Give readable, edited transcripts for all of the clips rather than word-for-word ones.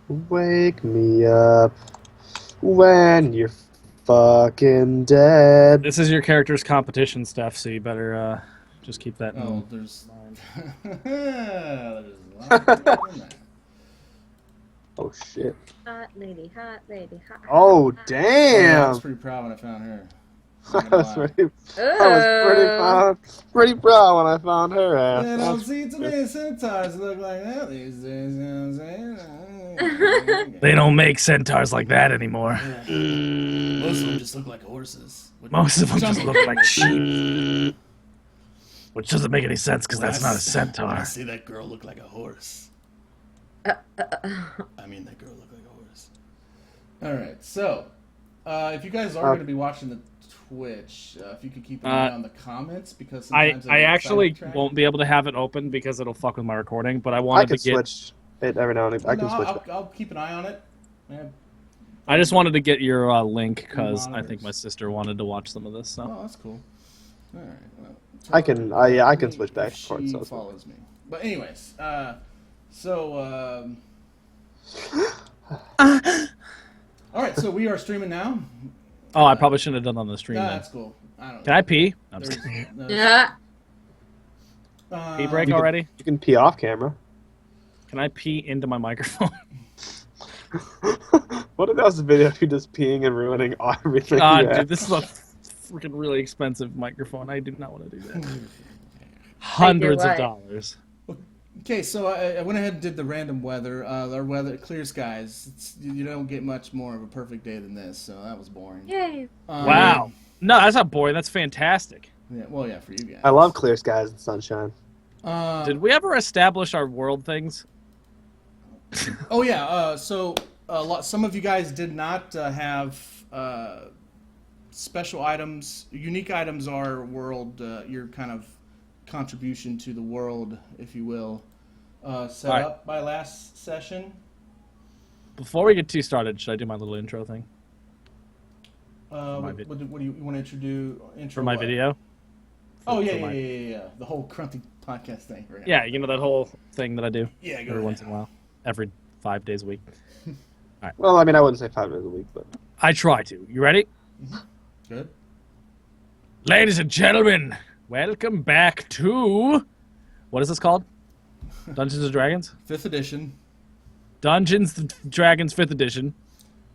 Wake me up when you're fucking dead. This is your character's competition, Steph, so you better just keep that in Oh, mind. there's there's a lot more than that. Oh shit. Hot lady, hot lady, hot. Oh Oh, yeah, I was damn. pretty proud when I found her. I Not gonna was lie. pretty pretty proud when I found her ass. Yeah, don't That's see too many centaurs look like that these days, you know what I'm saying? They don't make centaurs like that anymore. Most of them just look like horses. Most of them just look like sheep, Mm. which doesn't make any sense because that's not a I centaur. see that girl look like a horse. I mean, that girl look like a horse. All right, so if you guys are going to be watching the Twitch, if you could keep an eye on the comments because sometimes I actually sidetrack. won't be able to have it open because it'll fuck with my recording, but I I wanted can to get switch it every now and then. I can No, switch. I'll keep an eye on it. Yeah. I just wanted to get your link because I Monitors. think my sister wanted to watch some of this. So Oh, that's cool. All right. Well, I can. I can switch back if and forth. She So it's fine. follows me. But anyways, so all right. So we are streaming now. oh, I probably shouldn't have done it on the stream. Nah, then. that's cool. I don't. Can I pee? I'm There's, just kidding. Yeah. Pee break You can- already? You can pee off camera. Can I pee into my microphone? What if that was a video of you just peeing and ruining everything? God, you had? dude, this is a freaking really expensive microphone. I do not want to do that. Hundreds of what? dollars. Okay, so I went ahead and did the random weather. Our weather, clear skies. You don't get much more of a perfect day than this, so that was boring. Yay. Wow. No, that's not boring. That's fantastic. Yeah, well, yeah, for you guys. I love clear skies and sunshine. Did we ever establish our world things? Oh yeah. So some of you guys did not have special items. Unique items are world. Your kind of contribution to the world, if you will, set Alright. up by last session. Before we get too started, should I do my little intro thing What, vid- what do you want to introduce? for my what? video? Oh yeah, for yeah, my- yeah. The whole Grunting podcast thing. Right? Yeah, you know that whole thing that I do Yeah. Go every ahead. once in a while, every 5 days a week. Well, I mean, I wouldn't say 5 days a week, but I try to. You ready? Good. Ladies and gentlemen, welcome back to what is this called? Dungeons and Dragons? 5th edition. Dungeons and Dragons 5th edition.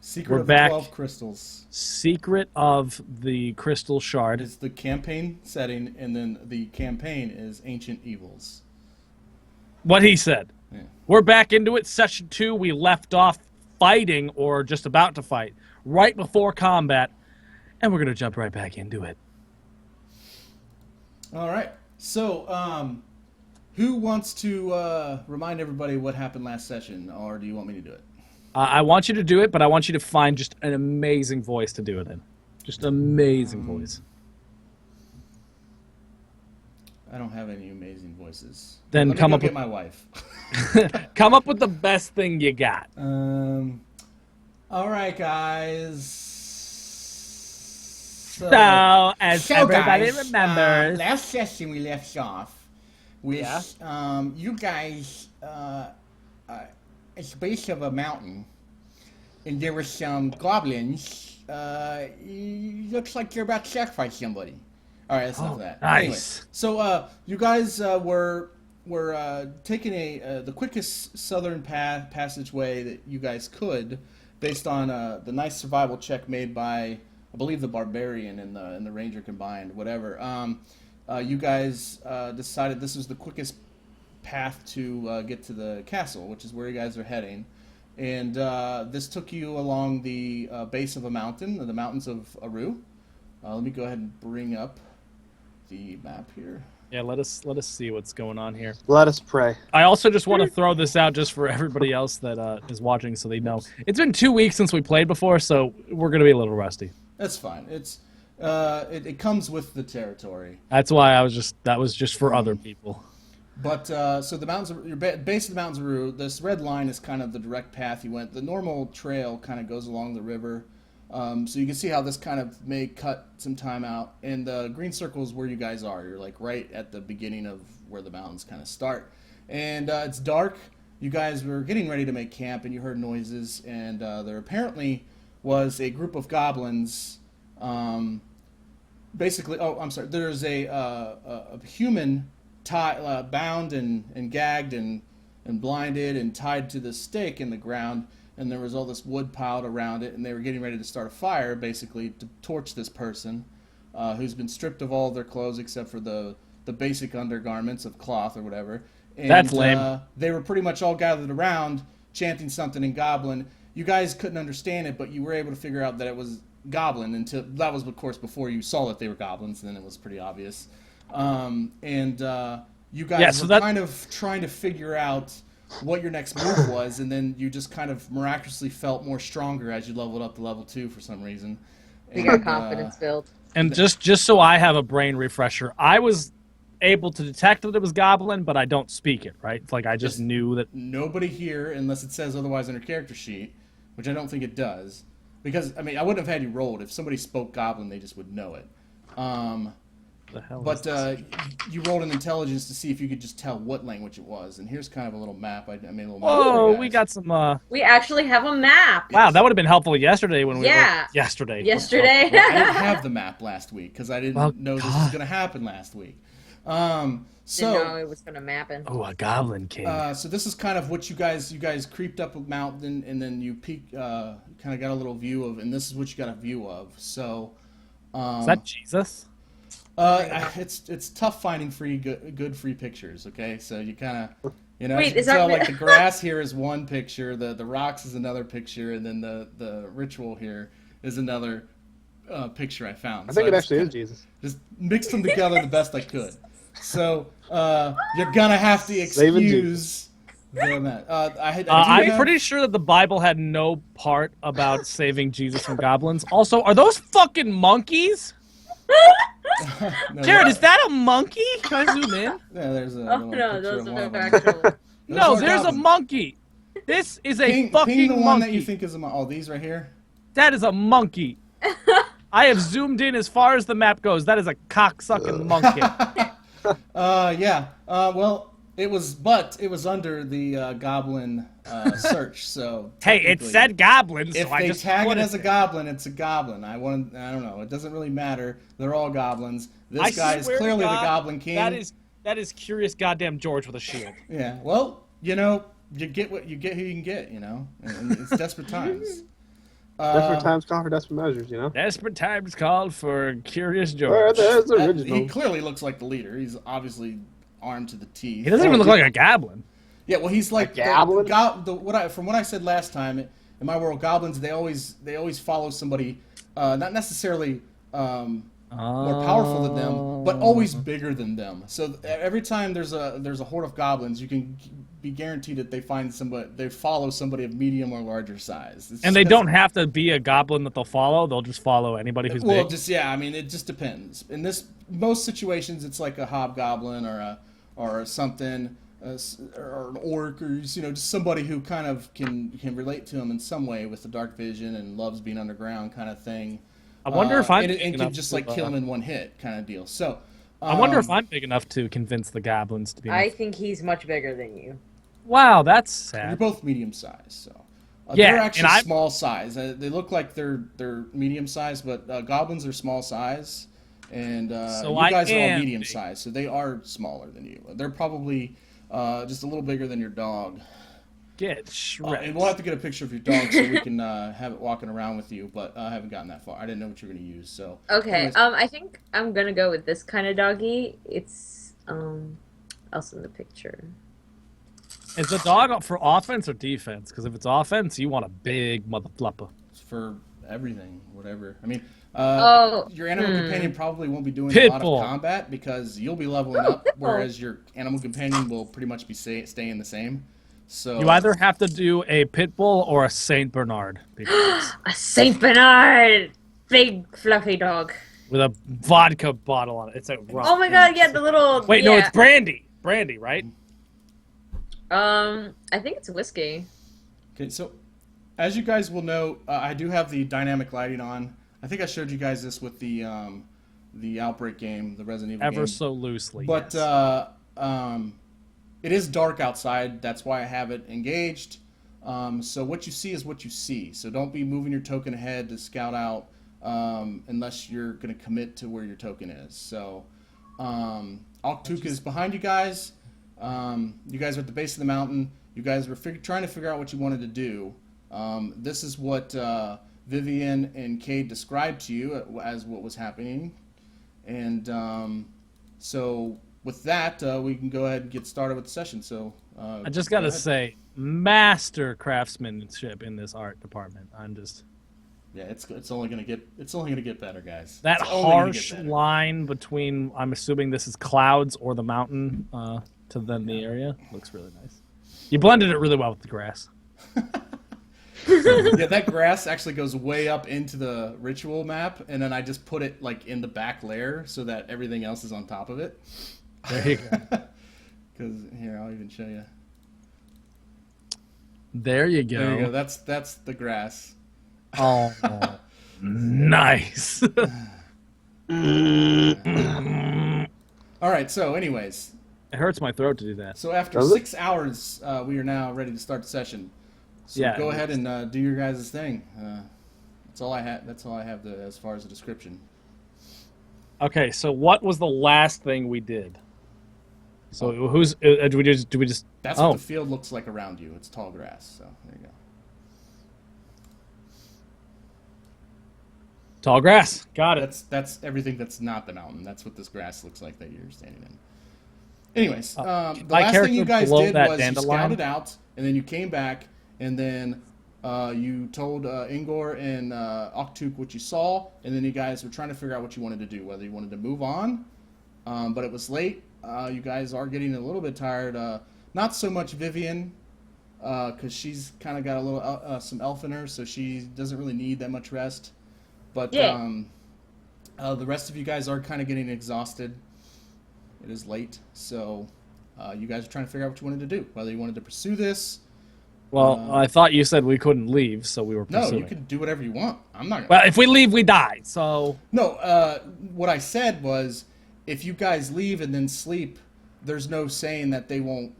Secret We're of back. the 12 Crystals. Secret of the Crystal Shard. It's the campaign setting, and then the campaign is Ancient Evils. What he said. Yeah. We're back into it. Session 2, we left off fighting or just about to fight right before combat, and we're going to jump right back into it. All right. So, who wants to remind everybody what happened last session, or do you want me to do it? I want you to do it, but I want you to find just an amazing voice to do it in. Just amazing voice. I don't have any amazing voices. Then Let me come go up get with my wife. come up with the best thing you got. All right, guys. So, as everybody guys, remembers, last session we left off with Yeah. you guys at the base of a mountain, and there were some goblins. Looks like you're about to sacrifice somebody. All right, that's enough of that. nice. Anyway, so you guys were taking the quickest southern passageway that you guys could, based on the nice survival check made by, I believe, the barbarian and the ranger combined, whatever. You guys decided this was the quickest path to get to the castle, which is where you guys are heading. And this took you along the base of a mountain, the mountains of Aru. Let me go ahead and bring up the map here. Yeah, let us see what's going on here. let us pray. I also just want to throw this out just for everybody else that is watching, so they know. It's been 2 weeks since we played before, so we're gonna be a little rusty. That's fine. It comes with the territory. That's why that was just for other people. But so the mountains, your base of the mountains of Aru, this red line is kind of the direct path you went. The normal trail kind of goes along the river. So you can see how this kind of may cut some time out. And the green circle is where you guys are. You're like right at the beginning of where the mountains kind of start. And it's dark. you guys were getting ready to make camp, and you heard noises, and there apparently was a group of goblins. Basically, I'm sorry. There's a human bound and gagged and blinded and tied to the stake in the ground, and there was all this wood piled around it, and they were getting ready to start a fire, basically, to torch this person who's been stripped of all of their clothes except for the basic undergarments of cloth or whatever. And, That's lame. They were pretty much all gathered around, chanting something in Goblin. You guys couldn't understand it, but you were able to figure out that it was Goblin until that was, of course, before you saw that they were goblins. And then it was pretty obvious. You guys were kind of trying to figure out what your next move was, and then you just kind of miraculously felt more stronger as you leveled up to level 2 for some reason. We got confidence built. And just so I have a brain refresher, I was able to detect that it was Goblin, but I don't speak it, right? It's like I just knew that. Nobody here, unless it says otherwise on your character sheet, which I don't think it does. Because, I mean, I wouldn't have had you rolled. If somebody spoke Goblin, they just would know it. The hell But you rolled an intelligence to see if you could just tell what language it was. And here's kind of a little map. I made a little map. Whoa, we got some. We actually have a map. Wow, that would have been helpful yesterday when we were. Yesterday. Yesterday. Well, I didn't have the map last week because I didn't know this was going to happen last week. Didn't know it was going to happen. Oh, a Goblin King. So this is kind of what you guys creeped up a mountain, and then you peeked, kind of got a little view of, and this is what you got a view of. So. Is that Jesus? It's tough finding good free pictures. Okay, so you kind of Wait, is that like the grass here is one picture, the rocks is another picture, and then the ritual here is another picture I found. I think it actually is Jesus. Just mixed them together the best I could. So you're gonna have to excuse them. I'm pretty sure that the Bible had no part about saving Jesus from goblins. Also, are those fucking monkeys? No, Jared, is that a monkey? Can I zoom in? Yeah, there's a Oh little no, picture those of are one of the them. actual. No, are there's goblins. a monkey. This is a fucking Ping the one monkey. that you think is a monkey. Oh, these right here? That is a monkey. I have zoomed in as far as the map goes. That is a cocksucking monkey. Yeah. Well, it was under the goblin search. So Hey, it said goblin, so if I they just tag put it as a goblin, it's a goblin. I don't know. It doesn't really matter. They're all goblins. This I guy is swear to clearly the God, Goblin King. That is curious goddamn George with a shield. Yeah. Well, you get what you get who you can get. And it's desperate times. Desperate times call for desperate measures, Desperate times called for Curious Where George. there's the original. He clearly looks like the leader. He's obviously armed to the teeth. He doesn't even look like a goblin. Yeah, well, he's like goblin? From what I said last time, in my world, goblins they always follow somebody, not necessarily more powerful than them, but always bigger than them. So every time there's a horde of goblins, you can be guaranteed that they follow somebody of medium or larger size. And they don't have to be a goblin that they'll follow. They'll just follow anybody who's big. I mean, it just depends. In most situations, it's like a hobgoblin or something. Or an orc, or just somebody who kind of can relate to him in some way with the dark vision and loves being underground kind of thing. I wonder if I'm and big can enough just to, like kill him in one hit kind of deal. So I wonder if I'm big enough to convince the goblins to be. I think he's much bigger than you. Wow, that's sad. You're both medium size, so Yeah, they're actually and small size. They look like they're medium size, but goblins are small size, and So you guys are all am medium big. size, so they are smaller than you. They're probably just a little bigger than your dog. Get shredded. And we'll have to get a picture of your dog so we can have it walking around with you, but I haven't gotten that far. I didn't know what you were going to use, so... Okay, anyways. I think I'm gonna go with this kind of doggy. It's else in the picture. Is the dog up for offense or defense? Because if it's offense, you want a big mother flupper. For everything, whatever. I mean, Oh, your animal companion probably won't be doing a lot Pitbull. of combat because you'll be leveling up, whereas your animal companion will pretty much be staying the same. So You either have to do a pit bull or a Saint Bernard, because a Saint Bernard, big fluffy dog. with a vodka bottle on it. It's a rough. Oh my god, yeah, the little. Wait, yeah. no, it's brandy. Brandy, right? I think it's whiskey. Okay, so as you guys will know, I do have the dynamic lighting on. I think I showed you guys this with the Outbreak game, the Resident Evil game. Ever so loosely. But yes. it is dark outside. That's why I have it engaged. So what you see is what you see. So don't be moving your token ahead to scout out unless you're going to commit to where your token is. So Oktook is behind you guys. You guys are at the base of the mountain. You guys were trying to figure out what you wanted to do. This is what Vivian and Kade described to you as what was happening. And so with that, we can go ahead and get started with the session. So I just gotta say, master craftsmanship in this art department. I'm just it's only gonna get better, guys. That harsh line between, I'm assuming this is clouds or the mountain to then the area looks really nice. You blended it really well with the grass. Yeah, that grass actually goes way up into the ritual map, and then I just put it like in the back layer so that everything else is on top of it. There you go. Because here, I'll even show you. There you go. There you go. That's the grass. Oh, nice. All right. So, anyways, it hurts my throat to do that. so after 6 hours, we are now ready to start the session. So Yeah, go ahead and do your guys' thing. That's all I have. That's all I have as far as the description. Okay, so what was the last thing we did? So who's do we just? That's what the field looks like around you. It's tall grass. So there you go. Tall grass. Got it. That's everything that's not the mountain. That's what this grass looks like that you're standing in. Anyways, the last thing you guys did was you scouted out, and then you came back, and then you told Engor and Oktook what you saw, and then you guys were trying to figure out what you wanted to do, whether you wanted to move on, but it was late. You guys are getting a little bit tired. Not so much Vivian, because she's kind of got a little some elf in her, so she doesn't really need that much rest. But the rest of you guys are kind of getting exhausted. It is late, so you guys are trying to figure out what you wanted to do, whether you wanted to pursue this. Well, I thought you said we couldn't leave, so we were pursuing. No, you can do whatever you want. I'm not. Well, if we leave, we die. So no. What I said was, if you guys leave and then sleep, there's no saying that they won't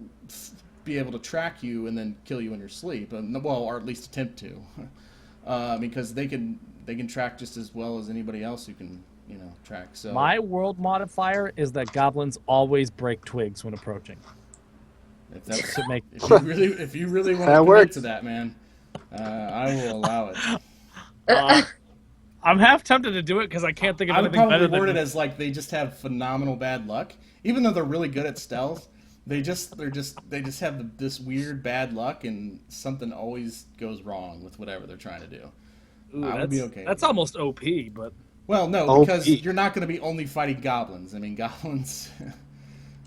be able to track you and then kill you in your sleep. Well, or at least attempt to, because they can track just as well as anybody else who can track. So my world modifier is that goblins always break twigs when approaching. If you really want to commit to that, man, I will allow it. I'm half tempted to do it because I can't think of anything better than... I would probably word it as like they just have phenomenal bad luck. Even though they're really good at stealth, they just have this weird bad luck, and something always goes wrong with whatever they're trying to do. I would be okay. That's almost OP, but... Well, no, because you're not going to be only fighting goblins. I mean, goblins...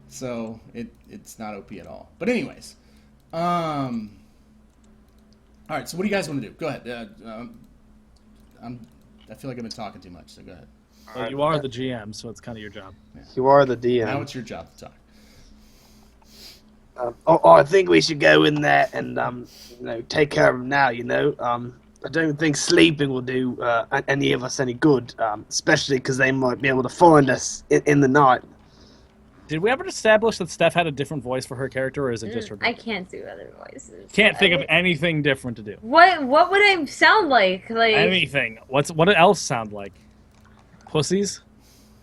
So it's not OP at all. But anyways, all right. So what do you guys want to do? Go ahead. I feel like I've been talking too much. So go ahead. Well, you are the GM, so it's kind of your job. Yeah. You are the DM. Now it's your job to talk. I think we should go in there and take care of them now. I don't think sleeping will do any of us any good, especially because they might be able to find us in the night. Did we ever establish that Steph had a different voice for her character, or is it just her? I can't do other voices. Can't think of anything different to do. What would I sound like? Anything. What else sound like? Pussies?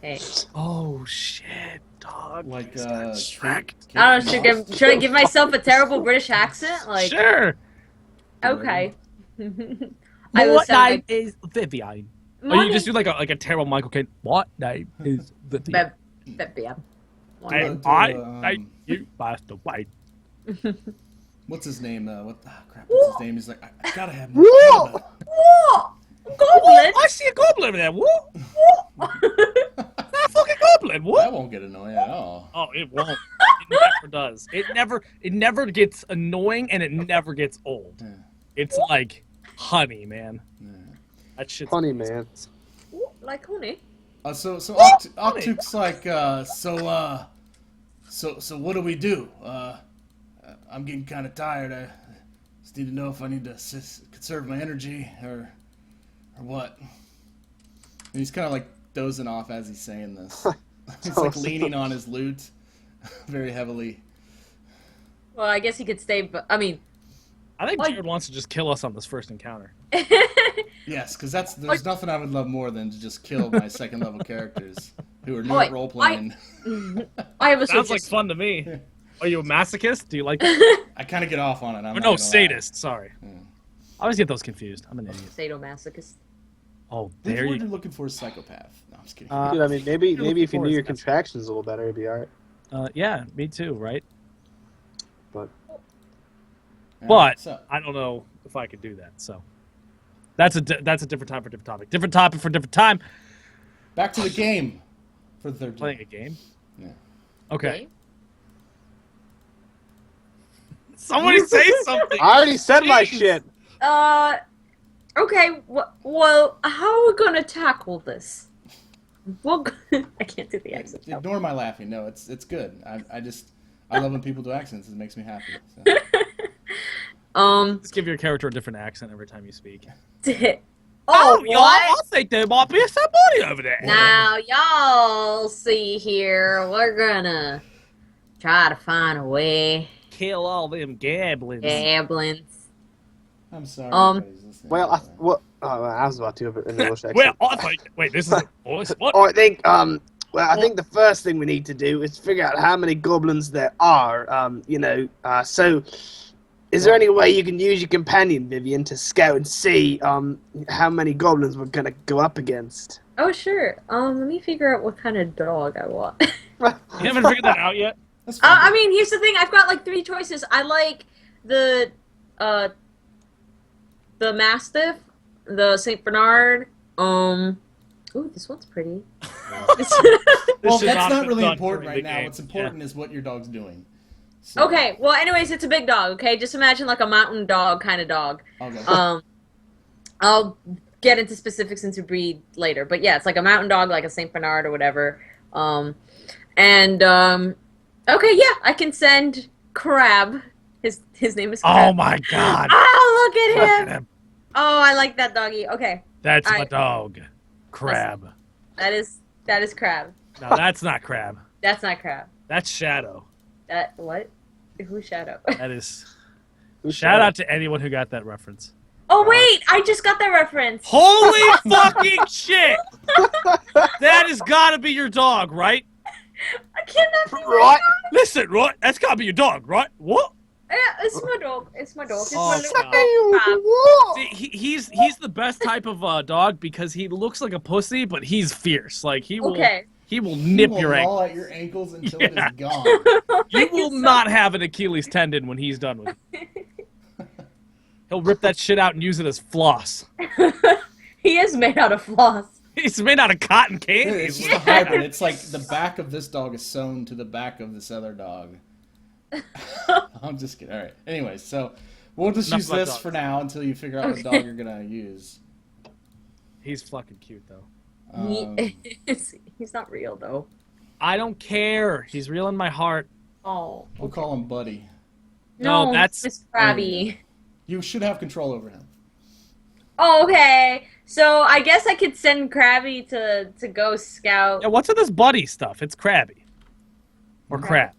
Hey. Oh shit, dog. Like Shrek. I don't know. Should I give myself a terrible British accent? Like. Sure. Okay. What name is Vivian? Or you just do like a terrible Michael Caine. What name is Vivian? Vivian. And I you bastard white. What's his name? What's his name? He's like, I gotta have more. What? Goblin? I see a goblin over there. What? That fucking goblin. What? That won't get annoying at all. Oh, it won't. It never does. It never gets annoying, and it never gets old. Yeah. It's like honey, man. Yeah. That shit's honey, man. Like honey. So Oktook's like, so what do we do? I'm getting kind of tired. I just need to know if I need to conserve my energy or what. And he's kind of like dozing off as he's saying this. He's like leaning on his lute very heavily. Well, I guess he could stay, but I mean, I think Like- Jared wants to just kill us on this first encounter. Yes, because there's nothing I would love more than to just kill my second level characters who are new Wait, at role playing. I have a Sounds like suggestion. fun to me. Are you a masochist? Do you like? I kind of get off on it. I'm Or not no, gonna sadist. Sorry. Yeah. I always get those confused. I'm an idiot. Sadomasochist. Oh, lie. there The word you. you're looking for is psychopath. No, I'm just kidding. Dude, I mean, maybe looking if you for knew is your that's- contractions a little better, it'd be alright. Yeah, me too. Right. But Yeah, But so, I don't know if I could do that. So that's a different time for different topic. Different topic for different time. back to the game for the third Playing game. a game. Yeah. Okay. Somebody say something. I already said my Jeez. shit. Okay. Well, how are we gonna tackle this? Well, I can't do the accent. No. Ignore my laughing. No, it's good. I love when people do accents. It makes me happy. So. Just give your character a different accent every time you speak. Oh, y'all, I what? think there might be somebody over there. Now, y'all see here, we're gonna try to find a way. Kill all them gablins. Gablins. I'm sorry. Um, everybody's listening. Well, I was about to have an English accent. Well, I think. Wait, this is a voice. What? I think I think the first thing we need to do is figure out how many goblins there are. So is there any way you can use your companion, Vivian, to scout and see how many goblins we're gonna go up against? Oh, sure. Let me figure out what kind of dog I want. You haven't figured that out yet? That's fine. I mean, here's the thing. I've got like 3 choices. I like the Mastiff, the Saint Bernard. Ooh, this one's pretty. well, This that's should not not have really done important during right the now. game. What's important is what your dog's doing. So, Okay, well, anyways, it's a big dog, okay? Just imagine like a mountain dog kind of dog. Okay. I'll get into specifics into breed later, but yeah, it's like a mountain dog, like a Saint Bernard or whatever. Okay, yeah, I can send Crab. His name is Crab. Oh my God! Oh, look Look at at him! him. Oh, I like that doggy. Okay, That's my Alright. dog, Crab. that is Crab. No, that's not Crab. That's not Crab. That's Shadow. That what? Who's Shadow? That is. Shout out to anyone who got that reference. Oh wait, I just got that reference. Holy fucking shit! That has got to be your dog, right? I cannot be Right? Listen, right? That's got to be your dog, right? What? Yeah, it's my dog. It's my dog. It's Oh, my God. little Crab. See, he's the best type of dog because he looks like a pussy, but he's fierce. Like he will Okay. he will You nip will your ankle. gnaw at your ankles until Yeah. it is gone. You will not have an Achilles tendon when he's done with it. He'll rip that shit out and use it as floss. He is made out of floss. He's made out of cotton Dude, candy. it's just a hybrid. It's like the back of this dog is sewn to the back of this other dog. I'm just kidding. All right. Anyways, so we'll just Enough use about this dogs. for now until you figure out what Okay. dog you're gonna use. He's fucking cute though. He's not real though. I don't care. He's real in my heart. Oh. We'll call him Buddy. No, that's- Miss Krabby. You should have control over him. Oh, okay. So I guess I could send Krabby to go scout. Yeah, what's with this buddy stuff? It's Krabby. Or Crab.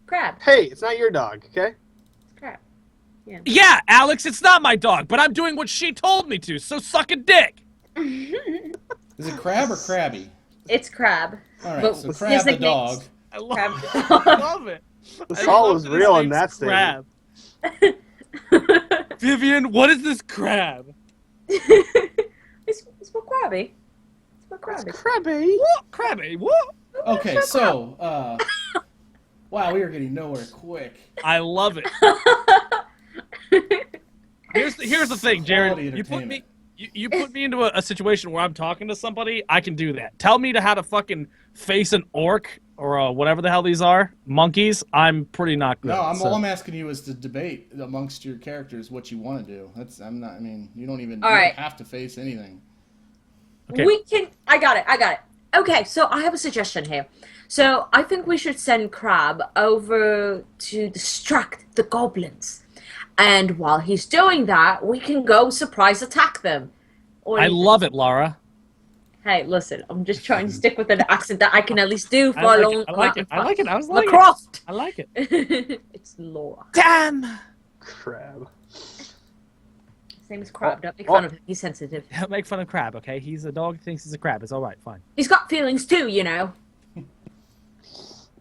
Crab. Hey, it's not your dog, okay? It's Crab. Yeah, Alex, it's not my dog, but I'm doing what she told me to, so suck a dick. Is it Crab or Krabby? It's Crab. All right, But so his Crab the nickname's- dog. I love, Crab. I love it. The I salt love was that his real in name's that statement. Crab. Vivian, what is this crab? It's my Krabby. It's my Krabby. Krabby. What? Crabby, what? Okay, so wow, we are getting nowhere quick. I love it. Here's the thing, Jared. Quality You put me entertainment. you put me into a situation where I'm talking to somebody, I can do that. Tell me how to fucking face an orc or whatever the hell these are, monkeys. I'm pretty not good. No, so- all I'm asking you is to debate amongst your characters what you want to do. I'm not. I mean, you don't even All right. have to face anything. Okay. We can. I got it. Okay, so I have a suggestion here. So I think we should send Crab over to distract the goblins, and while he's doing that, we can go surprise attack them. Or I love it, Laura. Hey, listen, I'm just trying to stick with an accent that I can at least do for I a like long it. I like it. I like it. I was like it. Lacrosse. I like it. It's Laura. Damn. Crab. His name is Crab. Don't make fun of him. He's sensitive. Don't make fun of Crab, okay? He's a dog. Thinks he's a crab. It's all right. Fine. He's got feelings too, you know.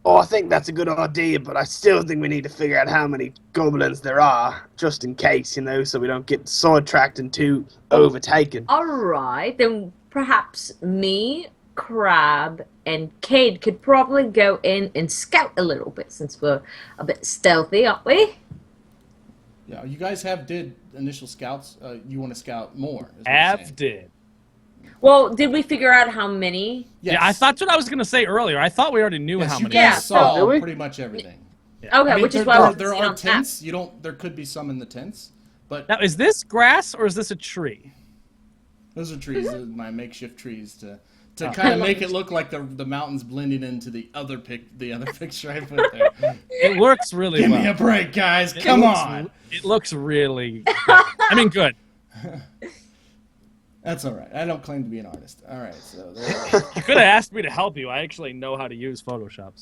Oh, I think that's a good idea, but I still think we need to figure out how many goblins there are, just in case, you know, so we don't get sidetracked and too overtaken. All right, then perhaps me, Crab, and Kade could probably go in and scout a little bit since we're a bit stealthy, aren't we? Yeah, you guys did initial scouts. You want to scout more? Is what you're saying. Did. Well, did we figure out how many? Yes. Yeah, I thought what I was gonna say earlier. I thought we already knew Yes, how you many. guys Yeah, saw so- Did we? pretty much everything. Okay, I mean, which is why there are on that. tents. You don't. There could be some in the tents, but Now, is this grass or is this a tree? those are trees. My makeshift trees to kind of make it look like the mountains blending into the other picture I put there. It works really Give well. me a break, guys. It Come looks- on. It looks really. I mean, good. That's all right. I don't claim to be an artist. All right, so there You could have asked me to help you. I actually know how to use Photoshop.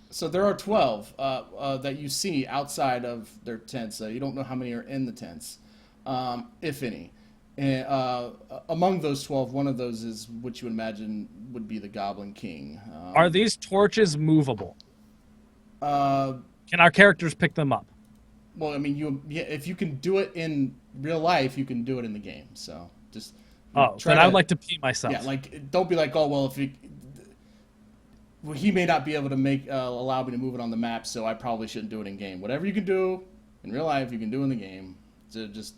So there are 12 that you see outside of their tents. You don't know how many are in the tents, if any. And among those 12, one of those is what you would imagine would be the Goblin King. are these torches movable? Well, Can our characters pick them up? I mean, if you can do it in real life, you can do it in the game. So just Oh, try then I to- would like to pee myself. Yeah, like don't be like, oh well, he may not be able to allow me to move it on the map, so I probably shouldn't do it in game. Whatever you can do in real life, you can do in the game. So just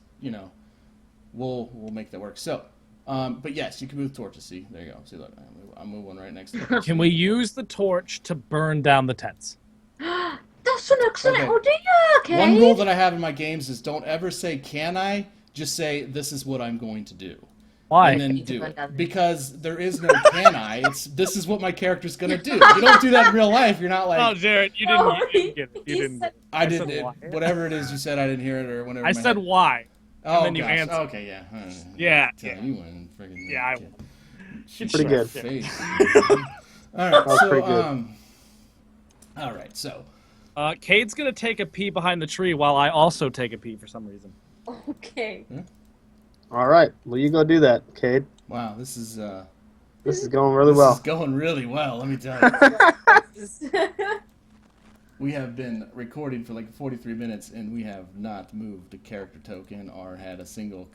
we'll make that work. So, but yes, you can move torches. See, there you go. See, look, I'll move one right next to it. Can we use the torch to burn down the tents? That's an excellent Okay. idea, Kade. One rule that I have in my games is don't ever say "can I." Just say "this is what I'm going to do." Why? And then You can do run it. down there. Because there is no "can I." It's "this is what my character's gonna do." You don't do that in real life. You're not like Oh, Jared, you No, didn't get it. You he didn't. said- I said didn't. why. Whatever it is you said, I didn't hear it or whatever. I my said head- why. Oh, then you gosh. answered. Okay, yeah. Yeah, Tell yeah. you when friggin' Yeah, I kid. will. Shoot Pretty your good. face. All right, was so pretty good. all right, so Cade's gonna take a pee behind the tree while I also take a pee for some reason. Okay. All right. Well, you go do that, Kade. wow, this is This is going really this well. is going really well. Let me tell you. We have been recording for like 43 minutes, and we have not moved a character token or had a single.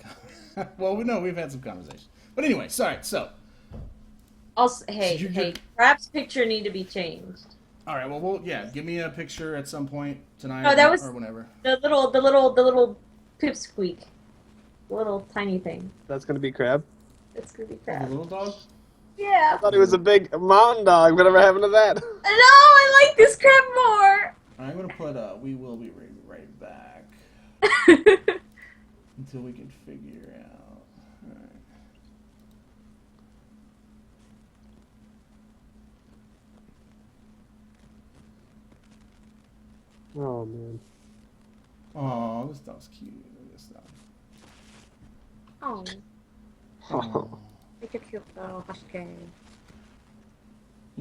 Well, we've had some conversation, but anyway, sorry. So, Also, hey, Did you hey, get- Crab's picture need to be changed. all right. Well, give me a picture at some point tonight Oh, that was- or whenever. The little pipsqueak, little tiny thing. That's gonna be Crab. It's gonna be The Crab. little dog. Yeah. I thought he was a big mountain dog. Whatever happened to that? No, I like this Crab more. I'm gonna put. We will be right back until we can figure out. All right. Oh man. Oh, this dog's cute. Look at this dog. Oh, Oh. it's a cute little husky. You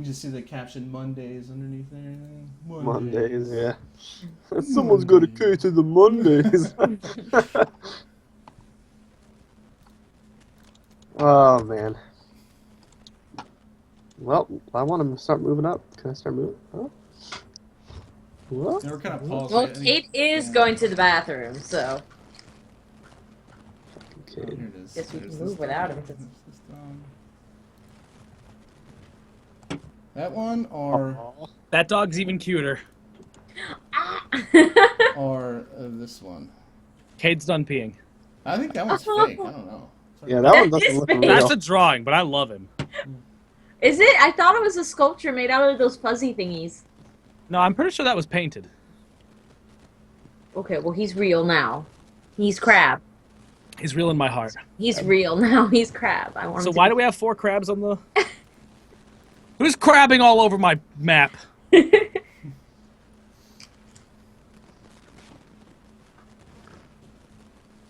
can just see the caption Mondays underneath there. Mondays, yeah. Someone's got a case of the Mondays. Oh man. Well, I want to start moving up. Can I start moving? Oh. What? They were kind of paused. Well, I think- Kate is yeah. going to the bathroom, so Oh, Okay. here it is. Guess we There's can this move without dog. him. There's this dog. That one or That dog's even cuter. this one. Cade's done peeing. I think that one's fake. I don't know. Yeah, that one That doesn't is look fake. real. That's a drawing, but I love him. Is it? I thought it was a sculpture made out of those fuzzy thingies. No, I'm pretty sure that was painted. Okay, well he's real now. He's Crab. He's real in my heart. He's real now. He's Crab. I want. So why do we have 4 crabs on the... Who's crabbing all over my map?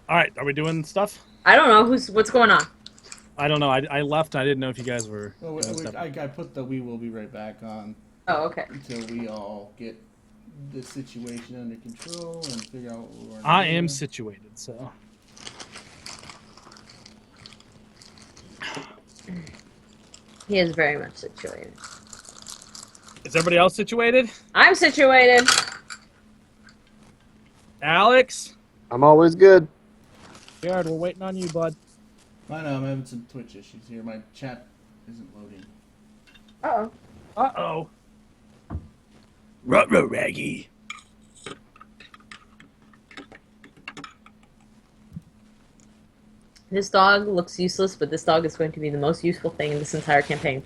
All right, are we doing stuff? I don't know what's going on. I don't know. I left. I didn't know if you guys were. Well, I put the "we will be right back" on Oh, okay. until we all get the situation under control and figure out what we're I doing. am situated, so. He is very much situated. Is everybody else situated? I'm situated. Alex? I'm always good. Jared, we're waiting on you, bud. I know, I'm having some Twitch issues here. My chat isn't loading. Uh-oh. Uh-oh. Ruh-roh, Raggy. This dog looks useless, but this dog is going to be the most useful thing in this entire campaign.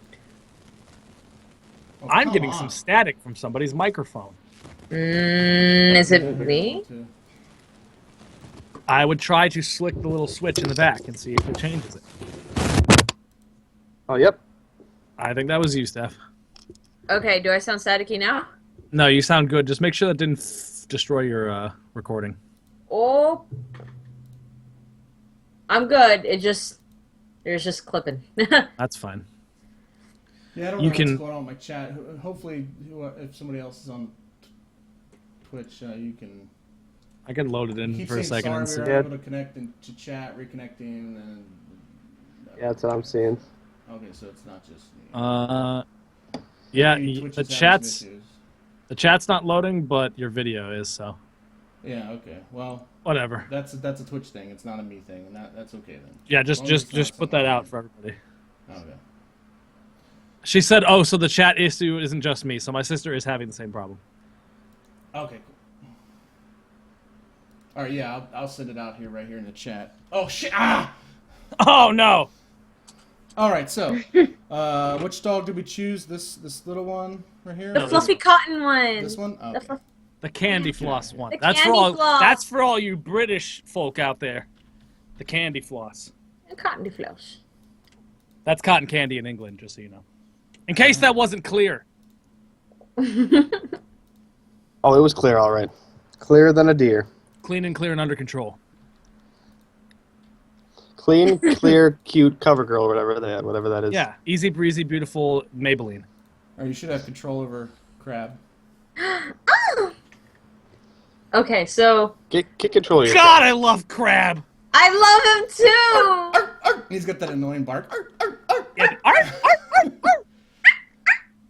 Oh, I'm come getting on. some static from somebody's microphone. Is it me? I would try to slick the little switch in the back and see if it changes it. Oh, yep. I think that was you, Steph. Okay, do I sound staticky now? No, you sound good. Just make sure that didn't destroy your recording. Oh. I'm good. There's just clipping. That's fine. Yeah, I don't You know can- what's going on with my chat. Hopefully, if somebody else is on Twitch, you can I can load it in keep for a saying second and sorry see. we were able to connect to chat, reconnecting, and Yeah, that's what I'm seeing. okay, so it's not just me. Yeah, Maybe Twitch the is having some issues. chat's not loading, but your video is, so Yeah, okay. Well, whatever. that's a Twitch thing. It's not a me thing, and that's okay then. Yeah, As long as it's not just put that something out for everybody. Okay. She said, "Oh, so the chat issue isn't just me. So my sister is having the same problem." Okay, cool. All right, yeah, I'll send it out here, right here in the chat. Oh shit! Ah! Oh no! All right, so which dog did we choose? This little one right here. The fluffy cotton one. This one. The Okay. fluff- The candy floss one. The That's for candy all. floss. That's for all you British folk out there. The candy floss. cotton floss. That's cotton candy in England, just so you know. In case that wasn't clear. Oh, it was clear, all right. Clearer than a deer. Clean and clear and under control. Clean, clear, cute cover girl, or whatever that is. Yeah, easy breezy, beautiful Maybelline. Or you should have control over Crab. Okay, so Get control of yourself. God, I love crab. I love him too. He's got that annoying bark. And arf, arf, arf, arf.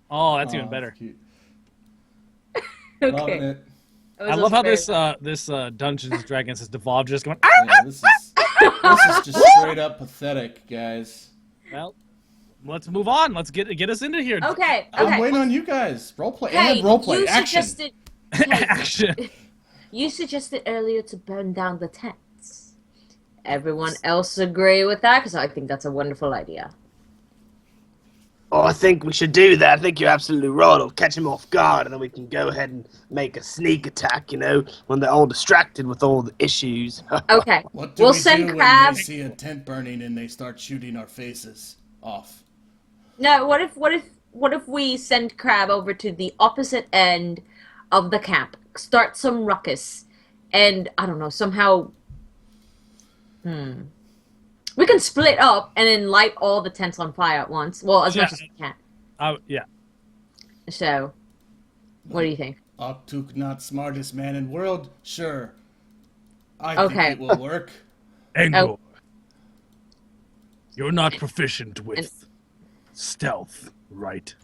Oh, that's even better. Cute. Loving Okay. it. I love how this Dungeons and Dragons has devolved, just going. Yeah, this is just straight up pathetic, guys. Well, let's move on. Let's get us into here. Okay. I'm waiting on you guys. Roleplay Hey, and roleplay. you Action. suggested. Action. You suggested earlier to burn down the tents. Everyone else agree with that? Because I think that's a wonderful idea. Oh, I think we should do that. I think you're absolutely right. It'll catch him off guard, and then we can go ahead and make a sneak attack, when they're all distracted with all the issues. Okay. What do We'll we send do Crab. when they see a tent burning and they start shooting our faces off? No, what if we send Crab over to the opposite end of the camp, start some ruckus, and I don't know, somehow we can split up and then light all the tents on fire at once. Well, as much as we can. Yeah. So, what do you think? Oktook, not smartest man in world? Sure. I Okay. think it will work. Engor. You're not proficient with stealth, right?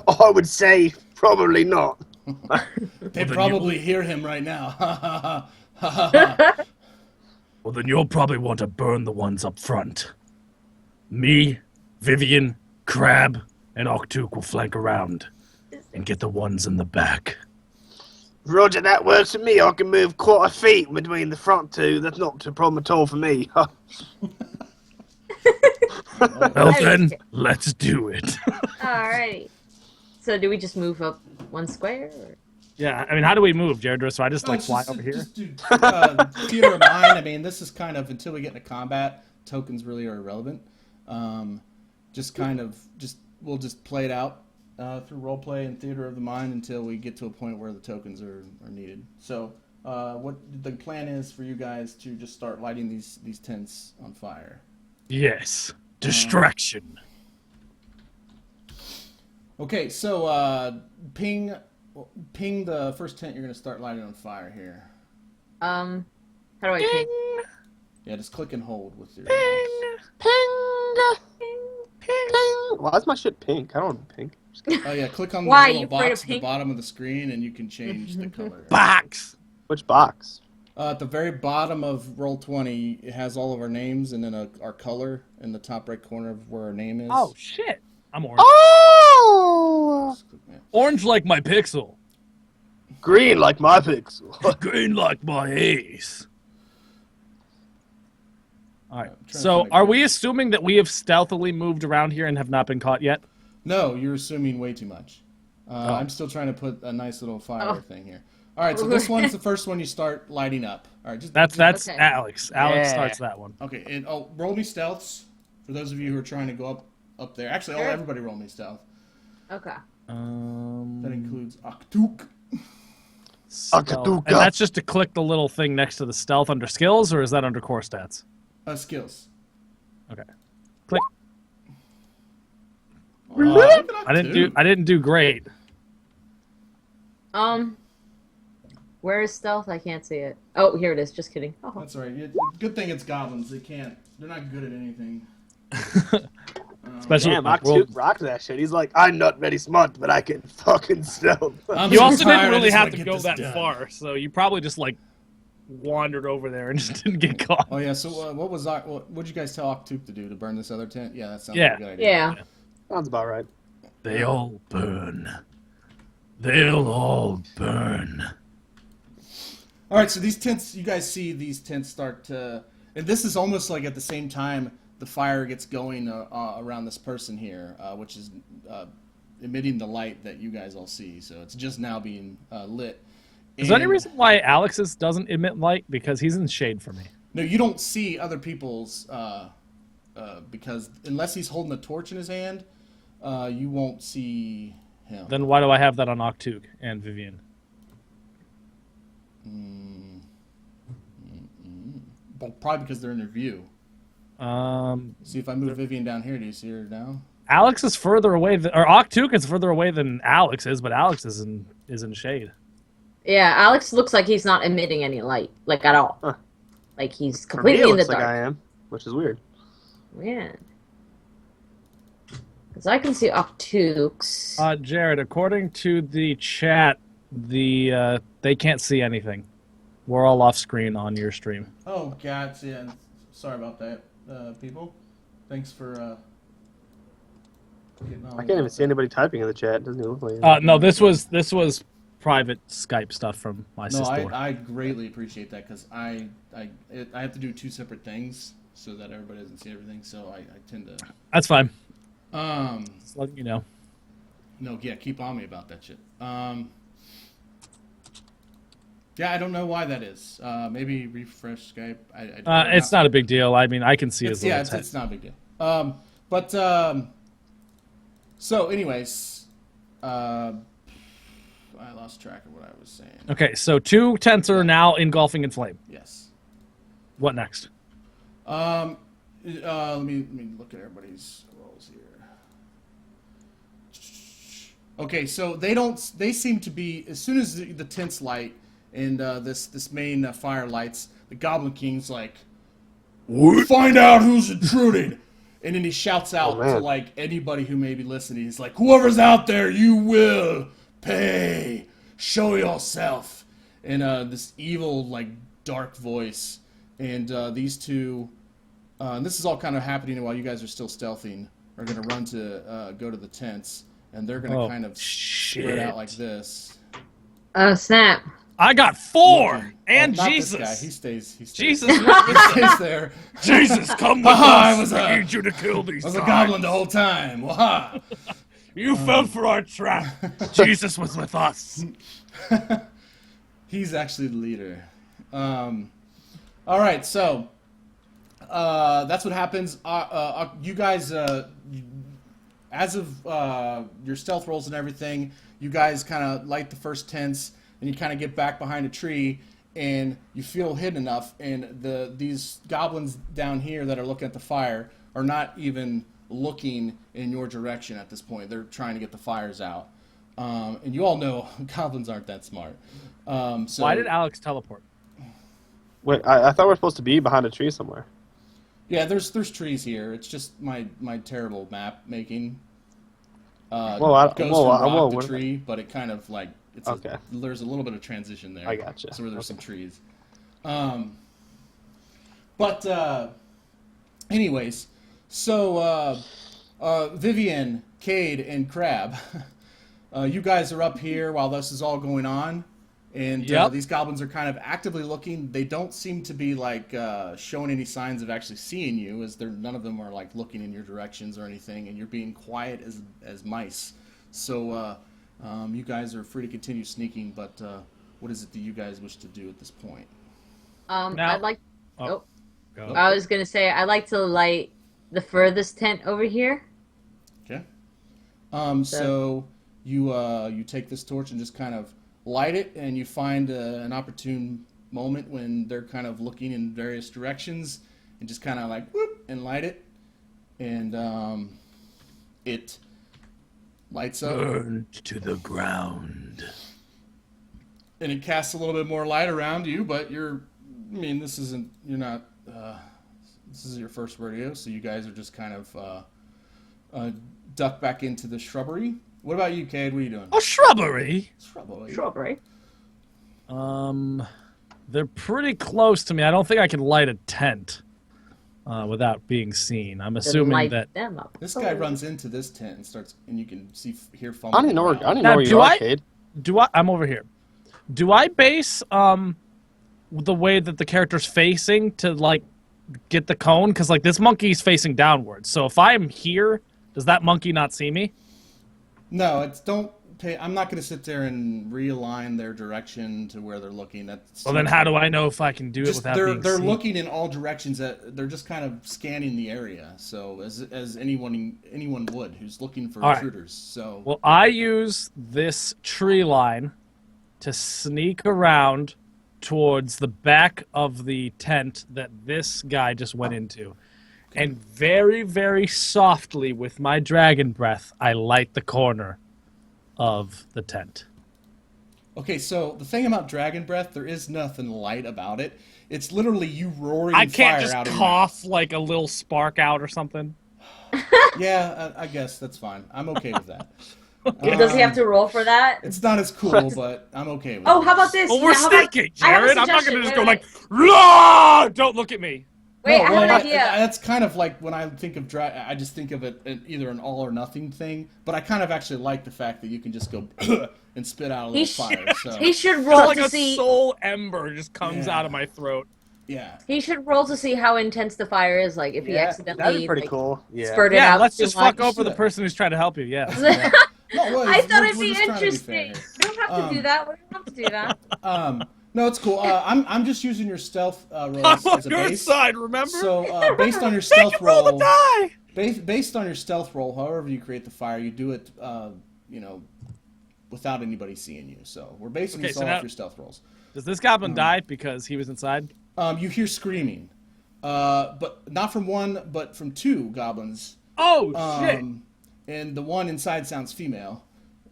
I would say probably not. They then probably hear him right now. Well, then you'll probably want to burn the ones up front. Me, Vivian, Crab, and Oktook will flank around and get the ones in the back. Roger, that works for me. I can move quite a feet between the front two. That's not a problem at all for me. Well then, let's do it. Alrighty. So, do we just move up one square? Or? Yeah, I mean, how do we move, Jared? So I just No, fly just- over here? Just do theater of mind. I mean, this is kind of until we get into combat. Tokens really are irrelevant. We'll just play it out through roleplay and theater of the mind until we get to a point where the tokens are needed. So, what the plan is for you guys to just start lighting these tents on fire. Yes. Distraction. Okay, so ping the first tent you're gonna start lighting on fire here. How do I ping? Yeah, just click and hold with your. Ping. Why is my shit pink? I don't want pink. Oh yeah, click on the Why, little you afraid box of at the pink? bottom of the screen, and you can change the color. Box. Which box? At the very bottom of Roll20, it has all of our names and then our color in the top right corner of where our name is. Oh shit! I'm orange. Oh! Just click that. Orange like my pixel. Green like my pixel. Green like my ace. All right. I'm trying to So, find a are good- we assuming that we have stealthily moved around here and have not been caught yet? No, you're assuming way too much. Oh. I'm still trying to put a nice little fire Oh. thing here. All right, so this one's the first one you start lighting up. All right, That's Okay. Alex. Alex Yeah. starts that one. okay. And roll me stealths for those of you who are trying to go up there. Actually, Sure. everybody roll me stealth. Okay. That includes Oktook. Stealth. Oktook. And that's just to click the little thing next to the stealth under skills, or is that under core stats? Skills. Okay. Click. Look at I Oktook. didn't do great. Where is stealth? I can't see it. Oh, here it is. Just kidding. Oh. That's all right. Good thing it's goblins. They're not good at anything. Especially Damn, with my Oktook rocked that shit. He's like, I'm not very smart, but I can fucking stealth. I'm You so also tired, didn't I really just have wanna to get go this that done. far, so you probably just like wandered over there and just didn't get caught. Oh yeah. So what did you guys tell Oktook to do? To burn this other tent? Yeah, that sounds Yeah. like a good idea. Yeah. Sounds about right. They all burn. They'll all burn. All right, so these tents, you guys see these tents start to, and this is almost like at the same time the fire gets going around this person here, which is emitting the light that you guys all see. So it's just now being lit. Is there any And- reason why Alex's doesn't emit light? Because he's in shade for me. No, you don't see other people's because unless he's holding a torch in his hand, you won't see him. Then why do I have that on Oktook and Vivian? Well, probably because they're in their view. See, if I move Vivian down here, do you see her now? Alex is further away, or Oktook is further away than Alex is, but Alex is in shade. Yeah, Alex looks like he's not emitting any light, like at all. Huh. Like he's For me, it completely in the looks like I dark. am, which is weird. Yeah. Because I can see Oktook's. Jared, according to the chat, they can't see anything. We're all off screen on your stream. Oh, God, yeah. Sorry about that, people. Thanks for getting on. I can't even see anybody typing in the chat. It doesn't even look like it. No, this was private Skype stuff from my No, sister. I greatly appreciate that because I have to do two separate things so that everybody doesn't see everything. So I tend to. That's fine. Just letting you know. No, yeah, keep on me about that shit. Yeah, I don't know why that is. Maybe refresh Skype. It's not a big deal. I mean, I can see his little it's not a big deal. So anyways, I lost track of what I was saying. Okay, so 2 tents are now engulfing in flame. Yes. What next? Let me look at everybody's rolls here. Okay, so they seem to be, as soon as the tents light and this main fire lights, the Goblin King's like, find out who's intruding. And then he shouts out man. to like anybody who may be listening. He's like, whoever's out there, you will pay. Show yourself. And this evil, like, dark voice. And these two, and this is all kind of happening while you guys are still stealthing, are going to run to go to the tents. And they're going to kind of spread out like this. Oh, snap. I got 4! And not Jesus! This guy. He stays. Jesus, He stays there. Jesus, come with I us! was I need you to kill these I was a guys. goblin the whole time. Waha! You fell for our trap. Jesus was with us. He's actually the leader. All right, so that's what happens. You guys, as of your stealth rolls and everything, you guys kind of light the first tents, and you kind of get back behind a tree, and you feel hidden enough. And these goblins down here that are looking at the fire are not even looking in your direction at this point. They're trying to get the fires out. And you all know goblins aren't that smart. So Why did Alex teleport? Wait, I thought we were supposed to be behind a tree somewhere. Yeah, there's trees here. It's just my terrible map making. Goes from rock to tree, but it kind of like there's a little bit of transition there. I gotcha. So where there's some trees. Anyways, so Vivian, Kade, and Crab, you guys are up here while this is all going on. And these goblins are kind of actively looking. They don't seem to be like showing any signs of actually seeing you, as none of them are like looking in your directions or anything. And you're being quiet as mice. So you guys are free to continue sneaking. But what is it that you guys wish to do at this point? I'd like. Go. I was gonna say I'd like to light the furthest tent over here. Okay. So you take this torch and just kind of light it, and you find an opportune moment when they're kind of looking in various directions, and just kind of like whoop and light it, and it lights up. Burned to the ground. And it casts a little bit more light around you, but this is your first rodeo, so you guys are just kind of duck back into the shrubbery. What about you, Kade? What are you doing? A shrubbery? Shrubbery. They're pretty close to me. I don't think I can light a tent without being seen. I'm assuming that them up. This guy runs into this tent and you can hear fumbling. I don't know Now, where you are, Kade. I'm over here. Do I base the way that the character's facing to like get the cone? Because like this monkey's facing downwards. So if I'm here, does that monkey not see me? No, I'm not going to sit there and realign their direction to where they're looking. Well, then how do I know if I can do it without being seen? They're looking in all directions. They're just kind of scanning the area. So as anyone would who's looking for intruders. So well, I use this tree line to sneak around towards the back of the tent that this guy just went into. And very, very softly with my dragon breath, I light the corner of the tent. Okay, so the thing about dragon breath, there is nothing light about it. It's literally you roaring I can't fire just out cough like a little spark out or something. Yeah, I guess that's fine. I'm okay with that. Does he have to roll for that? It's not as cool, but I'm okay with it. Oh, how about this? Well, we're How about- sneaking, I have a Jared. I'm not going to suggestion. just Wait, go like, wait. "Rah!" Don't look at me. Wait, I have an idea. That's kind of like when I think of I just think of it either an all or nothing thing. But I kind of actually like the fact that you can just go and spit out a little fire. So He should roll Like to a see. soul ember just comes out of my throat. yeah, He should roll to see how intense the fire is. Like if he accidentally that'd be pretty cool. Yeah. spurted Yeah, out. let's too just much. fuck over the person who's trying to help you. Yeah. No, well, I thought we're it'd be just trying to be interesting. fair. We don't have to do that. We don't have to do that. No, it's cool. I'm just using your stealth rolls I'm on as a your base. side, remember? So based on your Take stealth it, roll the roll, die! based on your stealth roll, however you create the fire, you do it, without anybody seeing you. So we're basing this so all now- off your stealth rolls. Does this goblin die because he was inside? You hear screaming, but not from one, but from two goblins. Oh, shit. And the one inside sounds female.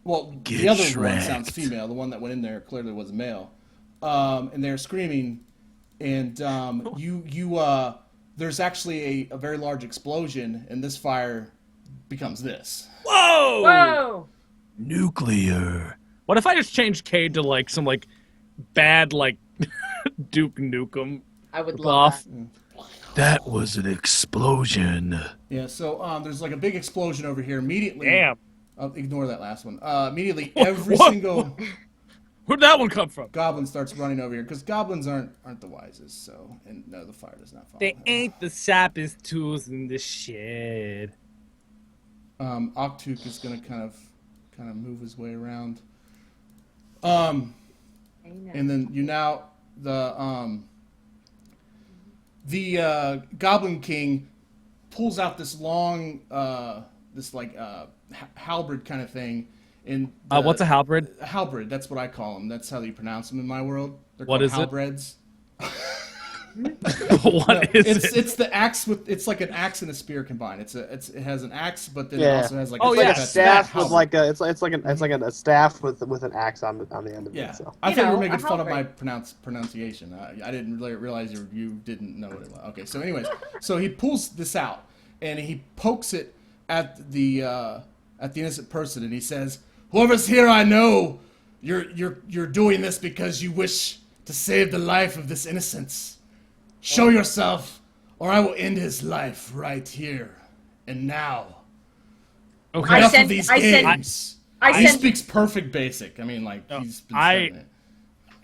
Well, Get the other one shreked. sounds female. The one that went in there clearly was a male. And they're screaming, and there's actually a very large explosion, and this fire becomes this. Whoa! Whoa! Nuclear. What if I just changed Cade to like some like bad like Duke Nukem I would love buff? that. That was an explosion. Yeah, so there's like a big explosion over here. Immediately, Damn. Ignore that last one. Immediately, every What? single Where'd that one come from? goblin starts running over here because goblins aren't the wisest. So, and no, the fire does not follow. They ain't the sharpest tools in the shed. Oktook is gonna kind of move his way around. Amen. And then the Goblin King pulls out this long, halberd kind of thing. And What's a halberd? halberd? That's what I call them. That's how you pronounce them in my world. They're What called is it? halberds. What is it? It's the axe it's like an axe and a spear combined. It has an axe, but then it Yeah. also has like Oh, a yeah. Like a staff with halberd. like a it's like a staff with an axe on the end of Yeah, it. So. I You thought you were know, making a fun of my halberd. pronunciation. I didn't really realize you didn't know what it was. Okay, so anyways, so he pulls this out and he pokes it at the innocent person, and he says, "Whoever's here, I know you're doing this because you wish to save the life of this innocence. Show yourself, or I will end his life right here and now." Okay. Enough sent- of these I sent- games. I He sent- speaks perfect basic. I mean, like he's been studying it.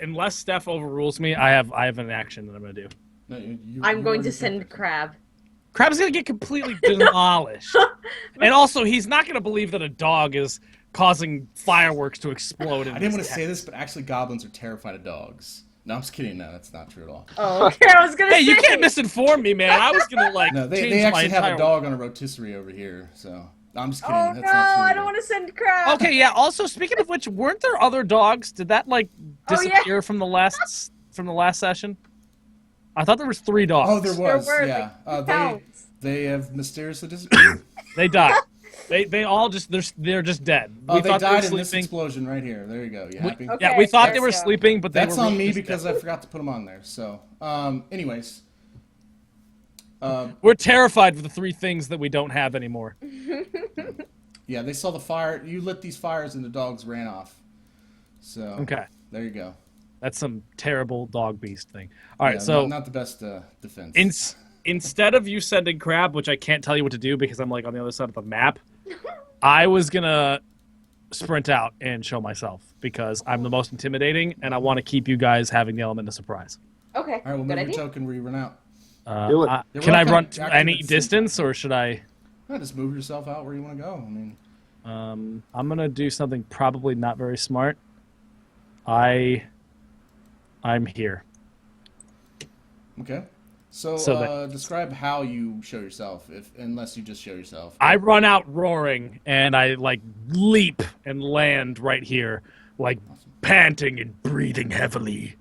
Unless Steph overrules me, I have an action that I'm gonna do. No, I'm you going already to send did. Crab. Crab's gonna get completely demolished, and also he's not gonna believe that a dog is causing fireworks to explode. I didn't want to say this, but actually, goblins are terrified of dogs. No, I'm just kidding. No, that's not true at all. Oh, okay. I was gonna Hey, say. you can't misinform me, man. I was gonna like No, they change my actually have entire. a dog on a rotisserie over here. So I'm just kidding. Oh That's no! not true I either. don't want to send Crab. Okay, yeah. Also, speaking of which, weren't there other dogs? Did that like Oh, yeah. disappear from the last session? I thought there was 3 dogs. Oh, there was. were, Yeah, like, they hounds. have mysteriously disappeared. They died. They all just they're just dead. Oh, they thought died were in this sleeping. explosion right here. There you go. You happy? Okay. Yeah, we thought there they we were go. sleeping, but they That's were on really me just because dead. I forgot to put them on there. So, anyways, We're terrified of the 3 things that we don't have anymore. yeah, they saw the fire. You lit these fires, and the dogs ran off. So, Okay. there you go. That's some terrible dog beast thing. All right, Yeah, so not the best defense. instead of you sending Crab, which I can't tell you what to do because I'm like on the other side of the map, I was gonna sprint out and show myself because I'm the most intimidating, and I want to keep you guys having the element of surprise. Okay. All right, well, Good move your idea. token where you run out. Do it. Yeah, Can we're I not run kinda to any acting at the same distance, or should I? Yeah, just move yourself out where you want to go. I mean, I'm gonna do something probably not very smart. I'm here. okay. So, So describe how you show yourself, unless you just show yourself. I run out roaring, and I like leap and land right here, like panting and breathing heavily,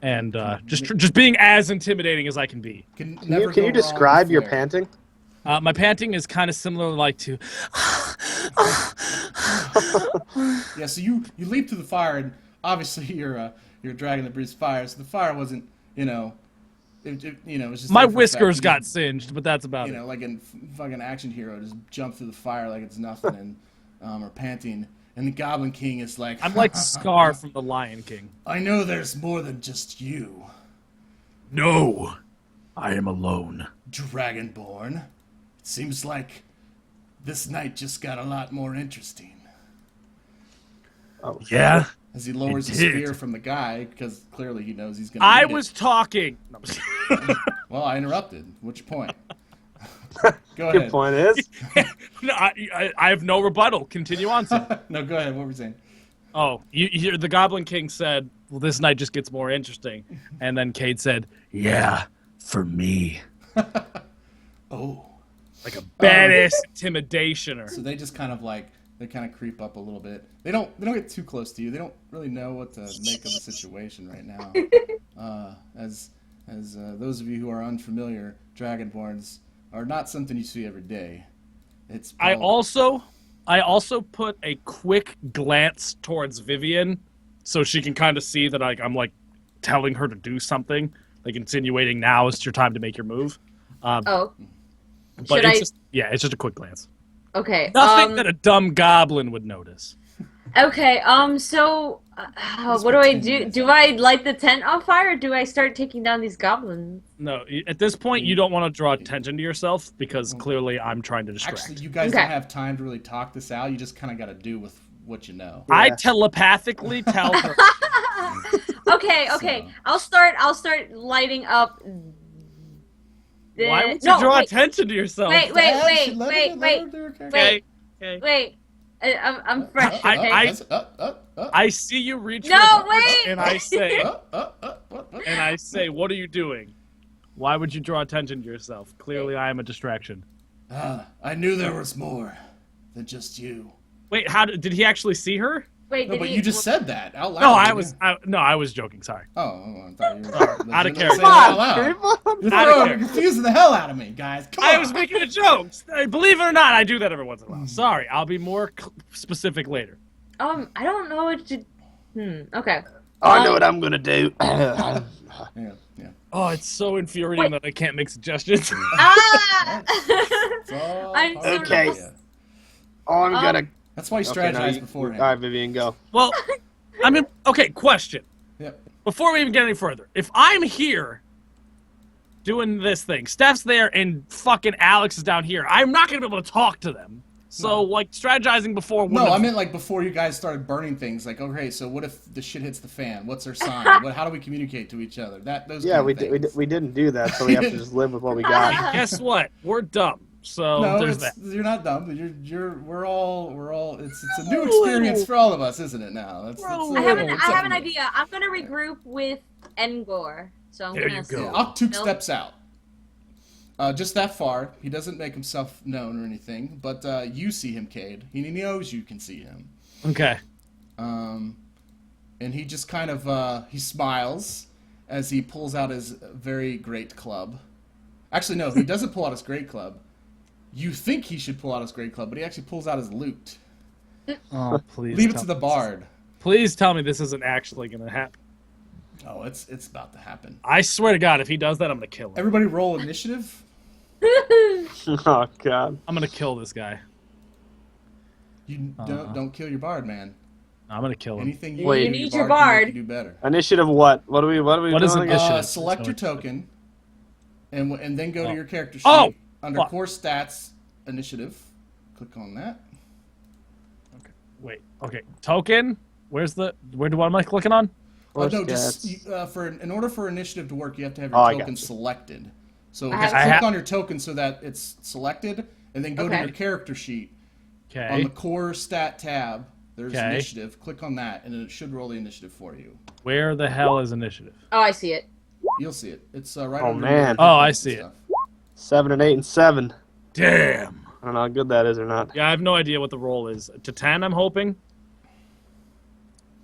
and just being as intimidating as I can be. Can Can you describe your panting? My panting is kind of similar, like to. Yeah, so you leap through the fire, and obviously you're a dragon that breathes fire. So the fire wasn't, it was just My there for whiskers effect. got You singed, but that's about just, it. like a fucking action hero, just jump through the fire like it's nothing, and or panting. And the Goblin King is like, I'm like Scar from The Lion King. I know there's more than just you, No, I am alone. Dragonborn. It seems like this night just got a lot more interesting. Oh, Yeah, As he lowers It the did. spear from the guy, because clearly he knows he's going to I was talking. No, I'm just kidding. Well, I interrupted. What's your point? Go Good ahead. point is. No, I have no rebuttal. Continue on, sir. No, go ahead. What were you saying? Oh, the Goblin King said, well, this night just gets more interesting. And then Kade said, yeah, for me. Oh. Like a badass intimidationer. So they just kind of creep up a little bit. They don't get too close to you. They don't really know what to make of the situation right now. As those of you who are unfamiliar, Dragonborns are not something you see every day. It's I probably- also put a quick glance towards Vivian so she can kind of see that I'm like telling her to do something, like insinuating now is your time to make your move. Oh. But Should it's I? just it's just a quick glance. Okay. Nothing that a dumb goblin would notice. Okay. So, what do I do? Do I light the tent on fire, or do I start taking down these goblins? No, at this point you don't want to draw attention to yourself because clearly I'm trying to distract. Actually, you guys Okay. don't have time to really talk this out. You just kind of got to do with what you know. I Yeah. telepathically tell her. Okay. So- I'll start lighting up. Why would you No, draw wait. attention to yourself? Wait. Wait. Wait. I'm fresh. I- Okay. I see you reach. No, for the wait! torch, and I say, What? what are you doing? Why would you draw attention to yourself? Clearly, I am a distraction. I knew there was more than just you. Wait, did he actually see her? Wait, No, did but he? you just said that out loud. No, didn't you? I was joking. Sorry. Oh, I thought you were Out of legitimately character. saying it out loud. You're Out of throwing, character. confusing the hell out of me, guys. Come on. I was making a joke. Believe it or not, I do that every once in a while. Sorry, I'll be more specific later. I don't know what to. Okay. I know what I'm gonna do. Yeah. Oh, it's so infuriating that I can't make suggestions. Ah! It's all I'm part of the Okay. idea. I'm gonna. That's why you Okay, now strategize you- beforehand. All right, Vivian, go. Well, I mean, okay, question. Yep. Before we even get any further, if I'm here doing this thing, Steph's there and fucking Alex is down here, I'm not going to be able to talk to them. So, like, strategizing before... No, I meant like before you guys started burning things. Like, okay, so what if the shit hits the fan? What's their sign? How do we communicate to each other? Those Yeah, kind of things. we didn't do that, so we have to just live with what we got. Guess what? We're dumb. So, No, there's that. you're not dumb. We're all. It's a new experience for all of us, isn't it? Now. That's I have an something new. idea. I'm gonna regroup with Engor. So I'm There gonna. you go. Yeah, Oktook Nope. steps out. Just that far. He doesn't make himself known or anything, but you see him, Kade. He knows you can see him. Okay. And he just kind of he smiles as he pulls out his very great club. Actually, no, he doesn't pull out his great club. You think he should pull out his great club, but he actually pulls out his loot. Oh, please. Leave it tell to the me bard. Please tell me this isn't actually going to happen. Oh, it's about to happen. I swear to God, if he does that, I'm going to kill him. Everybody roll initiative. Oh God. I'm going to kill this guy. You don't kill your bard, man. I'm going to kill him. Anything you Wait. do You to need your your bard can bard. make you do better. Initiative what? What are we What is doing? initiative? Select your token, and then go to your character sheet. Oh, Under fuck. core stats, initiative. Click on that. Okay. Wait. Okay. Token? Where am I clicking on? No, Course just stats. in order for initiative to work, you have to have your Oh, I token got you. selected. So I just have- click on your token so that it's selected, and then go to Okay. your character sheet. On Okay. the core stat tab, there's Okay. initiative. Click on that, and it should roll the initiative for you. Where the hell is initiative? Oh, I see it. You'll see it. It's right Oh, under man. your Oh, I and see it. stuff. 7 and 8 and 7. Damn. I don't know how good that is or not. Yeah, I have no idea what the roll is. To 10, I'm hoping.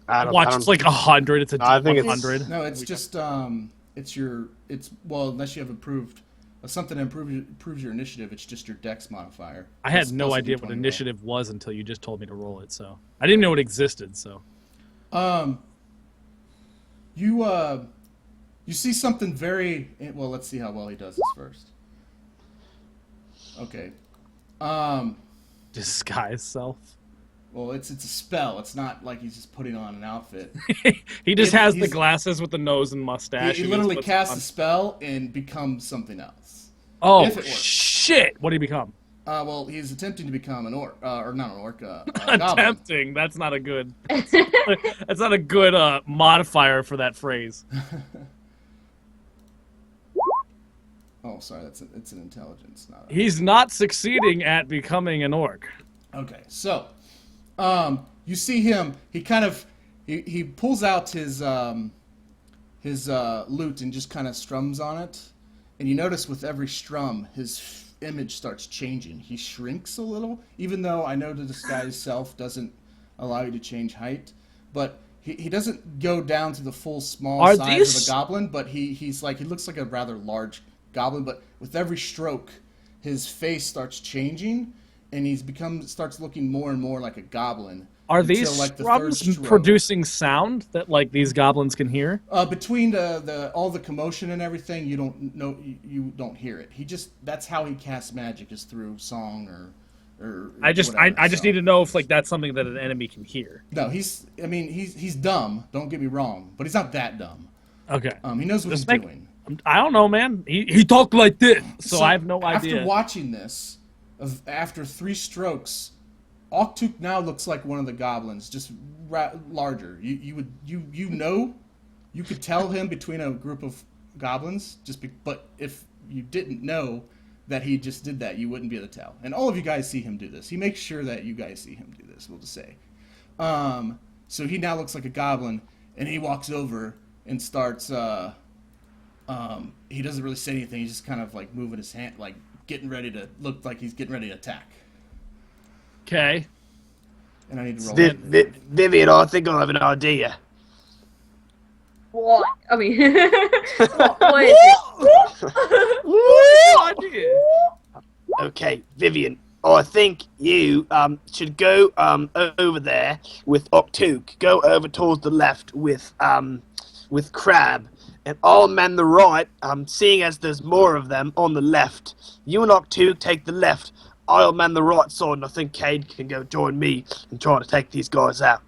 I don't. Watch, I don't it's like 100. It's a No, I think it's- 100. No, it's just unless you have improved something that improves your initiative, it's just your dex modifier. I had It's no plus a idea what D20 roll. initiative was until you just told me to roll it. So I didn't know it existed. So You see something very well. Let's see how well he does this first. Okay. disguise self. Well, it's a spell. It's not like he's just putting on an outfit. He just has the He's- glasses with the nose and mustache. He and literally puts casts on- a spell and becomes something else. Oh if it works. shit! What did he become? Well, he's attempting to become an orc, or not an orc, a goblin. Attempting. That's not a good. That's not a good modifier for that phrase. Oh, sorry, it's an intelligence, not. He's not succeeding at becoming an orc. Okay, so, you see him. He kind of he pulls out his lute and just kind of strums on it, and you notice with every strum, his image starts changing. He shrinks a little, even though I know the disguise self doesn't allow you to change height, but he doesn't go down to the full small Are size these- of a goblin, but he looks like a rather large goblin, but with every stroke, his face starts changing, and starts looking more and more like a goblin. Are until, these like, the third strums stroke. producing sound that like these goblins can hear? Between all the commotion and everything, you don't know, you don't hear it. That's how he casts magic, is through song or I just whatever, so. need to know if like that's something that an enemy can hear. No, he's dumb. Don't get me wrong, but he's not that dumb. Okay. He knows what Just he's make- doing. I don't know, man. He talked like this, so I have no idea. After watching this, after 3 strokes, Oktook now looks like one of the goblins, just larger. You could tell him between a group of goblins, but if you didn't know that he just did that, you wouldn't be able to tell. And all of you guys see him do this. He makes sure that you guys see him do this, we'll just say. So he now looks like a goblin, and he walks over and starts, he doesn't really say anything, he's just kind of like moving his hand, like look like he's getting ready to attack. Okay. And I need to roll. Vivian, I think I have an idea. What? I mean, what is it? What idea? Okay, Vivian, I think you should go over there with Oktook. Go over towards the left with Crab, and I'll man the right. Seeing as there's more of them on the left, you and Oktook take the left. I'll man the right side, and I think Kade can go join me and try to take these guys out.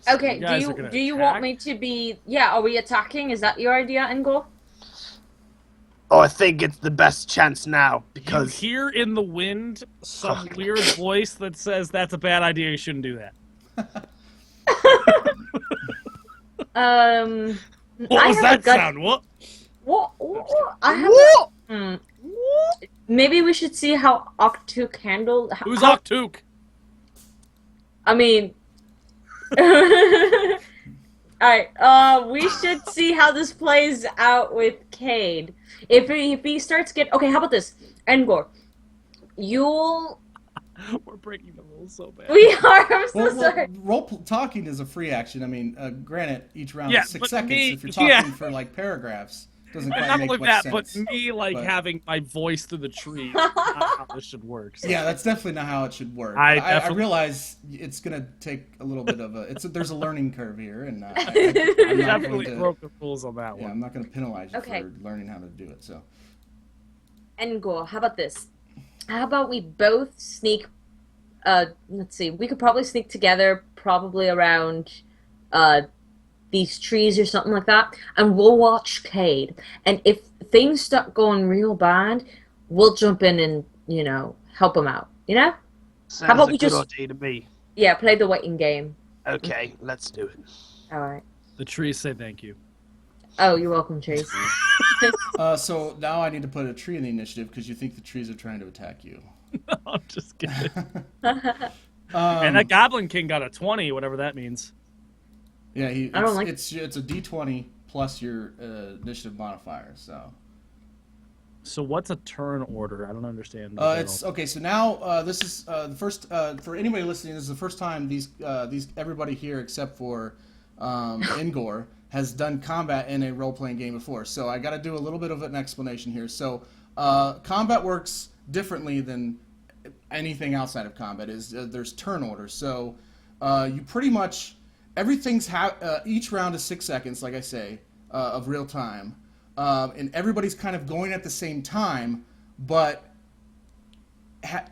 Okay, You guys are gonna do you attack? want me to be? Yeah, are we attacking? Is that your idea, Engor? I think it's the best chance now You because hear in the wind some weird voice that says that's a bad idea. You shouldn't do that. What I was have that a gut- sound? What? What? I have. what? Maybe we should see how Oktook handled. Who's how, Oktook? I mean. Alright, we should see how this plays out with Kade. If he starts okay, how about this? Engor, you'll... We're breaking the rules so bad. We are, I'm so sorry. Talking is a free action. I mean, granted, each round Yeah, is 6 but seconds. me- If you're talking yeah. for, like, paragraphs, doesn't quite Not make like much that, sense. but me but... having my voice through the trees. Not how this should work. So. Yeah, that's definitely not how it should work. I I definitely- realize it's gonna take a little bit of there's a learning curve here, and I'm not Definitely going to. broke the rules on that Yeah, one. I'm not going to penalize you Okay. for learning how to do it. So. Engor, how about this? How about we both sneak... let's see, we could probably sneak together probably around... these trees or something like that, and we'll watch Kade. And if things start going real bad, we'll jump in and, help him out. You know? Sounds about a we good just- idea to me. Yeah, play the waiting game. Okay, let's do it. Alright. The trees say thank you. Oh, you're welcome, Chase. So now I need to put a tree in the initiative because you think the trees are trying to attack you. I'm just kidding. And that Goblin King got a 20, whatever that means. Yeah, I don't like- it's a D20 plus your initiative modifier. So what's a turn order? I don't understand. It's okay. So now this is the first for anybody listening. This is the first time these everybody here except for Engor has done combat in a role playing game before. So I got to do a little bit of an explanation here. So combat works differently than anything outside of combat. There's turn orders. So you pretty much everything's each round is 6 seconds, like I say, of real time. And everybody's kind of going at the same time, but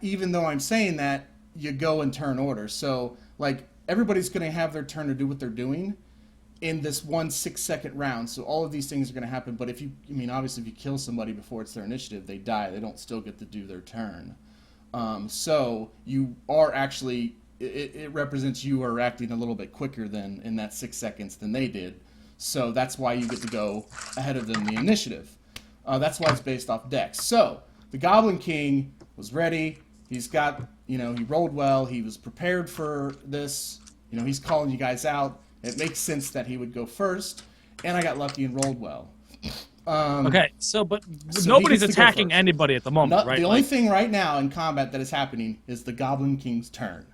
even though I'm saying that, you go in turn order. So, like, everybody's going to have their turn to do what they're doing in this 1 6-second round. So all of these things are going to happen. But obviously, if you kill somebody before it's their initiative, they die. They don't still get to do their turn. So you are actually, it represents you are acting a little bit quicker than in that 6 seconds than they did. So that's why you get to go ahead of them in the initiative. That's why it's based off dex. So the Goblin King was ready. He's got, he rolled well. He was prepared for this. He's calling you guys out. It makes sense that he would go first. And I got lucky and rolled well. Okay, but so nobody's he gets to go attacking first. anybody at the moment, right? The only thing right now in combat that is happening is the Goblin King's turn.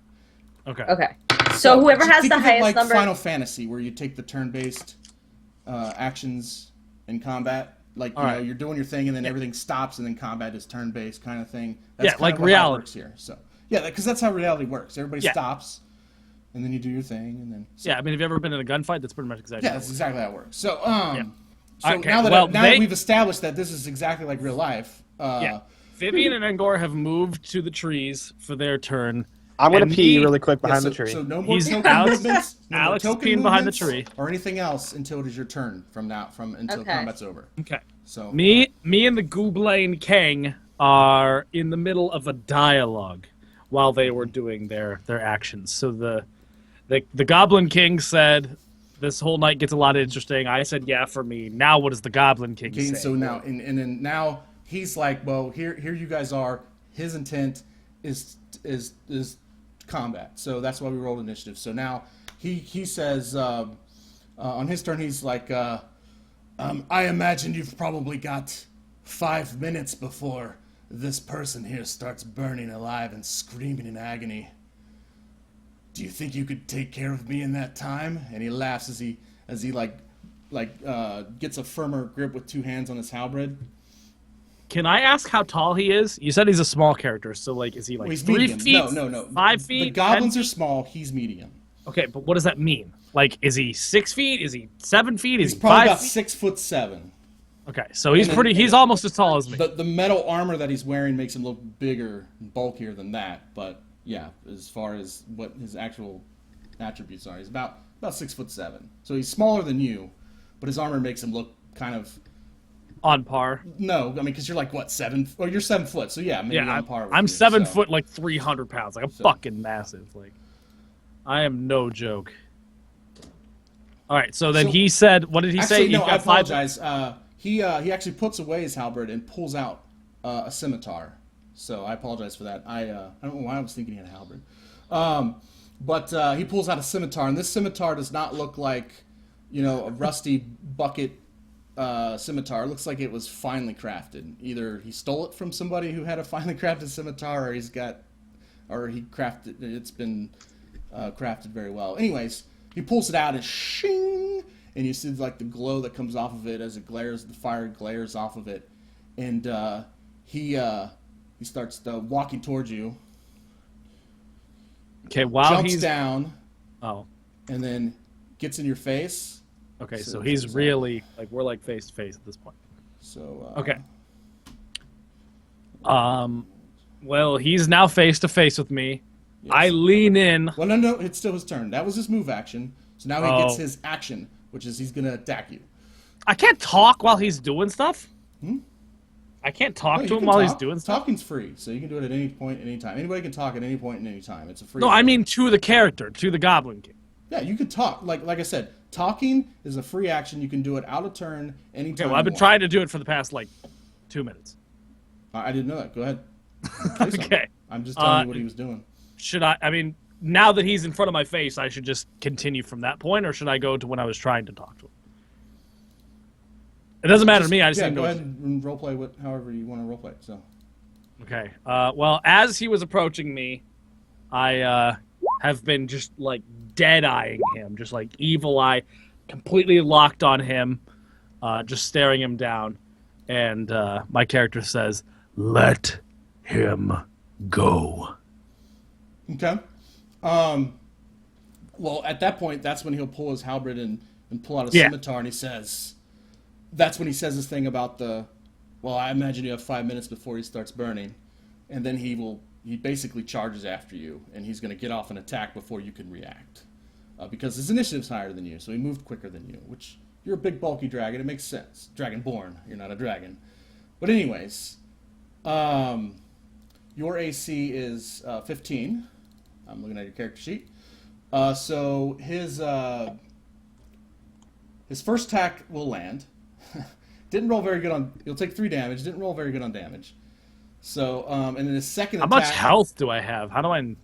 Okay. Okay. So whoever has think the of it highest like number... Final Fantasy, where you take the turn-based actions in combat. Like, Alright. you're doing your thing, and then everything stops, and then combat is turn-based kind of thing. That's Yeah, kind like of how it reality. works here. So, yeah, because that's how reality works. Everybody Yeah. stops, and then you do your thing, and then... Yeah, have you ever been in a gunfight? That's pretty much exactly Yeah, how it that's works. exactly how it works. So, Okay, now that well, now that we've established that this is exactly like real life, Yeah. Vivian and Engor have moved to the trees for their turn. I'm gonna And pee me- really quick behind so, the tree. So no more He's token Alex- movements. No more Alex is token peeing behind the movements tree. or anything else until it is your turn until Okay. combat's over. Okay. So Me and the Goblin King are in the middle of a dialogue while they were doing their actions. So the Goblin King said, "This whole night gets a lot interesting." I said, "Yeah, for me." Now, what does the Goblin King Okay, say? so now and then now he's like, well, here you guys are. His intent is combat. So that's why we rolled initiative. So now he says on his turn he's like, I imagine you've probably got 5 minutes before this person here starts burning alive and screaming in agony. Do you think you could take care of me in that time? And he laughs as he gets a firmer grip with two hands on his halberd. Can I ask how tall he is? You said he's a small character, so like, is he like He's 3 medium. feet? No. 5 feet? The goblins 10 are feet? small. He's medium. Okay, but what does that mean? Like, is he 6 feet? Is he 7 feet? Is He's he probably 5 about feet? 6'7". Okay, so he's And then- pretty. and He's then- almost as tall as me. The metal armor that he's wearing makes him look bigger and bulkier than that. But yeah, as far as what his actual attributes are, he's about 6'7". So he's smaller than you, but his armor makes him look kind of On par. no. I mean, because you're like what 7? Or you're 7 foot. So yeah, maybe Yeah, on par. With I'm you, 7 so. foot, like 300 pounds. Like I'm fucking massive. Like I am no joke. All right, so then So- he said, "What did he say?" Actually, no, He's I got 5 apologize. He actually puts away his halberd and pulls out a scimitar. So I apologize for that. I don't know why I was thinking he had a halberd. But he pulls out a scimitar, and this scimitar does not look like, a rusty bucket scimitar. It looks like it was finely crafted. Either he stole it from somebody who had a finely crafted scimitar, or it's been crafted very well. Anyways, he pulls it out and shing, and you see like the glow that comes off of it as it glares. The fire glares off of it, and he starts walking towards you. Okay, while Jumps he's down, oh, and then gets in your face. okay, So so he's really like we're like face to face at this point. So Okay. Well, he's now face to face with me. yes. I lean in. Well, no, it's still his turn. That was his move action. So now he gets Oh. his action, which is he's gonna attack you. I can't talk while he's doing stuff. I can't talk No, to you him can while he's talk. doing stuff. Talking's free, so you can do it at any point, any time. Anybody can talk at any point and any time. It's a free. No, I ability. mean to the character, to the Goblin King. Yeah, you can talk. Like I said, talking is a free action. You can do it out of turn anytime. Okay, well, I've been trying to do it for the past like 2 minutes. I didn't know that. Go ahead. Say something. Okay. I'm just telling you what he was doing. Should I mean, now that he's in front of my face, I should just continue from that point, or should I go to when I was trying to talk to him? It doesn't matter to me. I just Yeah, need to go know. ahead and roleplay however you want to roleplay. So. Okay. Well, as he was approaching me, I have been just like dead-eyeing him, just like evil eye, completely locked on him, just staring him down. And my character says, "Let him go." Okay. Well, at that point, that's when he'll pull his halberd and pull out a Yeah. scimitar, and he says, that's when he says this thing about well, I imagine you have 5 minutes before he starts burning, and then he basically charges after you, and he's going to get off an attack before you can react, because his initiative's higher than you, so he moved quicker than you, which you're a big bulky dragon. It makes sense. Dragonborn. You're not a dragon. But anyways, your AC is 15. I'm looking at your character sheet. So his first attack will land. Didn't roll very good on. He'll take 3 damage. Didn't roll very good on damage. So and then his second How attack. much health do I have? How do I?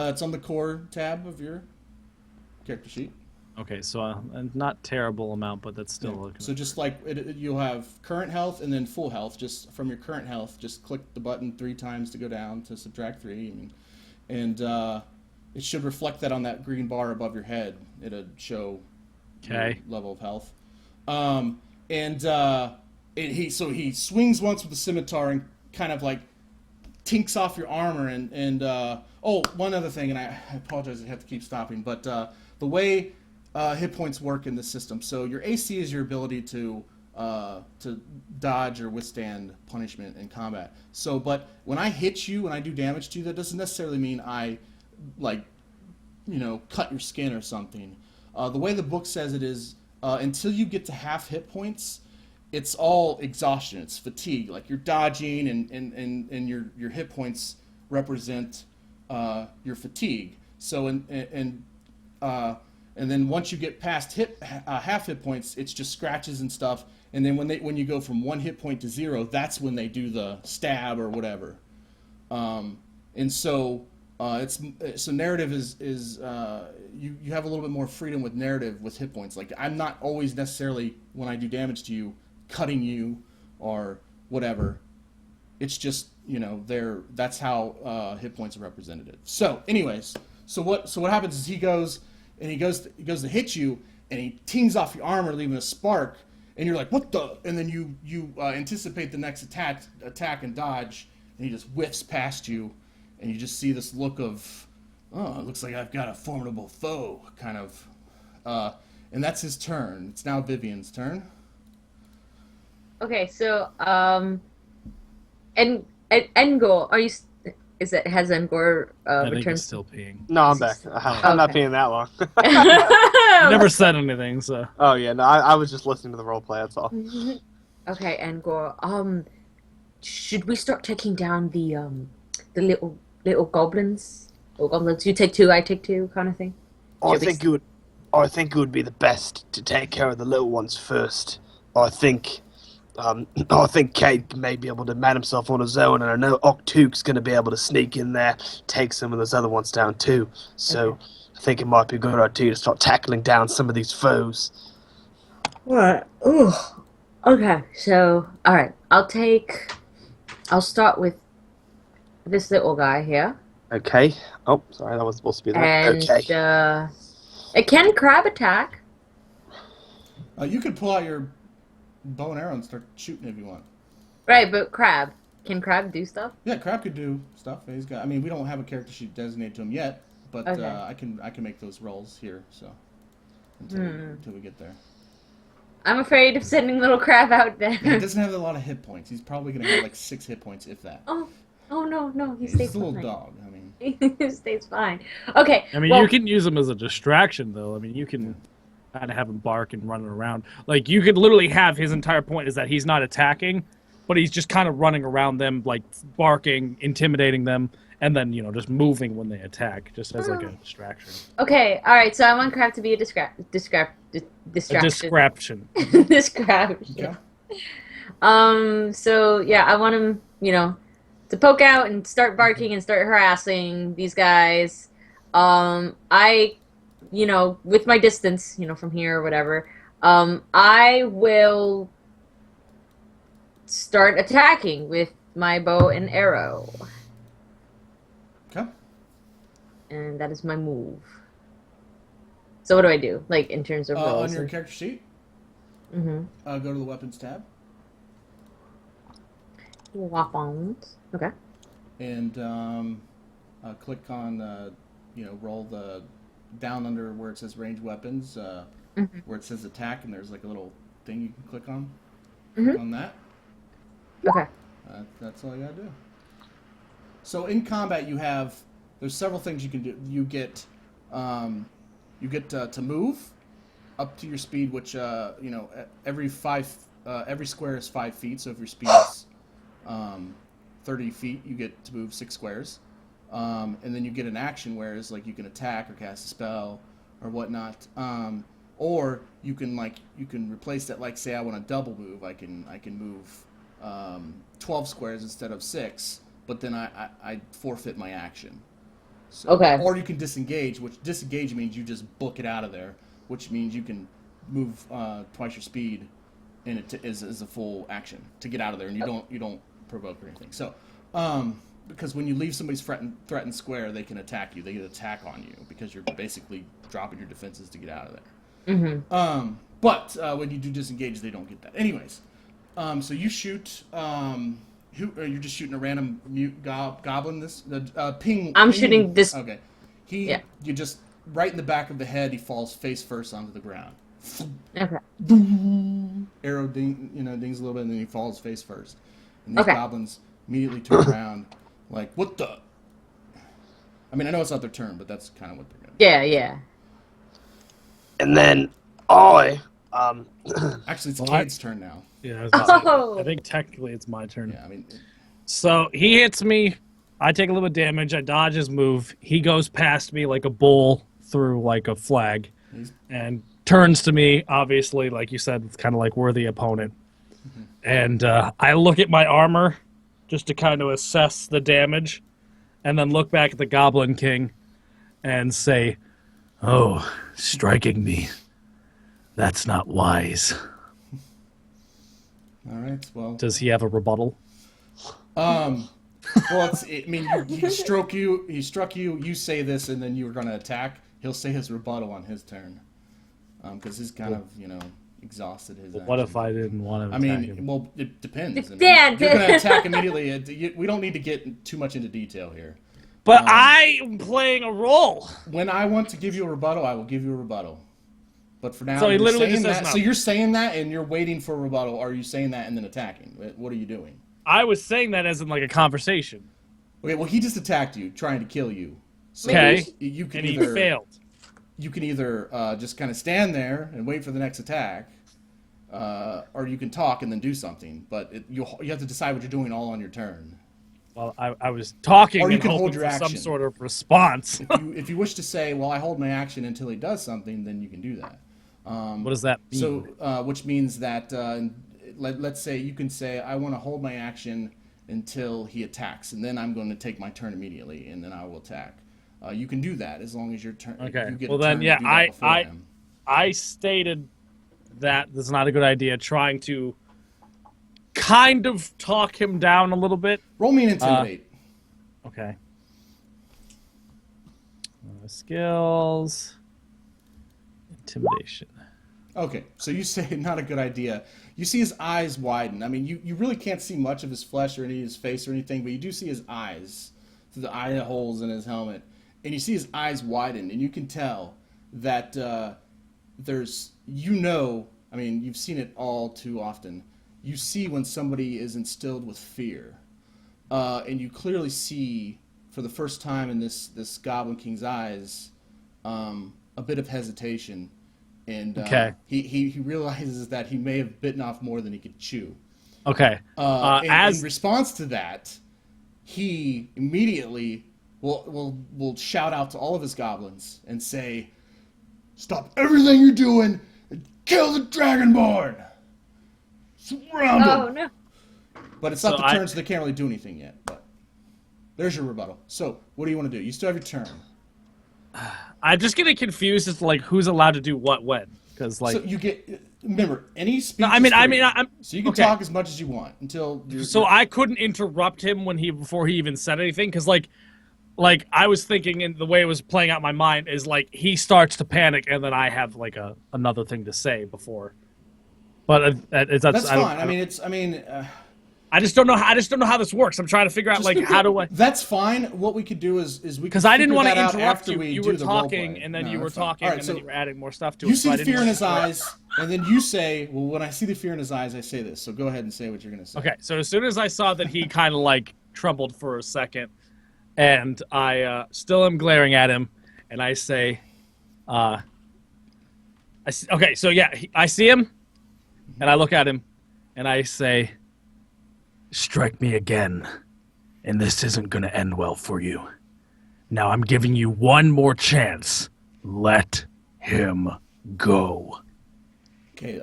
It's on the core tab of your character sheet. Okay, so not terrible amount, but that's still. So just like you'll have current health and then full health. Just from your current health, just click the button 3 times to go down to subtract 3, and it should reflect that on that green bar above your head. It'll show Okay. your level of health. He swings once with the scimitar and kind of like tinks off your armor and one other thing, and I apologize, I have to keep stopping, but the way hit points work in this system, so your AC is your ability to dodge or withstand punishment in combat. So, but when I hit you, when I do damage to you, that doesn't necessarily mean I cut your skin or something. The way the book says it is, until you get to half hit points, it's all exhaustion. It's fatigue. Like you're dodging, and your hit points represent your fatigue. So and then once you get past half hit points, it's just scratches and stuff. And then when you go from 1 hit point to 0, that's when they do the stab or whatever. And so narrative is you have a little bit more freedom with narrative with hit points. Like I'm not always necessarily, when I do damage to you, cutting you or whatever. It's just that's how hit points are represented. So anyways, So what happens is he goes to hit you, and he tings off your armor, leaving a spark, and you're like, what the? And then you anticipate the next attack and dodge, and he just whiffs past you, and you just see this look of, oh, it looks like I've got a formidable foe, kind of. And that's his turn. It's now Vivian's turn. Okay, so Engor, are you? Has Engor I think returned? he's still peeing. No, I'm back. I'm not Okay. being that long. He never said anything, so. Oh yeah, no, I was just listening to the roleplay. That's all. Okay, Engor. Should we start taking down the little goblins? Or goblins? You take two, I take two, kind of thing. I think it would be the best to take care of the little ones first. I think Kade may be able to man himself on his own, and I know Oktook's going to be able to sneak in there, take some of those other ones down too. So Okay. I think it might be a good idea to start tackling down some of these foes. Right. Ooh. Okay. So, all right. I'll start with this little guy here, Okay. Oh, sorry, that was supposed to be that. and Okay. it can crab attack. You could pull out your bow and arrow and start shooting if you want. Right, but can crab do stuff? Yeah, Crab could do stuff. He's got. I mean, we don't have a character sheet designated to him yet, but Okay. I can make those rolls here. So until we get there. I'm afraid of sending little crab out there. He doesn't have a lot of hit points. He's probably gonna have like 6 hit points, if that. Oh no, he He's stays a little fine. dog. I mean, He stays fine. Okay. I mean, well, you can use him as a distraction, though. I mean, you can kind of have him bark and running around. Like, you could literally have his entire point is that he's not attacking, but he's just kind of running around them, like, barking, intimidating them, and then, just moving when they attack, just as, like, a distraction. Okay, all right. So I want crab to be a distraction. A distraction. Distraction. So yeah, I want him, to poke out and start barking and start harassing these guys. With my distance, from here or whatever, I will start attacking with my bow and arrow. okay. And that is my move. So what do I do? Like, in terms of On rolls? your character sheet, Mm-hmm. go to the weapons tab Weapons. Okay. and click on roll the down under where it says range weapons, where it says attack, and there's like a little thing you can click on. Click on that. Okay. That's all you gotta do. So in combat, there's several things you can do. You get to move up to your speed, which every square is 5 feet. So if your speed is 30 feet, you get to move 6 squares. And then you get an action, whereas like you can attack or cast a spell or whatnot. Or you can replace that. Like, say I want to double move, I can move 12 squares instead of 6, but then I forfeit my action. So, Okay. Or you can disengage, which disengage means you just book it out of there, which means you can move twice your speed, and it is a full action to get out of there, and you don't provoke or anything. So, because when you leave somebody's threatened square, they can attack you. They get attack on you because you're basically dropping your defenses to get out of there. Mm-hmm. But when you do disengage, they don't get that. Anyways, so you shoot. You're just shooting a random mute goblin. Ping. I'm shooting this. Okay. Yeah. You just right in the back of the head. He falls face first onto the ground. Okay. Arrow dings a little bit, and then he falls face first. And these Okay. goblins immediately turn around, like, what the? I mean, I know it's not their turn, but that's kind of what they're gonna do. Yeah. And then I Actually, it's Well, Cade's turn now. Yeah, I was gonna say, Oh. I think technically it's my turn. Yeah, I mean, So he hits me. I take a little bit of damage. I dodge his move. He goes past me like a bull through like a flag and turns to me, obviously, like you said, it's kind of like we're the opponent. And I look at my armor just to kind of assess the damage and then look back at the Goblin King and say, "Oh, striking me. That's not wise." all right. Well, Does he have a rebuttal? Well, I mean, he struck you. He struck you. You say this, and then you were going to attack. He'll say his rebuttal on his turn, because he's kind of exhausted his. What if I didn't want to I attack mean, him? well, it depends. I mean, Dan. you're going to attack immediately. We don't need to get too much into detail here. But I am playing a role. When I want to give you a rebuttal, I will give you a rebuttal. But for now, So he you're literally saying just says that. no. So you're saying that, and you're waiting for a rebuttal. Or are you saying that and then attacking? What are you doing? I was saying that as in like a conversation. Okay, well, he just attacked you, trying to kill you. So Okay. you can And he either failed. you can either just kind of stand there and wait for the next attack, or you can talk and then do something. But you have to decide what you're doing all on your turn. Well, I was talking Or you and can hoping hold your for action. some sort of response. If you wish to say, well, I hold my action until he does something, then you can do that. What does that mean? So, which means that let's say you can say, I want to hold my action until he attacks, and then I'm going to take my turn immediately, and then I will attack. You can do that as long as your turn. Okay. You get Well, a turn then, yeah, to do that before him. I stated that that's not a good idea, trying to kind of talk him down a little bit. Roll me an intimidate. Okay. Skills. Intimidation. Okay, so you say not a good idea. You see his eyes widen. I mean, you really can't see much of his flesh or any of his face or anything, but you do see his eyes through the eye holes in his helmet. And you see his eyes widen, and you can tell that there's, I mean, you've seen it all too often. You see when somebody is instilled with fear. And you clearly see, for the first time in this Goblin King's eyes, a bit of hesitation. And Okay. he realizes that he may have bitten off more than he could chew. Okay. In response to that, he immediately will shout out to all of his goblins and say, "Stop everything you're doing and kill the Dragonborn! Surround him!" Oh no. But it's not So the turn, so they can't really do anything yet. But there's your rebuttal. So what do you want to do? You still have your turn. I'm just getting confused as to like who's allowed to do what when, because like. So you get, remember, any speech. No, I is mean, free. I'm. So you can okay. talk as much as you want until. So I couldn't interrupt him before he even said anything, because like I was thinking, and the way it was playing out in my mind is like he starts to panic, and then I have like another thing to say before. But that's fine. I just don't know. I just don't know how this works. I'm trying to figure out like how do I. That's fine. What we could do is we Because I didn't want to interrupt interrupt you. You were talking, and then you were talking, and so then you were adding more stuff to it. you see so I the didn't fear in want his to- eyes, and then you say, "Well, when I see the fear in his eyes, I say this." So go ahead and say what you're going to say. Okay, so as soon as I saw that he kind of like trembled for a second, and I still am glaring at him, and I say, okay, so yeah, I see him, and I look at him, and I say, "Strike me again, and this isn't going to end well for you. Now I'm giving you one more chance. Let him go." Okay.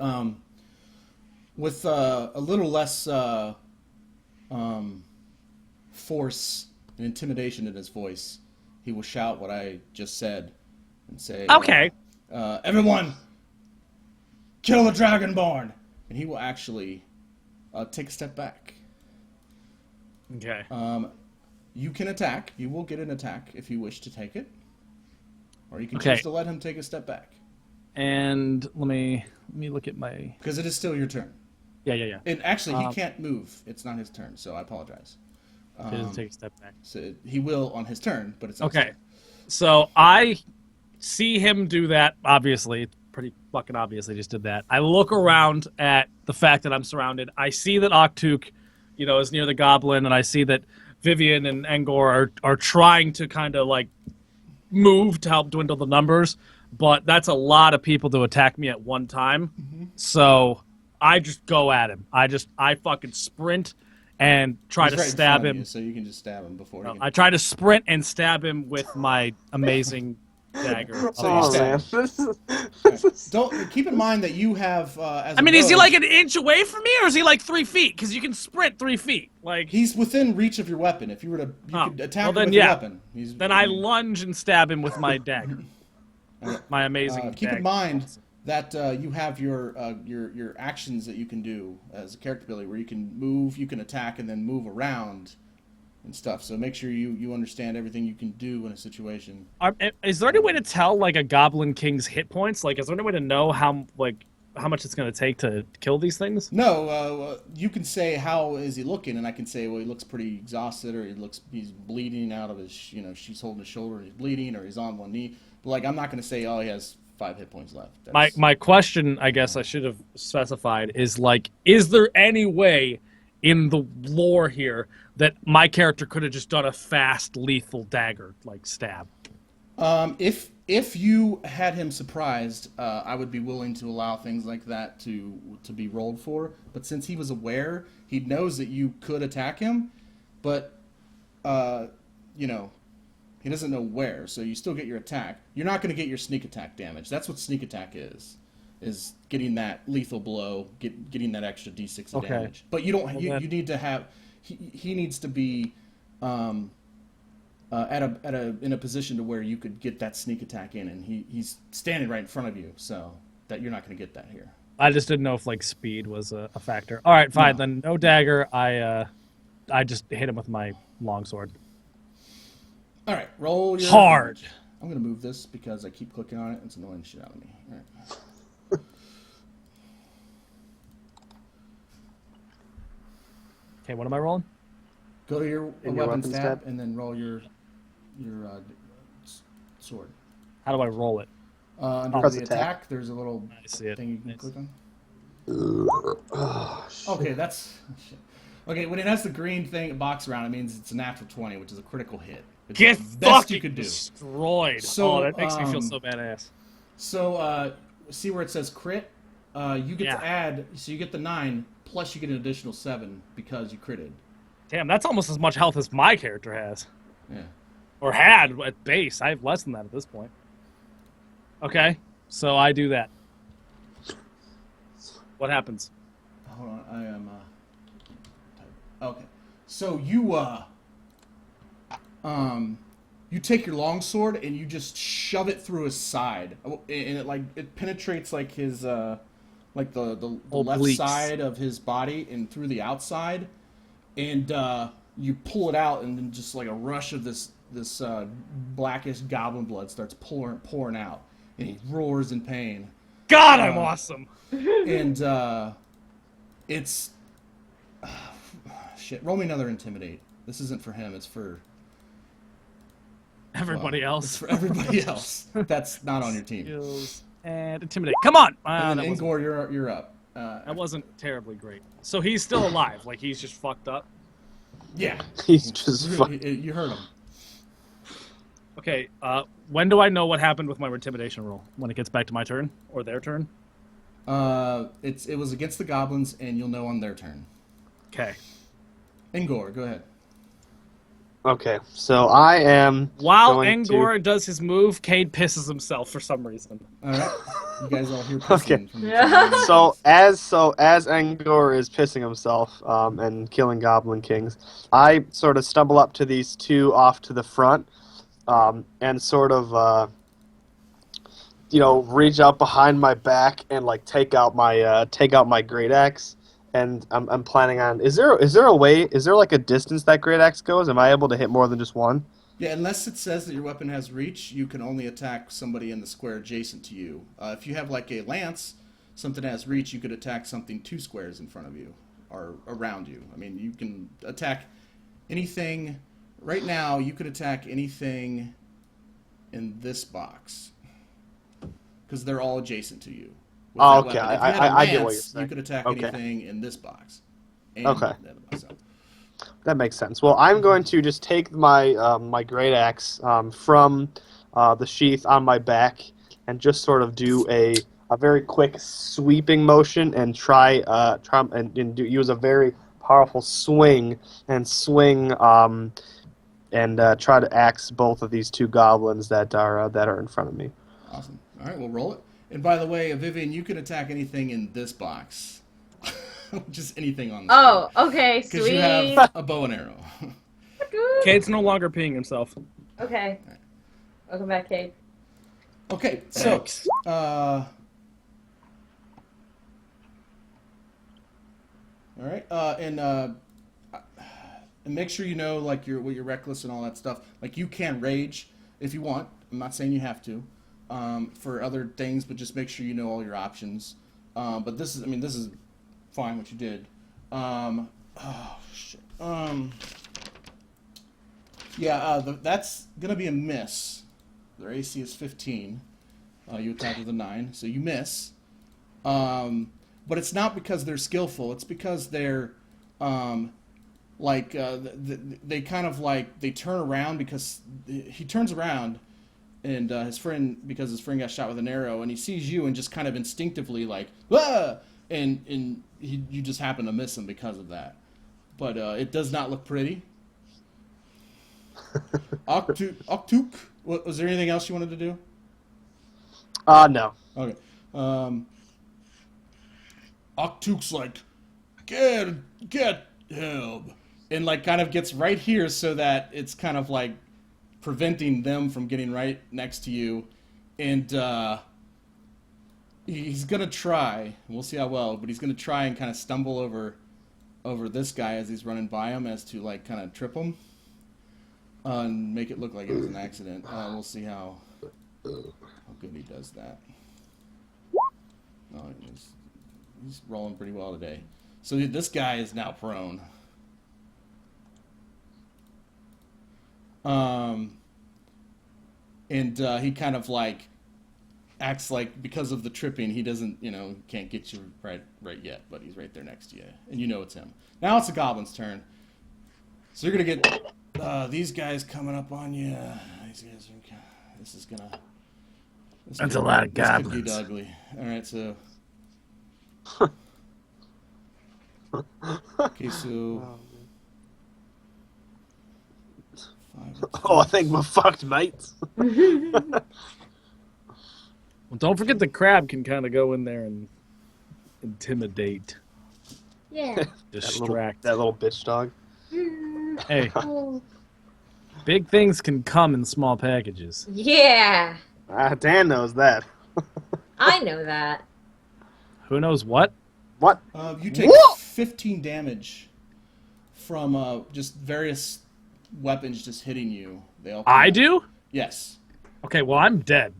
With a little less force and intimidation in his voice, he will shout what I just said and say, Okay. Everyone, kill the Dragonborn!" And he will actually take a step back. Okay. You can attack. You will get an attack if you wish to take it. Or you can Okay. choose to let him take a step back. And let me look at my. Because it is still your turn. Yeah. And actually, he can't move. It's not his turn, so I apologize. He doesn't take a step back. So he will on his turn, but it's not Okay. So I see him do that, obviously. It's pretty fucking obvious he just did that. I look around at the fact that I'm surrounded. I see that Oktook, is near the goblin, and I see that Vivian and Engor are trying to kind of like move to help dwindle the numbers, but that's a lot of people to attack me at one time. Mm-hmm. So I just go at him. I fucking sprint and try He's to right in stab front of him. you, so you can just stab him before he can... I try to sprint and stab him with my amazing dagger. So you Oh stab. man. Don't keep in mind that you have. As I mean, a is he rogue, like an inch away from me, or is he like 3 feet? Because you can sprint 3 feet. Like He's within reach of your weapon. If you were to, you could attack him then with your yeah. weapon. then I lunge and stab him with my dagger. My amazing. Keep dagger. in mind that you have your actions that you can do as a character ability, where you can move, you can attack, and then move around and stuff. So make sure you understand everything you can do in a situation. Is there any way to tell like a Goblin King's hit points? Like, is there any way to know how much it's going to take to kill these things? No, you can say how is he looking, and I can say, well, he looks pretty exhausted, or he's bleeding out of his, she's holding his shoulder, and he's bleeding, or he's on one knee. But like, I'm not going to say, oh, he has 5 hit points left. My question, I guess I should have specified, is like, is there any way in the lore here that my character could have just done a fast, lethal dagger like stab? If you had him surprised, I would be willing to allow things like that to be rolled for. But since he was aware, he knows that you could attack him, but he doesn't know where. So you still get your attack. You're not going to get your sneak attack damage. That's what sneak attack is getting that lethal blow, getting that extra d6 of damage. But you don't. You need to have. He needs to be. In a position to where you could get that sneak attack in, and he's standing right in front of you, so that you're not going to get that here. I just didn't know if like speed was a factor. All right, fine, then no dagger. I just hit him with my longsword. All right, roll your hard. Damage. I'm going to move this because I keep clicking on it. It's annoying the shit out of me. All right. Okay, what am I rolling? Go to your weapons tab and then roll your sword. How do I roll it? Under the attack, there's a little thing you can click on. Oh, shit. Okay, that's shit. Okay, when it has the green thing box around, it means it's a natural 20, which is a critical hit. It's Get the best you fucking could do. destroyed. So, that makes me feel so badass. So, see where it says crit? You get to add, so you get the 9, plus you get an additional 7 because you critted. Damn, that's almost as much health as my character has. Yeah. Or had at base. I have less than that at this point. Okay, so I do that. What happens? Hold on, I am. Okay, so you you take your longsword and you just shove it through his side, and it penetrates like his like the left side of his body and through the outside, and you pull it out, and then just like a rush of this blackish goblin blood starts pouring out, and he roars in pain. God, I'm awesome. And it's shit. Roll me another intimidate. This isn't for him. It's for everybody else. It's for everybody else. That's not on your team. Skills and intimidate. Come on. And then Engor, you're up. That wasn't terribly great. So he's still alive. Like he's just fucked up. Yeah. He's just you heard him. Okay. When do I know what happened with my intimidation roll? When it gets back to my turn or their turn? It was against the goblins, and you'll know on their turn. Okay. Engor, go ahead. Okay, so I am. While Engor does his move, Kade pisses himself for some reason. All right, you guys all hear pissing from So as Engor is pissing himself and killing Goblin Kings, I sort of stumble up to these two off to the front, and sort of reach out behind my back and like take out my great axe. And I'm planning on. Is there a way? Is there like a distance that great axe goes? Am I able to hit more than just one? Yeah, unless it says that your weapon has reach, you can only attack somebody in the square adjacent to you. If you have like a lance, something that has reach, you could attack something 2 squares in front of you or around you. I mean, you can attack anything. Right now, you could attack anything in this box because they're all adjacent to you. Oh, okay. I get what you're saying. You could attack anything in this box. Okay. That makes sense. Well, I'm going to just take my my great axe from the sheath on my back and just sort of do a very quick sweeping motion and try and use a very powerful swing and try to axe both of these two goblins that are in front of me. Awesome. All right, we'll roll it. And by the way, Vivian, you can attack anything in this box. Just anything on this. Oh, okay, sweet. Because you have a bow and arrow. Kade's no longer peeing himself. Okay. Welcome back, Kade. Okay, so all right, and And make sure you know like what you're reckless and all that stuff. Like you can rage if you want. I'm not saying you have to for other things, but just make sure you know all your options. But this is fine what you did. Oh shit. That's gonna be a miss. Their AC is 15. You attack with a 9, so you miss. But it's not because they're skillful. It's because they're they kind of like they turn around because he turns around and his friend got shot with an arrow and he sees you and just kind of instinctively like ah! and you just happen to miss him because of that. But it does not look pretty. Oktook, was there anything else you wanted to do? No. Okay. Oktook's like, get him, and like kind of gets right here so that it's kind of like preventing them from getting right next to you, and he's gonna try. We'll see how well, but he's gonna try and kind of stumble over this guy as he's running by him, as to like kind of trip him and make it look like it was an accident. We'll see how good he does that. Oh, he's rolling pretty well today. So this guy is now prone. And he kind of like acts like because of the tripping, he doesn't, can't get you right yet, but he's right there next to you, and you know it's him. Now it's the goblin's turn. So you're gonna get these guys coming up on you. These guys are. This is gonna. That's a lot of goblins. This could get ugly. All right, so. Okay, so. Oh, I think we're fucked, mates. Well, don't forget the crab can kind of go in there and intimidate. Yeah. Distract. That little bitch dog. Hey. Big things can come in small packages. Yeah. Dan knows that. I know that. Who knows what? What? You take 15 damage from just various weapons just hitting you. They all. I do? Yes. Okay, well, I'm dead.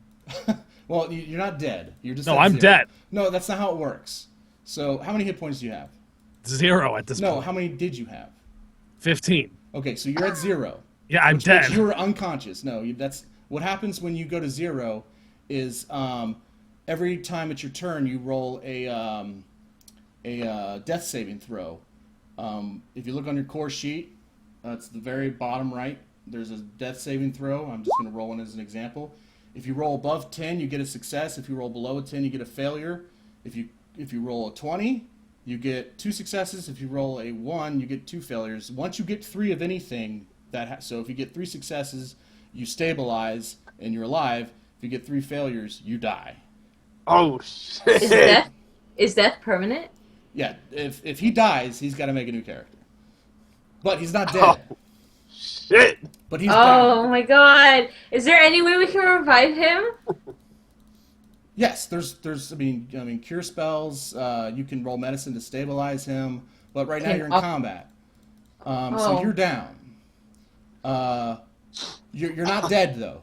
Well, you're not dead. You're just. No, at I'm 0. dead. No, that's not how it works. So, how many hit points do you have? 0 at this point. No, how many did you have? 15. Okay, so you're at 0. Yeah, I'm which dead. means you were unconscious. No, that's what happens when you go to 0. Is every time it's your turn, you roll a death saving throw. If you look on your core sheet, it's the very bottom right. There's a death saving throw. I'm just going to roll one as an example. If you roll above 10, you get a success. If you roll below a 10, you get a failure. If you roll a 20, you get 2 successes. If you roll a 1, you get 2 failures. Once you get 3 of anything, so if you get 3 successes, you stabilize and you're alive. If you get 3 failures, you die. Oh shit! Is death permanent? Yeah, if he dies, he's got to make a new character. But he's not dead. Oh, shit! But he's Oh down. my god! Is there any way we can revive him? Yes, there's cure spells. You can roll medicine to stabilize him. But right now you're in combat, so you're down. You're not dead though.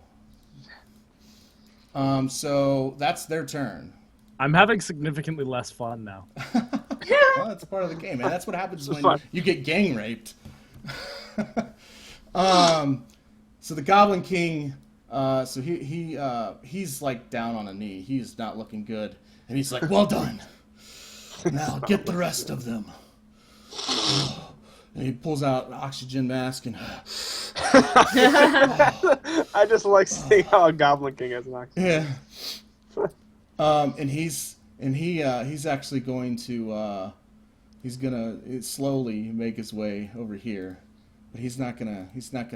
So that's their turn. I'm having significantly less fun now. Well, that's part of the game, man. That's what happens when you get gang raped. So the Goblin King, so he's like down on a knee. He's not looking good, and he's like, "Well done. Now get the rest of them." And he pulls out an oxygen mask and. I just like seeing how a Goblin King has an oxygen. Yeah. And he's actually going to he's gonna slowly make his way over here, but he's not gonna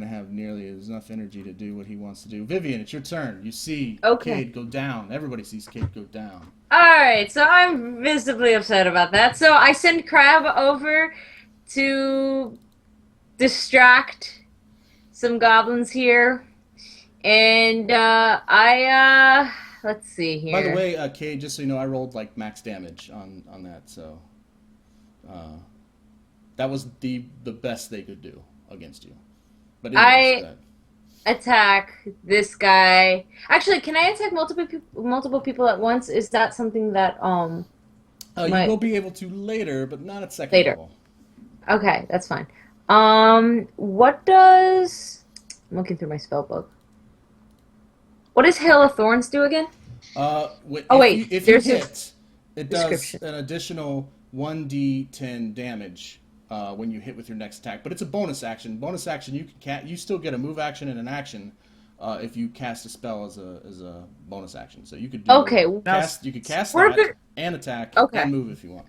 have nearly enough energy to do what he wants to do. Vivian, it's your turn. You see Kade go down. Everybody sees Kade go down. Alright, so I'm visibly upset about that. So I send Crab over to distract some goblins here. And let's see here. By the way, Kade, just so you know, I rolled like max damage on that, so that was the best they could do. against you. But anyways, attack this guy. Actually, can I attack multiple people at once? Is that something that you will be able to later, but not at second later? level. Okay, that's fine. What does... I'm looking through my spell book. What does Hail of Thorns do again? If you hit, it does description. an additional 1d10 damage when you hit with your next attack. But it's a bonus action. Bonus action, you still get a move action and an action if you cast a spell as a bonus action. So you could do you could cast that and attack and move if you want.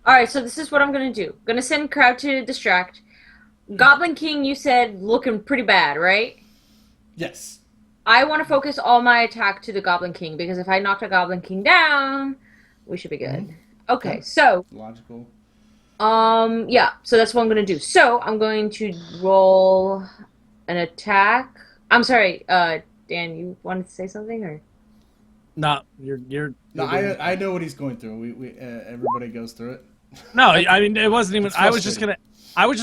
All right, so this is what I'm gonna do. Gonna send crowd to distract. Goblin King, you said looking pretty bad, right? Yes. I want to focus all my attack to the Goblin King because if I knock the Goblin King down, we should be good. Mm-hmm. Okay, so logical. Yeah, so that's what I'm gonna do. So I'm going to roll an attack. I'm sorry, Dan, you wanted to say something or? No, you're No, I know what he's going through. We everybody goes through it. No, I mean it wasn't even. I was just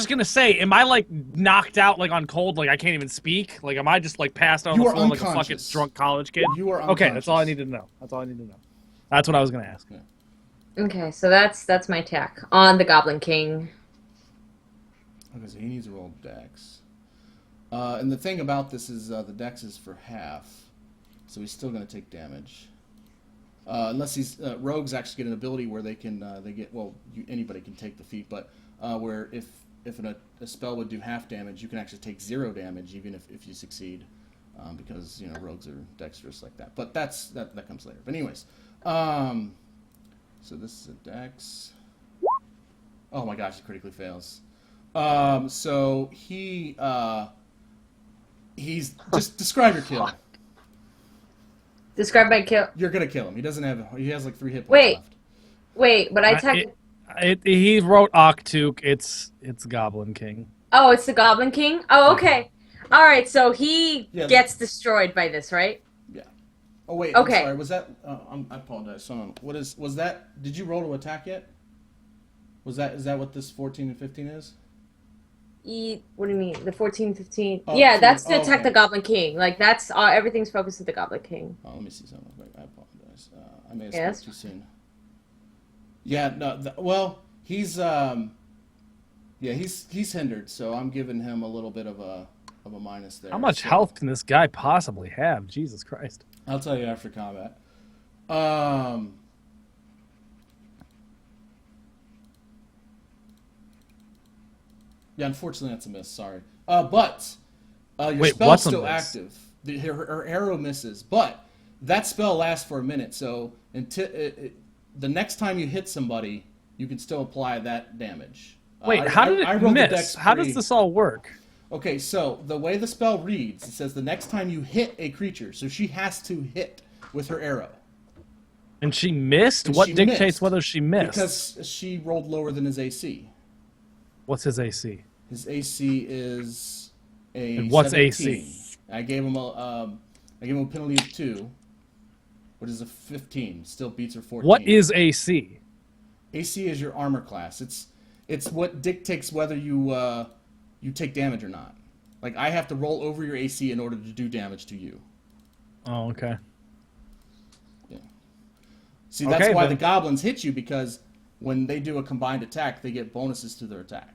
gonna say, am I like knocked out like on cold? Like I can't even speak. Like am I just like passed out on the floor like a fucking drunk college kid? You are unconscious. Okay. That's all I needed to know. That's all I need to know. That's what I was gonna ask. Yeah. Okay, so that's my attack on the Goblin King. Okay, so he needs to roll Dex. And the thing about this is the Dex is for half, so he's still going to take damage. Unless these rogues actually get an ability where they can anybody can take the feat, but where if a spell would do half damage, you can actually take 0 damage even if you succeed, because rogues are dexterous like that. But that comes later. But anyways, so this is a Dex. Oh my gosh, he critically fails. So he's just describe your kill. Describe my kill. You're gonna kill him. He has like 3 hit points left. Wait, but I attacked. He wrote Oktook. It's Goblin King. Oh, it's the Goblin King. Oh, okay. All right, so he gets destroyed by this, right? Yeah. Oh wait. Okay. I'm sorry. Was that? I apologize. Was that? Did you roll to attack yet? Is that what this 14 and 15 is? What do you mean? The 14, 15? Yeah, that's to attack the Goblin King. Like, that's everything's focused at the Goblin King. Oh, let me see something. I apologize. I may have spoke too soon. Yeah, no, he's he's hindered, so I'm giving him a little bit of a minus there. How much health can this guy possibly have? Jesus Christ. I'll tell you after combat. Yeah, unfortunately that's a miss. Sorry. But your spell's still active. Her arrow misses, but that spell lasts for a minute. So until the next time you hit somebody, you can still apply that damage. Wait, how did it miss? How does this all work? Okay, so the way the spell reads, it says the next time you hit a creature, so she has to hit with her arrow. And she missed? What dictates whether she missed? Because she rolled lower than his AC. What's his AC? His AC is a and what's 17. AC? I gave him a penalty of 2, which is a 15. Still beats her 14. What is AC? AC is your armor class. It's what dictates whether you take damage or not. Like I have to roll over your AC in order to do damage to you. Oh, okay. Yeah. See, that's why the goblins hit you, because when they do a combined attack, they get bonuses to their attack.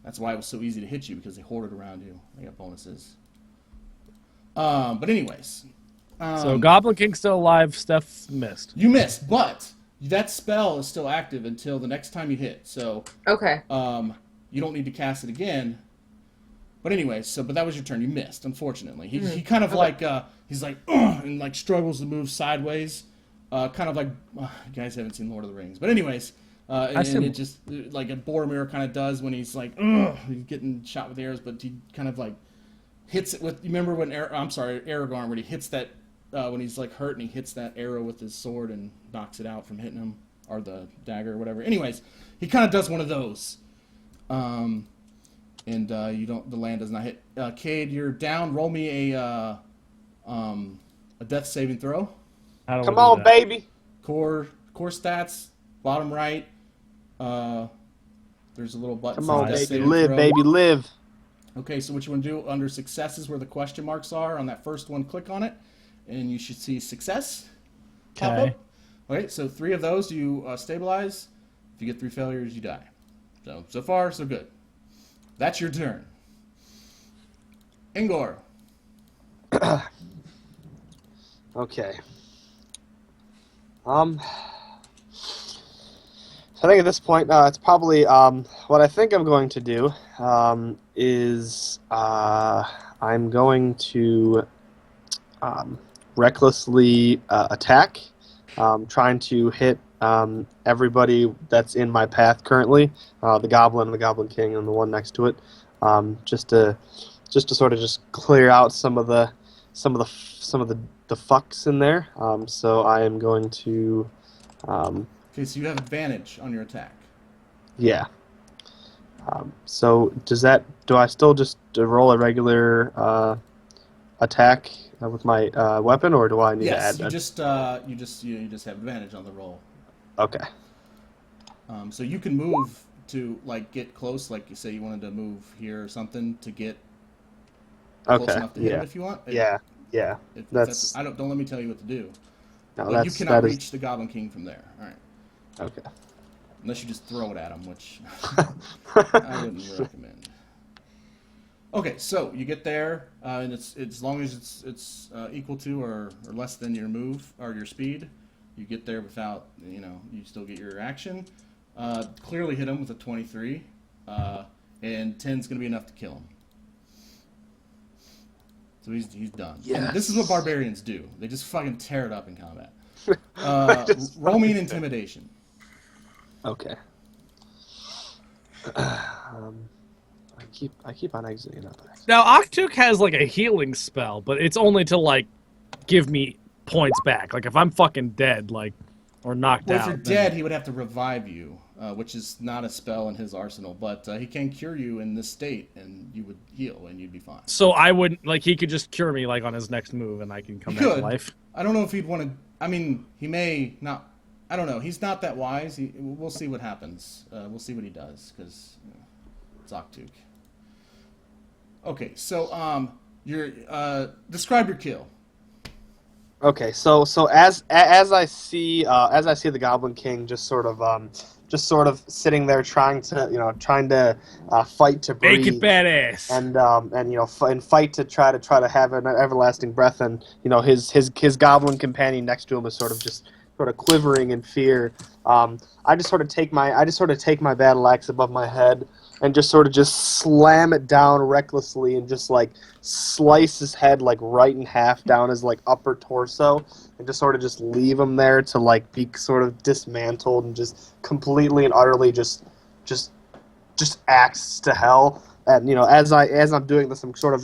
That's why it was so easy to hit you, because they hoarded around you. They got bonuses. But anyways. So Goblin King's still alive. Steph missed. You missed, but that spell is still active until the next time you hit. So okay. You don't need to cast it again. But anyways, but that was your turn. You missed, unfortunately. He kind of like he's like and like struggles to move sideways. Kind of like you guys haven't seen Lord of the Rings, but anyways. And it just like a Boromir kind of does when he's like, he's getting shot with arrows, but he kind of like hits it with. You remember when Aragorn, when he hits that when he's like hurt and he hits that arrow with his sword and knocks it out from hitting him, or the dagger or whatever. Anyways, he kind of does one of those, and the land does not hit. Kade, you're down. Roll me a death saving throw. Come on, baby. Core stats, bottom right. There's a little button. Come on, baby, live, baby, live. Okay, so what you want to do under successes where the question marks are, on that first one, click on it, and you should see success pop Okay. up. Okay, so 3 of those you stabilize. If you get 3 failures, you die. So far, so good. That's your turn. Engor. Okay. I think at this point, it's probably what I think I'm going to do is I'm going to recklessly attack, trying to hit everybody that's in my path currently, the Goblin and the Goblin King and the one next to it, just to sort of just clear out some of the fucks in there. So I am going to. Okay, so you have advantage on your attack. Yeah. So do I still just roll a regular attack with my weapon, or do I need Yes, to add? you just have advantage on the roll. Okay. So you can move to get close, like you say you wanted to move here or something to get close Okay. enough to hit him if you want. Yeah. If That's don't let me tell you what to do. no. But you That cannot is reach the Goblin King from there. All right. okay. Unless you just throw it at him, which I wouldn't recommend. Okay, so you get there, and it's as long as it's equal to or less than your move or your speed, you get there without you still get your action. Clearly hit him with a 23, and 10's going to be enough to kill him. So he's done. Yes. And this is what barbarians do. They just fucking tear it up in combat. Roll me an intimidation. Okay. I keep on exiting up. Now Oktook has like a healing spell, but it's only to like give me points back. Like if I'm fucking dead, or knocked Well, out. if you're then- dead, he would have to revive you, which is not a spell in his arsenal. But he can cure you in this state, and you would heal, and you'd be fine. So I wouldn't he could just cure me on his next move, and I can come He back to could. life. I don't know if he'd want to. I mean, he may not. I don't know. He's not that wise. We'll see what happens. We'll see what he does because it's Oktook. Okay, so you're describe your kill. Okay, so as I see the Goblin King just sort of sitting there trying to fight to breathe, Make it badass. and fight to try to have an everlasting breath, and his goblin companion next to him is sort of quivering in fear. I just sort of take my battle axe above my head and just slam it down recklessly and just slice his head right in half down his upper torso and just leave him there to be sort of dismantled and just completely and utterly just axed to hell. And as I'm doing this, I'm sort of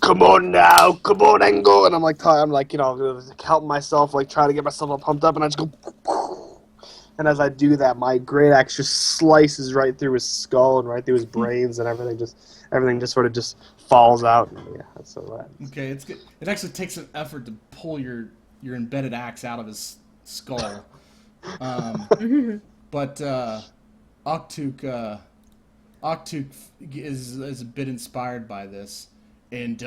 come on now, come on, Engor, and I'm helping myself, trying to get myself all pumped up, and I just go, and as I do that, my great axe just slices right through his skull and right through his brains, and everything just sort of falls out. And yeah, that's so that. Okay, it's good. It actually takes an effort to pull your embedded axe out of his skull. But Oktook is a bit inspired by this, and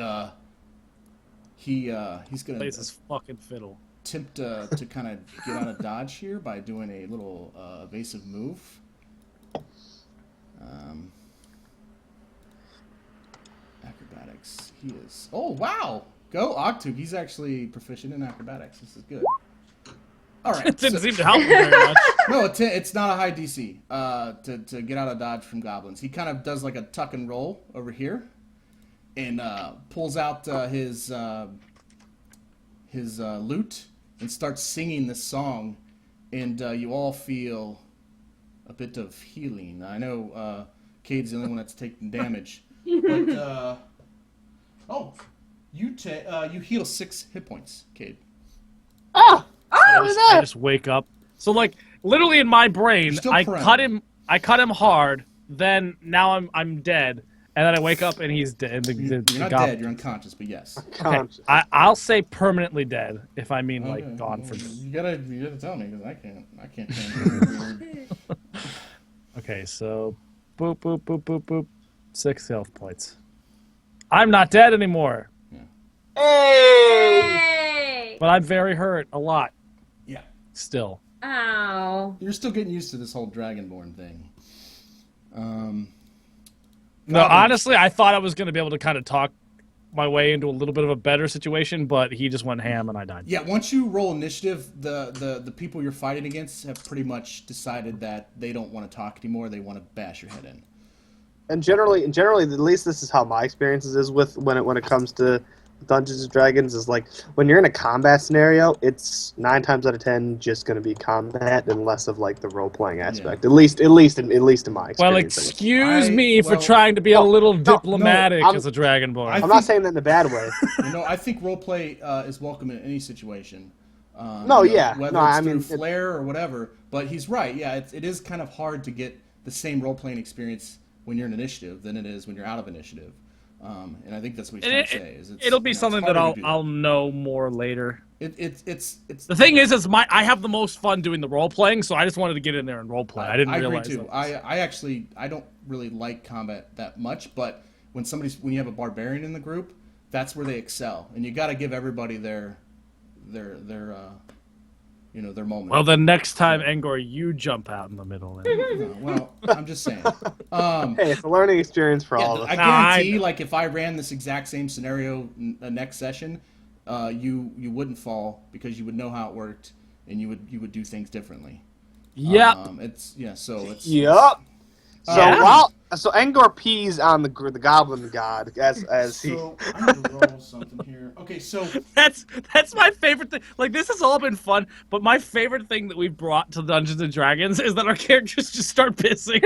he's gonna Plays his fucking fiddle. attempt to kind of get out of dodge here by doing a little evasive move. Acrobatics. He is. Oh wow! Go Oktook. He's actually proficient in acrobatics. This is good. All right. It didn't so- seem to help me very much. No, it's not a high DC to get out of dodge from goblins. He kind of does like a tuck and roll over here, and pulls out his lute and starts singing this song, and you all feel a bit of healing. I know Kade's the only one that's taking damage, but you heal 6 hit points, Kade. I just wake up. So literally in my brain, You're still I prone. cut him hard. Then now I'm dead, and then I wake up and he's dead. You're not dead. You're unconscious, but yes. Okay, I'll say permanently dead if I mean Okay, gone well, from. You gotta tell me because I can't. Weird. Okay, so Boop, boop, boop, boop, boop. 6 health points. I'm not dead anymore. Hey! Hey! But I'm very hurt. A lot. Yeah. Still. Ow. You're still getting used to this whole Dragonborn thing. No, honestly, I thought I was going to be able to kind of talk my way into a little bit of a better situation, but he just went ham and I died. Yeah, once you roll initiative, the people you're fighting against have pretty much decided that they don't want to talk anymore. They want to bash your head in. And generally, at least this is how my experiences is with when it comes to Dungeons and Dragons. Is like when you're in a combat scenario, it's 9 times out of 10 just going to be combat and less of like the role playing aspect. Yeah. At least in my experience. Well, excuse me for trying to be a little diplomatic as a Dragonborn. I'm not saying that in a bad way. I think role play is welcome in any situation. Whether it's through flair or whatever. But he's right. Yeah, it is kind of hard to get the same role playing experience when you're in initiative than it is when you're out of initiative. And I think that's what he's trying to say. It'll be something that I'll know more later. It's the thing is I have the most fun doing the role playing, so I just wanted to get in there and role play. I realize agree too. I don't really like combat that much, but when you have a barbarian in the group, that's where they excel, and you got to give everybody their moment. Well, then next time, Engor, you jump out in the middle. Well, I'm just saying. Hey, it's a learning experience for all of us. I guarantee, if I ran this exact same scenario next session, you wouldn't fall because you would know how it worked and you would do things differently. Yep. Yep. So Engor pees on the goblin god as he. So I'm gonna roll something here. Okay, so that's my favorite thing. Like, this has all been fun, but my favorite thing that we've brought to Dungeons and Dragons is that our characters just start pissing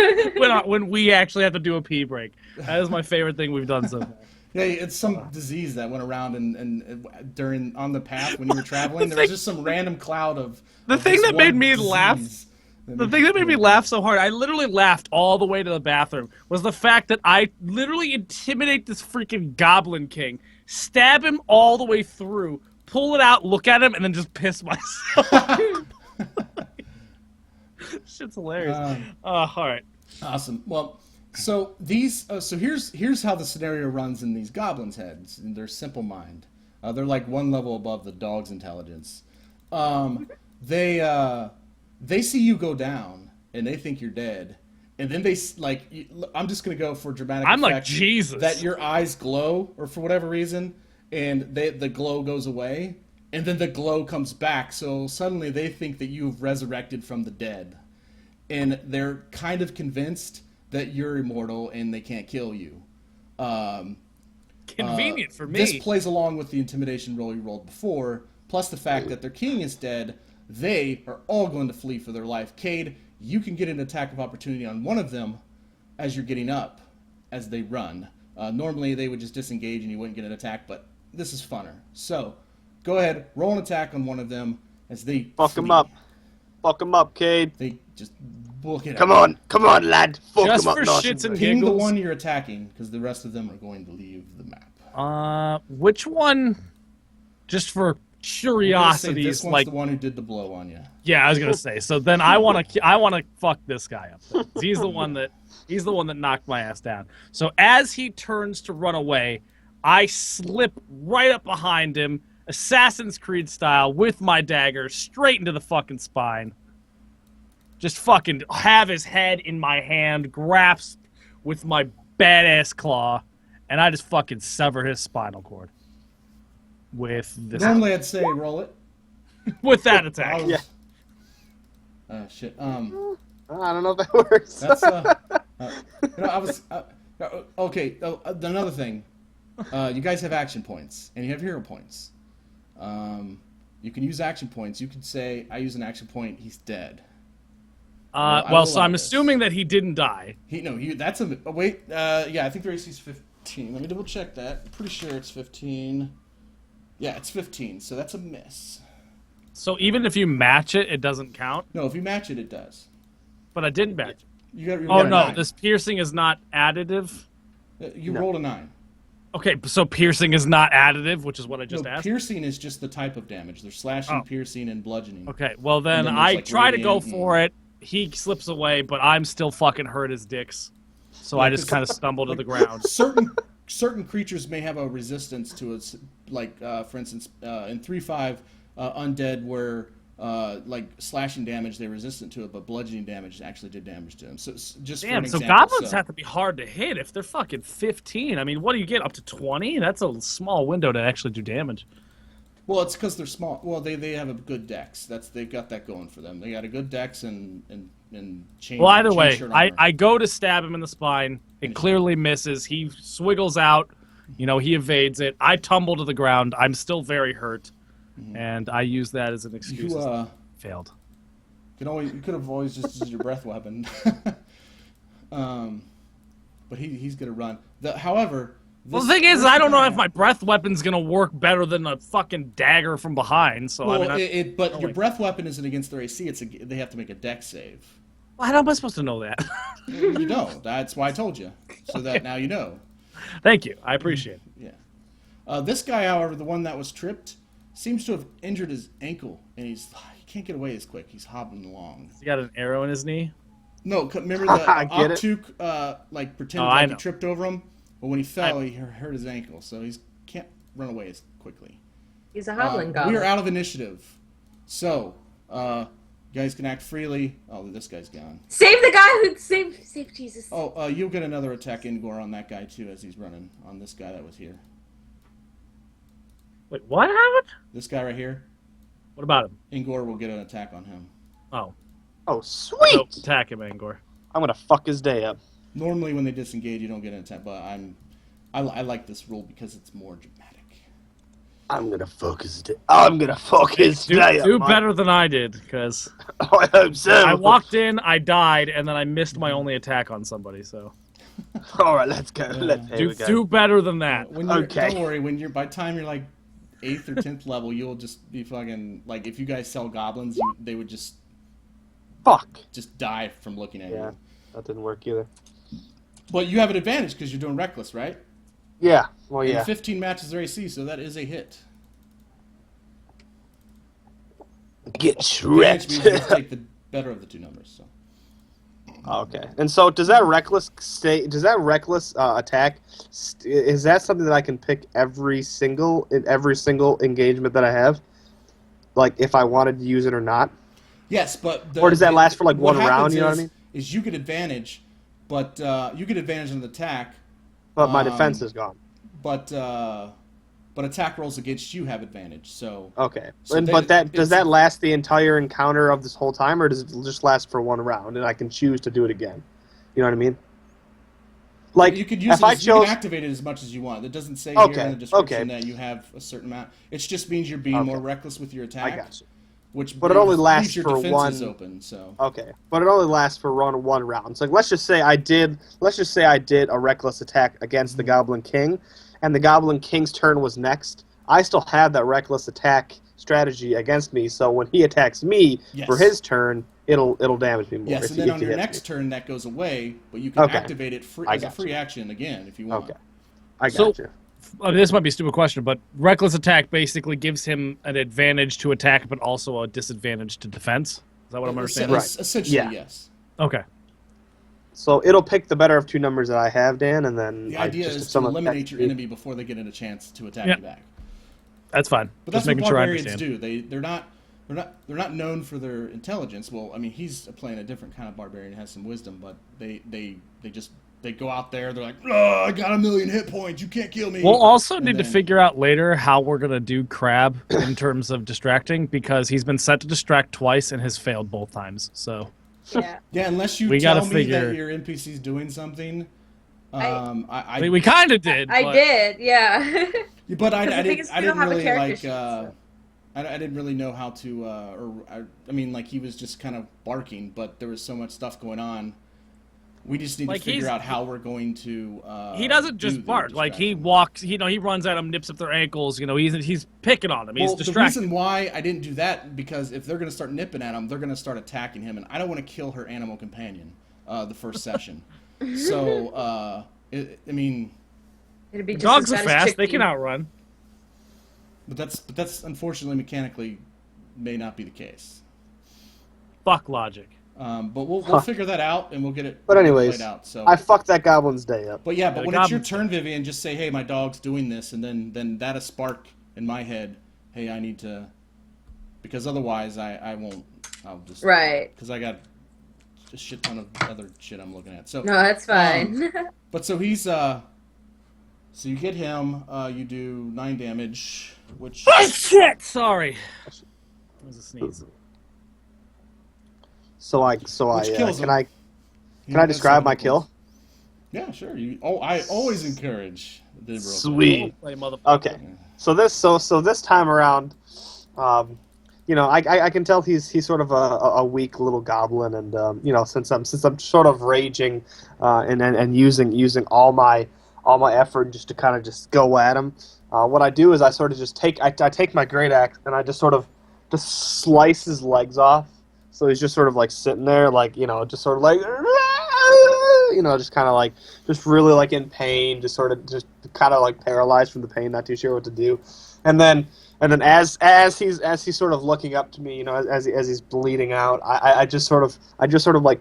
when we actually have to do a pee break. That is my favorite thing we've done so far. Yeah, it's some disease that went around and during on the path when you were traveling. There was just some random cloud of. The thing that made me laugh. The thing that made me laugh so hard, I literally laughed all the way to the bathroom, was the fact that I literally intimidate this freaking Goblin King, stab him all the way through, pull it out, look at him, and then just piss myself. Shit's hilarious. All right. Awesome. Well, so these, here's how the scenario runs in these goblins' heads in their simple mind. They're like one level above the dog's intelligence. They see you go down, and they think you're dead, and then I'm just gonna go for dramatic effect. I'm like, Jesus. That your eyes glow, or for whatever reason, and the glow goes away, and then the glow comes back, so suddenly they think that you've resurrected from the dead, and they're kind of convinced that you're immortal and they can't kill you. Convenient for me. This plays along with the intimidation roll you rolled before, plus the fact that their king is dead. They are all going to flee for their life. Kade, you can get an attack of opportunity on one of them as you're getting up, as they run. Normally, they would just disengage and you wouldn't get an attack, but this is funner. So, go ahead, roll an attack on one of them as they Fuck flee. him up. Fuck him up, Kade. They just book it Come up. on, lad. Fuck Just him up. for nice shits and Ping the giggles. one you're attacking, because the rest of them are going to leave the map. Which one? Just for curiosity, this one's the one who did the blow on you. Yeah, I was gonna say. So then I want to fuck this guy up. He's the one that knocked my ass down. So as he turns to run away, I slip right up behind him, Assassin's Creed style, with my dagger straight into the fucking spine. Just fucking have his head in my hand, grasped with my badass claw, and I just fucking sever his spinal cord. With this. Normally I'd say roll it. With that attack. Shit. I don't know if that works. That's okay. Another thing. You guys have action points and you have hero points. You can use action points. You can say, "I use an action point. He's dead." So I'm assuming that he didn't die. That's a wait. Yeah, I think the AC is 15. Let me double check that. I'm pretty sure it's 15. Yeah, it's 15, so that's a miss. So even if you match it, it doesn't count? No, if you match it, it does. But I didn't match it. You got no, a 9. this piercing is not additive? You rolled a 9. Okay, so piercing is not additive, which is what I just asked? Piercing is just the type of damage. There's slashing, piercing, and bludgeoning. Okay, well then I try to go for it. He slips away, but I'm still fucking hurt as dicks. So I just kind of stumble to the ground. Certain creatures may have a resistance to it, like for instance, in 3/5, undead were like slashing damage, they're resistant to it, but bludgeoning damage actually did damage to them. So just for an Damn, so example, goblins have to be hard to hit if they're fucking 15. I mean, what do you get, up to 20? That's a small window to actually do damage. Well, it's because they're small. Well, they have a good dex. They've got that going for them. They got a good dex and chain. Well, either chain way, shirt armor. I go to stab him in the spine. It clearly misses. He swiggles out. You know, he evades it. I tumble to the ground. I'm still very hurt. And I use that as an excuse. Failed. You could have always just used your breath weapon. But he's gonna run. However, Well, the thing is, I don't know if my breath weapon's gonna work better than a fucking dagger from behind. So well, I mean, but your breath weapon isn't against their AC. They have to make a dex save. how am I supposed to know that? You know. That's why I told you, so that now you know. Thank you. I appreciate it. Yeah. This guy, however, the one that was tripped, seems to have injured his ankle, and he can't get away as quick. He's hobbling along. He got an arrow in his knee. No, remember the Oktook like pretended I like know. he tripped over him, but when he fell, he hurt his ankle, so he can't run away as quickly. He's a hobbling goblin. We are out of initiative, so you guys can act freely. Oh, this guy's gone. Save the guy who save Jesus. Oh, you'll get another attack, Engor, on that guy too as he's running on this guy that was here. Wait, what happened? This guy right here, What about him? Engor will get an attack on him. Oh, Oh, sweet! nope. Attack him, Engor. I'm gonna fuck his day up. Normally, when they disengage, you don't get an attack, but I like this rule because it's more dramatic. I'm gonna fuck his day. I'm gonna fuck his day up. Do Mike. better than I did, because Oh, I hope so. I walked in, I died, and then I missed my only attack on somebody. So All right, let's go. Here we go. do better than that. When you're, Okay. Don't worry. By the time you're like 8th or 10th level, you'll just be fucking like if you guys sell goblins, they would just Fuck. die from looking at Yeah, you. that didn't work either. But you have an advantage because you're doing reckless, right? Yeah. Well, yeah. And 15 matches their AC, so that is a hit. Get Advantage shreked. means you take the better of the two numbers. So. Okay. And so, does that reckless attack? Is that something that I can pick in every single engagement that I have? Like, if I wanted to use it or not? Yes, but Or does that last for like what one round? happens You know what I mean? Is you get advantage, but you get advantage on the attack. But my defense is gone. But attack rolls against you have advantage. So Okay. So But does that last the entire encounter of this whole time, or does it just last for one round and I can choose to do it again? You know what I mean? Like, you could use if I you chose, can activate it as much as you want. It doesn't say here in the description that you have a certain amount. It just means you're being more reckless with your attack. I got you. But it only lasts leaves your for defenses one. open. So Okay, but it only lasts for one round. So like, let's just say I did a reckless attack against the Goblin King, and the Goblin King's turn was next. I still have that reckless attack strategy against me. So when he attacks me for his turn, it'll damage me more. yes, and then on your next turn that goes away, but you can activate it as a free action again if you want. Okay, I got you. This might be a stupid question, but reckless attack basically gives him an advantage to attack, but also a disadvantage to defense. Is that what I'm understanding? Right. Essentially, yes. Okay. So it'll pick the better of two numbers that I have, Dan, and then The idea is to eliminate your enemy before they get a chance to attack you back. That's fine. But Just that's what making sure I barbarians understand. do. They're not known for their intelligence. Well, I mean, he's playing a different kind of barbarian, has some wisdom, but they go out there. They're like, oh, I got 1,000,000 hit points. You can't kill me. We'll also need to figure out later how we're gonna do Crab in terms of distracting, because he's been set to distract twice and has failed both times. So Yeah. Unless you tell me that your NPC's doing something. we kind of did. I did, yeah. But I the thing is, we didn't don't have a really character like. sheet, so. I didn't really know how to, I mean, like he was just kind of barking, but there was so much stuff going on. We just need to figure out how we're going to. He doesn't just bark. Like he walks, he runs at them, nips up their ankles. He's picking on them. He's distracting. The reason why I didn't do that because if they're going to start nipping at him, they're going to start attacking him, and I don't want to kill her animal companion the first session. So, I mean, it'd be just dogs as are bad as fast. They can Chickpea. outrun. but that's unfortunately mechanically may not be the case. Fuck logic. But we'll figure that out and we'll get it. But we'll get it anyways, played out. So I fucked that goblin's day up. But yeah, but The when it's your goblin's turn, Vivian, just say, "Hey, my dog's doing this," and then that a spark in my head. Hey, I need to, because otherwise I won't. I'll just Right. because I got a shit ton of other shit I'm looking at. So No, that's fine. but so he's so you get him. You do 9 damage, which Oh shit! Sorry. That was a sneeze. So I kills him. can I describe my kill? Yeah, sure. I always encourage the roll. Sweet. Play, motherfucker. Okay. So this time around, I can tell he's sort of a weak little goblin, and since I'm sort of raging, and using all my effort just to kind of just go at him, what I do is I sort of just take my great axe and I just sort of just slice his legs off. So he's just sort of like sitting there, like, just sort of like, just kind of like, just really like in pain, just kind of like paralyzed from the pain, not too sure what to do. And then as he's sort of looking up to me, as he's bleeding out, I just sort of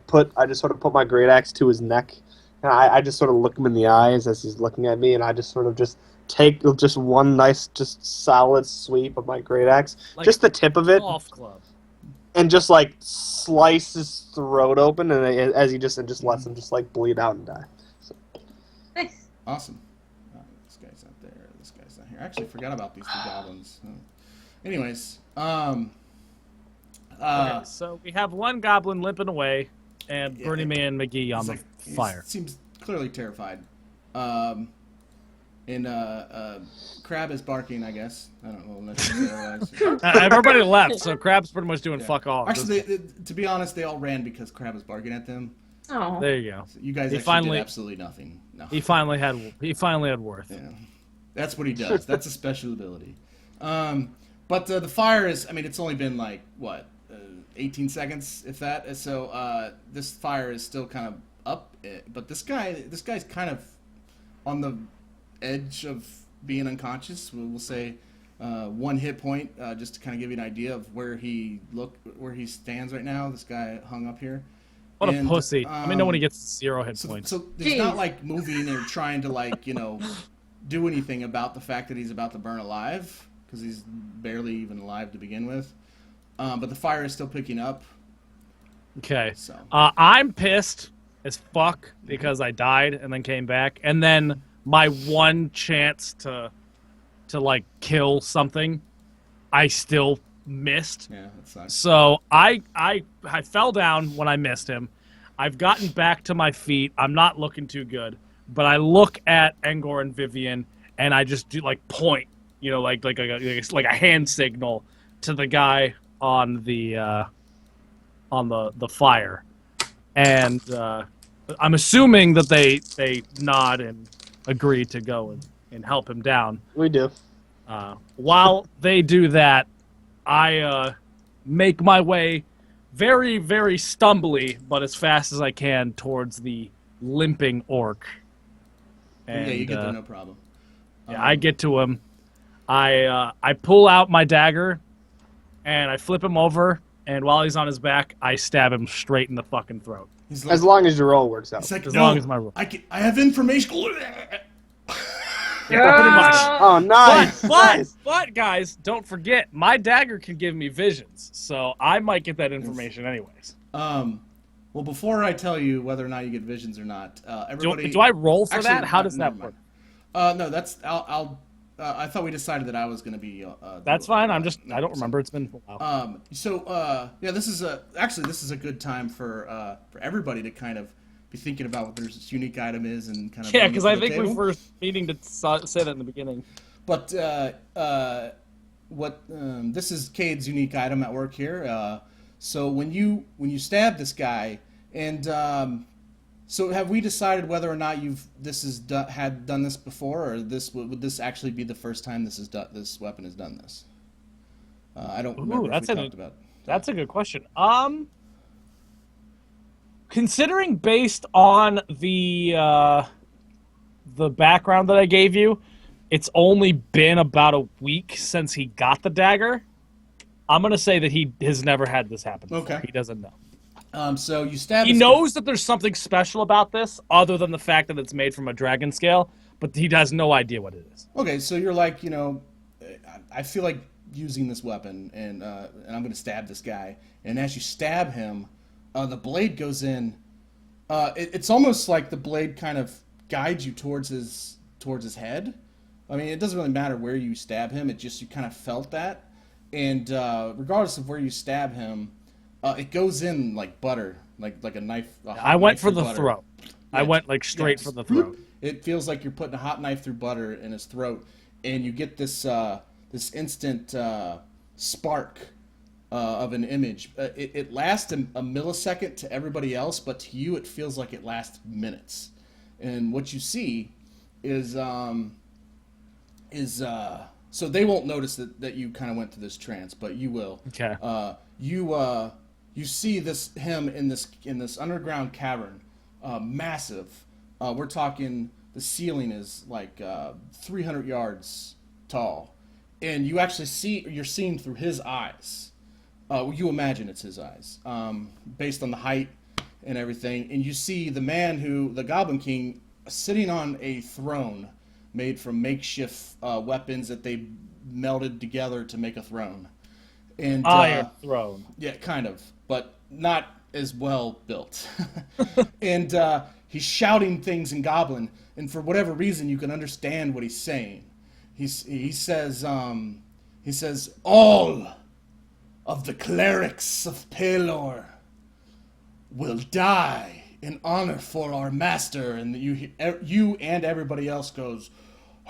put my great axe to his neck, and I just sort of look him in the eyes as he's looking at me, and I just sort of just take just one nice, just solid sweep of my great axe, Like just the tip of it. Golf club. And just like slice his throat open, and as he just lets him just like bleed out and die. So. Nice. Awesome. This guy's not there. This guy's not here. I actually forgot about these 2 goblins. Anyways, Okay, so we have one goblin limping away, and Burning Man McGee on the fire. He seems clearly terrified. Crab is barking, I guess. I don't know unless you realize. Everybody left, so Crab's pretty much doing fuck all. Actually, to be honest, they all ran because Crab was barking at them. Oh. There you go. So you guys He actually finally- did absolutely nothing. No. He finally had worth. Yeah. That's what he does. That's a special ability. But the fire is, it's only been like, 18 seconds, if that. So this fire is still kind of up. But this guy's kind of on the edge of being unconscious. We'll say 1 hit point, just to kind of give you an idea of where he stands right now. This guy hung up here. What a pussy. Let me know when he gets 0 hit points. So he's not like moving or trying to like, do anything about the fact that he's about to burn alive, because he's barely even alive to begin with. But the fire is still picking up. Okay. So I'm pissed as fuck because I died and then came back, and then my one chance to like kill something, I still missed. yeah, that sucks. So I fell down when I missed him. I've gotten back to my feet. I'm not looking too good, but I look at Engor and Vivian, and I just do like point, like a hand signal to the guy on the fire, and I'm assuming that they nod and agree to go and help him down. We do. While they do that, I make my way very, very stumbly, but as fast as I can towards the limping orc. And, yeah, you get there no problem. Yeah, I get to him. I pull out my dagger, and I flip him over, and while he's on his back, I stab him straight in the fucking throat. He's like, As long as your roll works out. he's like, as no, long as my roll. I have information. Yeah, pretty much. Oh, nice. Nice. But guys, don't forget, my dagger can give me visions, so I might get that information anyways. Well, before I tell you whether or not you get visions or not, everybody. Do I roll for Actually, that? How does never that work? mind. No, that's I'll. I thought we decided that I was going to be. That's fine. I don't remember. It's been a while. Yeah, this is a good time for everybody to kind of be thinking about what their unique item is and kind of. Yeah, bring it because to I the think we table. were meaning to say that in the beginning. But this is Cade's unique item at work here. So when you stab this guy, and so have we decided whether or not had done this before, or would this actually be the first time this weapon has done this? I don't remember if we talked about. That's a good question. Considering based on the background that I gave you, it's only been about a week since he got the dagger. I'm gonna say that he has never had this happen before. Okay. He doesn't know. So you stab. He this- knows that there's something special about this, other than the fact that it's made from a dragon scale, but he has no idea what it is. Okay, so you're like, I feel like using this weapon, and I'm going to stab this guy. And as you stab him, the blade goes in. It's almost like the blade kind of guides you towards his head. I mean, it doesn't really matter where you stab him. It just, you kind of felt that. And regardless of where you stab him, it goes in like butter, like a knife. I went for the butter. throat. I went like straight for the throat. It feels like you're putting a hot knife through butter in his throat, and you get this this instant spark of an image. It lasts a millisecond to everybody else, but to you it feels like it lasts minutes. And what you see is so they won't notice that you kind of went through this trance, but you will. Okay. You see him in this underground cavern, massive. We're talking, the ceiling is like 300 yards tall, and you actually you're seeing through his eyes. You imagine it's his eyes, based on the height and everything. And you see the Goblin King, sitting on a throne made from makeshift weapons that they melded together to make a throne. And Iron throne. Yeah, kind of, but not as well built. And he's shouting things in Goblin, and for whatever reason, you can understand what he's saying. He says, all of the clerics of Pelor will die in honor for our master. And you and everybody else goes,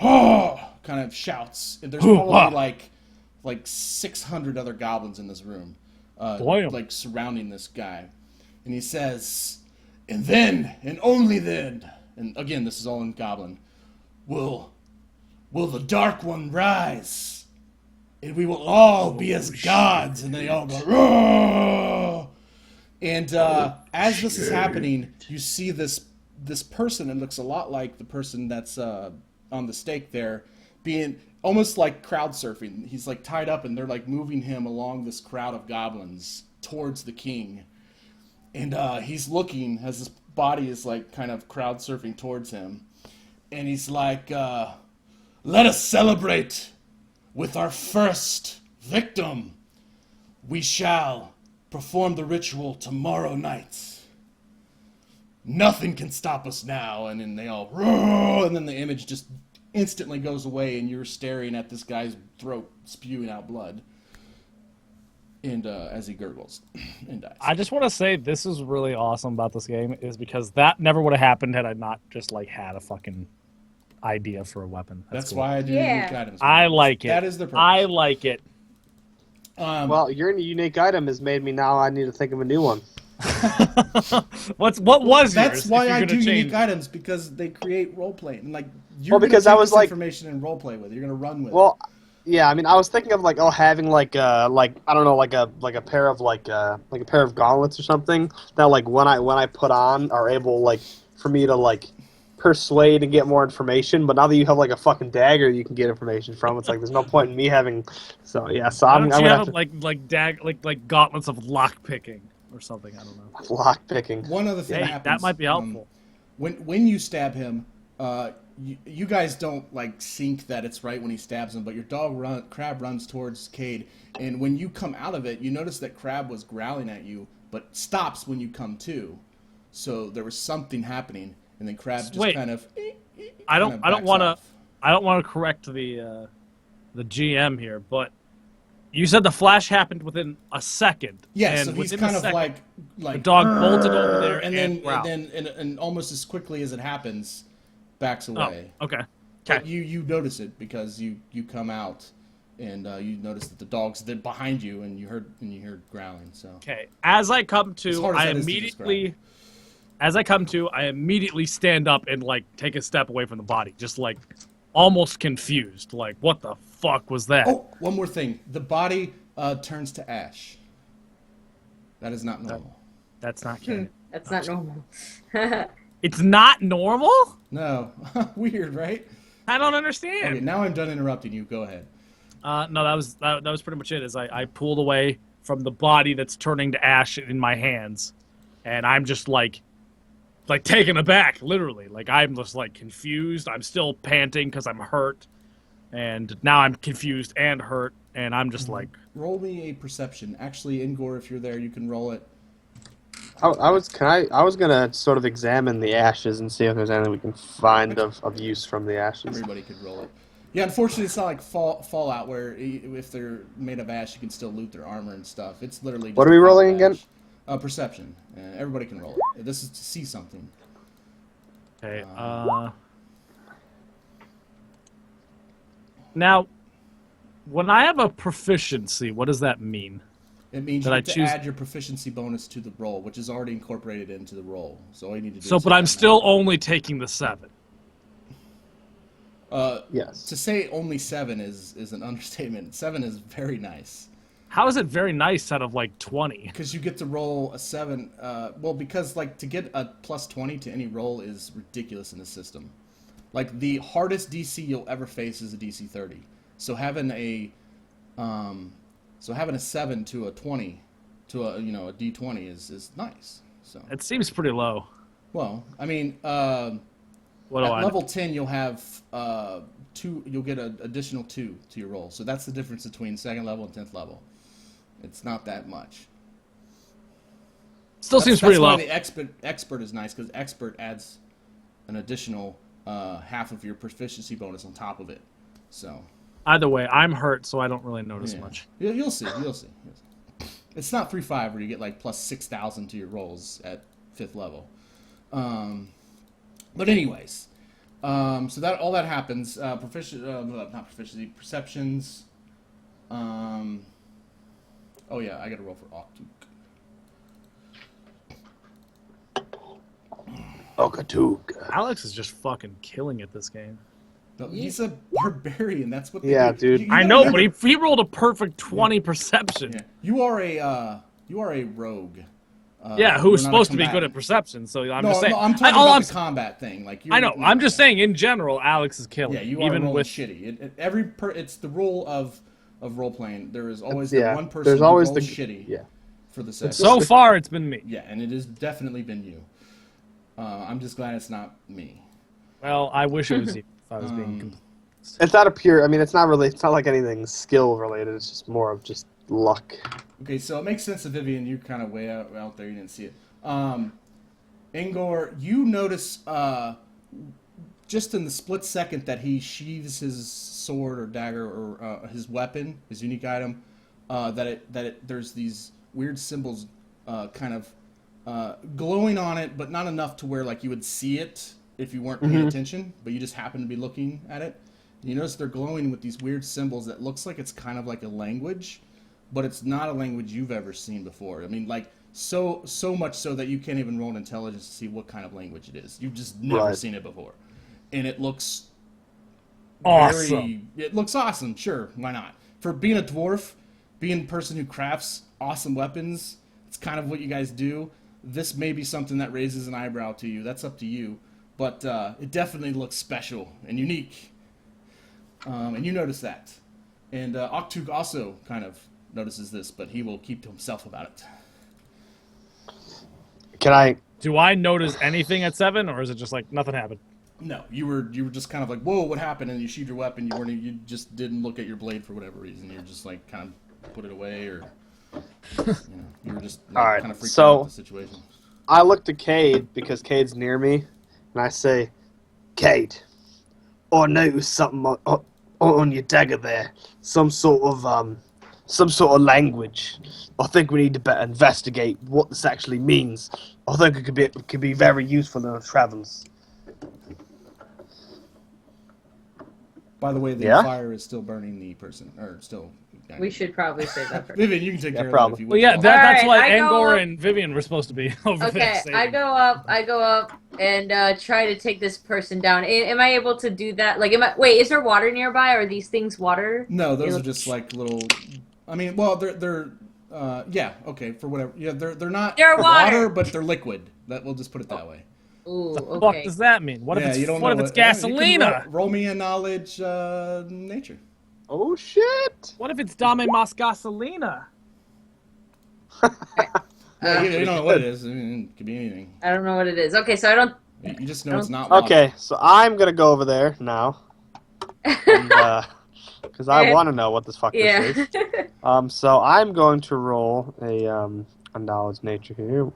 oh, kind of shouts. And there's probably like 600 other goblins in this room, like surrounding this guy. And he says, and then, and only then, and again, this is all in Goblin, will the Dark One rise, and we will all be as gods. And they all go, roar! And as this is happening, you see this person, and looks a lot like the person that's on the stake there, being almost like crowd surfing. He's like tied up, and they're like moving him along this crowd of goblins towards the king. And he's looking as his body is like kind of crowd surfing towards him. And he's like, let us celebrate with our first victim. We shall perform the ritual tomorrow night. Nothing can stop us now. And then they all roar, and then the image just instantly goes away, and you're staring at this guy's throat spewing out blood. And as he gurgles and dies. I just want to say this is really awesome about this game is because that never would have happened had I not just like had a fucking idea for a weapon. That's cool. why I do unique items. I like it. That is the purpose. I like it. Well, your unique item has made me now. I need to think of a new one. What was That's yours, why if you're I gonna do unique change? items, because they create role play, and like you're because gonna I take was this like- information and role play with it. You're gonna run with Well, yeah, I mean, I was thinking of like having like I don't know, like a pair of like a pair of gauntlets or something that like when I put on are able like for me to like persuade and get more information. But now that you have like a fucking dagger you can get information from, it's like there's no point in me having. So yeah, so Why I'm don't gonna you have have like gauntlets of lock picking or something? I don't know. to lock picking. it. One other thing Hey, happens. that might be helpful. When you stab him, you guys don't like sync that it's right when he stabs him, but your Crab runs towards Kade, and when you come out of it, you notice that Crab was growling at you, but stops when you come to. So there was something happening, and then Crab just Wait. kind of. I don't backs want to off. I don't want to correct the GM here, but you said the flash happened within a second. Yeah, and so he's within kind a of second, like the dog bolted over there and and growled. then almost as quickly as it happens, backs away. Oh, okay. But you notice it because you come out, and you notice that the dog's behind you, and you heard growling. So Okay. As I come As to, hard as I that is to immediately stand up and like take a step away from the body, just like almost confused, like what the fuck was that? Oh, one more thing. The body turns to ash. That is not normal. That's not good. That's not normal. It's not normal? No. Weird, right? I don't understand. Okay, now I'm done interrupting you. Go ahead. No, that was pretty much it. Is I pulled away from the body that's turning to ash in my hands, and I'm just like taken aback, literally. Like I'm just like confused. I'm still panting because I'm hurt, and now I'm confused and hurt, and I'm just like. Roll me a perception. Actually, Engor, if you're there, you can roll it. I was gonna sort of examine the ashes and see if there's anything we can find of use from the ashes. Everybody could roll it. Yeah, unfortunately, it's not like Fallout where if they're made of ash, you can still loot their armor and stuff. It's literally. What are we rolling again? Perception. Everybody can roll it. This is to see something. Okay. Now, when I have a proficiency, what does that mean? It means That you I have to choose- add your proficiency bonus to the roll, which is already incorporated into the roll. So all you need to do. So, is but hit I'm that still number. only taking the 7. Yes. To say only 7 is an understatement. 7 is very nice. How is it very nice out of like 20? Because you get to roll a 7. Well, because like to get a plus 20 to any roll is ridiculous in the system. Like the hardest DC you'll ever face is a DC 30. So having a 7 to a 20 to a a D20 is nice. So It seems pretty low. well, I mean, What do at I? level 10 you'll have 2. You'll get an additional 2 to your roll. So that's the difference between 2nd level and 10th level. It's not that much. Still seems pretty that's low. why the expert is nice because expert adds an additional half of your proficiency bonus on top of it. So Either way, I'm hurt, so I don't really notice yeah. much. You'll see. You'll see. It's not 3-5 where you get like plus 6,000 to your rolls at 5th level. But anyways, so that all that happens. Not proficiency, perceptions. Oh yeah, I got to roll for Oktook. Oktook. Alex is just fucking killing it this game. No, he's a barbarian. That's what. They Yeah, do. dude. You I gotta know, remember- but he rolled a perfect 20 perception. Yeah. You are a rogue. Yeah, You're who's not a supposed to be good combatant. at perception? So I'm No, just saying. no, I'm talking all about I'm the combat thing. Like I know. I'm just saying, in general, Alex is killing. Yeah, you it, are even rolling with shitty. It's the rule of role playing. There is always Yeah, the one person there's who always rolls the- shitty yeah. for the session. So far, it's been me. Yeah, and it has definitely been you. I'm just glad it's not me. Well, I wish it was you. If I was being complete. It's not a pure. I mean, it's not really. It's not like anything skill related. It's just more of just luck. Okay, so it makes sense to Vivian. You're kind of way out there. You didn't see it. Engor, you notice just in the split second that he sheathes his sword or dagger or his weapon, his unique item, there's these weird symbols kind of glowing on it, but not enough to where like you would see it if you weren't paying attention, but you just happen to be looking at it. You notice they're glowing with these weird symbols that looks like it's kind of like a language, but it's not a language you've ever seen before. I mean, like so much so that you can't even roll an intelligence to see what kind of language it is. You've just never Right. seen it before, and it looks Awesome. It looks awesome. Sure, why not? For being a dwarf, being a person who crafts awesome weapons, it's kind of what you guys do. This may be something that raises an eyebrow to you. That's up to you, but it definitely looks special and unique. And you notice that. And Oktook also kind of notices this, but he will keep to himself about it. Can I? Do I notice anything at 7, or is it just like nothing happened? No, you were just kind of like, whoa, what happened? And you sheathed your weapon. You just didn't look at your blade for whatever reason. You're just like kind of put it away, or you were just like, All right, kind of freaked so- out with the situation. I look to Kade because Cade's near me, and I say, "Kade, I noticed something on your dagger there. Some sort of language. I think we need to better investigate what this actually means. I think it could be very useful in our travels." By the way, the Yeah? fire is still burning the person, or still. We should probably say that first. Vivian, you can take Yeah, care of probably. that if you Well, wish. yeah, that's Alright, what I go Engor up- and Vivian were supposed to be over there. Okay, saving. I go up and try to take this person down. Am I able to do that? Like, wait, is there water nearby? Are these things water? No, those You are just like little. I mean, well, they're yeah, okay, for whatever. Yeah, they're not They're water. but they're liquid. That we'll just put it that way. Ooh, What okay. does that mean? What yeah, if you it's don't what know if it's you can gasolina? roll me a knowledge, nature. Oh shit! What if it's Dame Mas Gasolina? Yeah, you don't know what it is. I mean, it could be anything. I don't know what it is. Okay, so I don't. You just know it's not water. Okay, so I'm gonna go over there now, because I want to know what this fuck this Yeah. is. So I'm going to roll a knowledge nature here.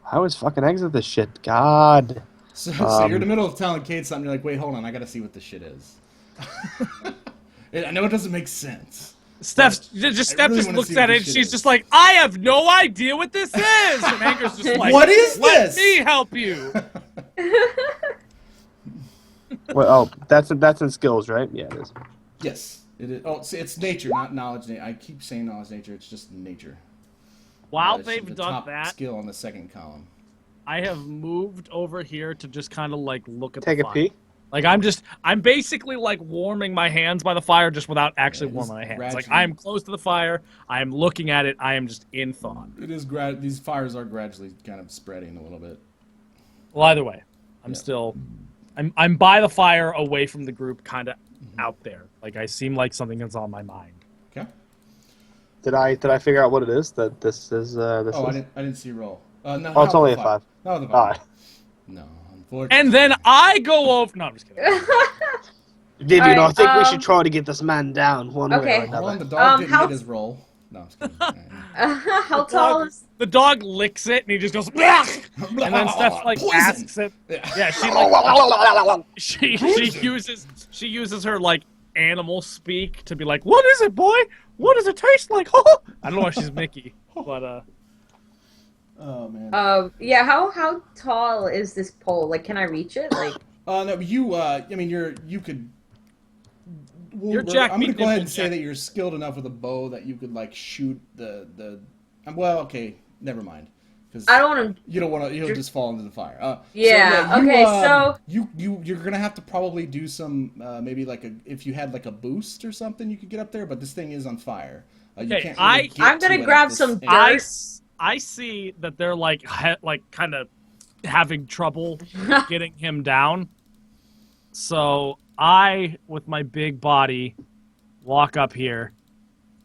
I always fucking exit this shit. God. So you're in the middle of telling Kate something. You're like, wait, hold on, I gotta see what this shit is. I know it doesn't make sense. Steph really just wanna looks see at what it this and shit she's is. just like, I have no idea what this is. And Engor's just like, What is Let this? me help you. Well, oh, that's in skills, right? Yeah, it is. Yes, it is. Oh, see, it's nature, not knowledge. I keep saying knowledge nature. It's just nature. While It's they've the done top that, skill on the second column. I have moved over here to just kind of like look at Take the a fire. peek. Like I'm basically like warming my hands by the fire just without actually Yeah, warming my hands. Like gradually- I am close to the fire, I am looking at it, I am just in thought. It is these fires are gradually kind of spreading a little bit. Well, either way, I'm Yeah. still I'm by the fire away from the group, kind of out there. Like I seem like something that's on my mind. Okay. Did I figure out what it is? That this is this Oh, is? I didn't see roll. No, Oh, it's only a 5. Not with a All 5. right. No, unfortunately. And then I go over. No, I'm just kidding. Vivian, Alright, I think we should try to get this man down one way Okay. or Hold on, another. the dog didn't how- get his roll. No, I'm just kidding. How tall is? The dog licks it and he just goes, "Blech!" And then Steph like Poison! asks it. Yeah. Yeah, she like she uses her like animal speak to be like, "What is it, boy? What does it taste like?" I don't know if she's Mickey, but Oh man. Yeah. How tall is this pole? Like, can I reach it? Like, No, you. I mean, you could. You're Jack I'm gonna Meat go ahead Nipple and say Jack. that you're skilled enough with a bow that you could like shoot the. Well, okay, never mind. Because I don't want to. you don't want to. You'll just fall into the fire. Yeah, you, okay, so- you're gonna have to probably do some maybe like if you had like a boost or something you could get up there, but this thing is on fire. You Okay, can't really get I'm to gonna it at grab this some angle. dirt. I see that they're like kind of having trouble getting him down. So I, with my big body, walk up here,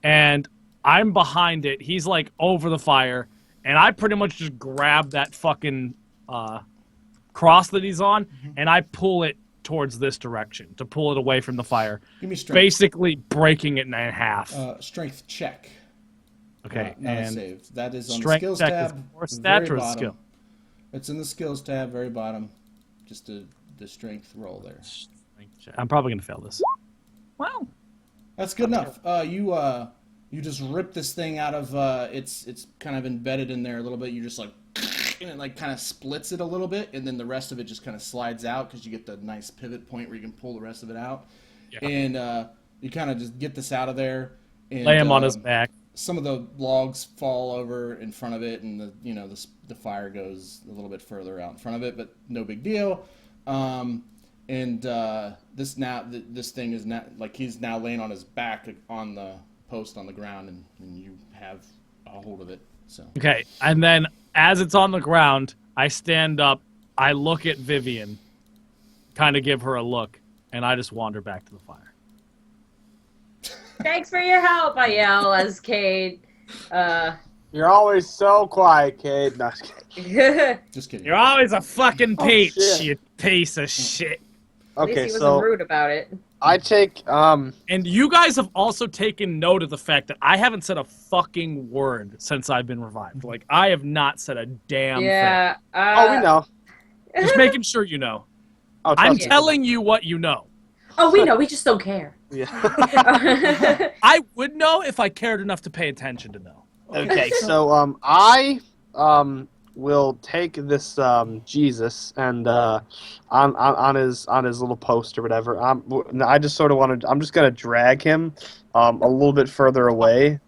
and I'm behind it. He's like over the fire, and I pretty much just grab that fucking cross that he's on, and I pull it towards this direction to pull it away from the fire, Give me strength. basically breaking it in half. Strength check. Okay, Not a and save. That is on the strength skills check tab. is more very stat or bottom. skill? It's in the skills tab, very bottom. Just the strength roll there. I'm probably gonna fail this. Wow. That's good enough. You just rip this thing out of it's kind of embedded in there a little bit. You just like and it like kind of splits it a little bit, and then the rest of it just kind of slides out because you get the nice pivot point where you can pull the rest of it out. Yeah. And you kind of just get this out of there. And, Lay him on his back. Some of the logs fall over in front of it, and the fire goes a little bit further out in front of it, but no big deal. This thing is now like he's now laying on his back on the post on the ground, and you have a hold of it. So Okay, and then as it's on the ground, I stand up, I look at Vivian, kind of give her a look, and I just wander back to the fire. Thanks for your help, I yell as Kade. You're always so quiet, Kade. No, just kidding. just kidding. You're always a fucking peach, shit. you piece of shit. At least Okay, he wasn't so rude about it. I take And you guys have also taken note of the fact that I haven't said a fucking word since I've been revived. Like, I have not said a damn Yeah. Oh, we know. thing. Just making sure you know. Oh, I'm trust me. telling you what you know. Oh, we know. We just don't care. Yeah. I would know if I cared enough to pay attention to know. Okay, so I will take this Jesus and on his little post or whatever. I just sort of wanted. I'm just gonna drag him a little bit further away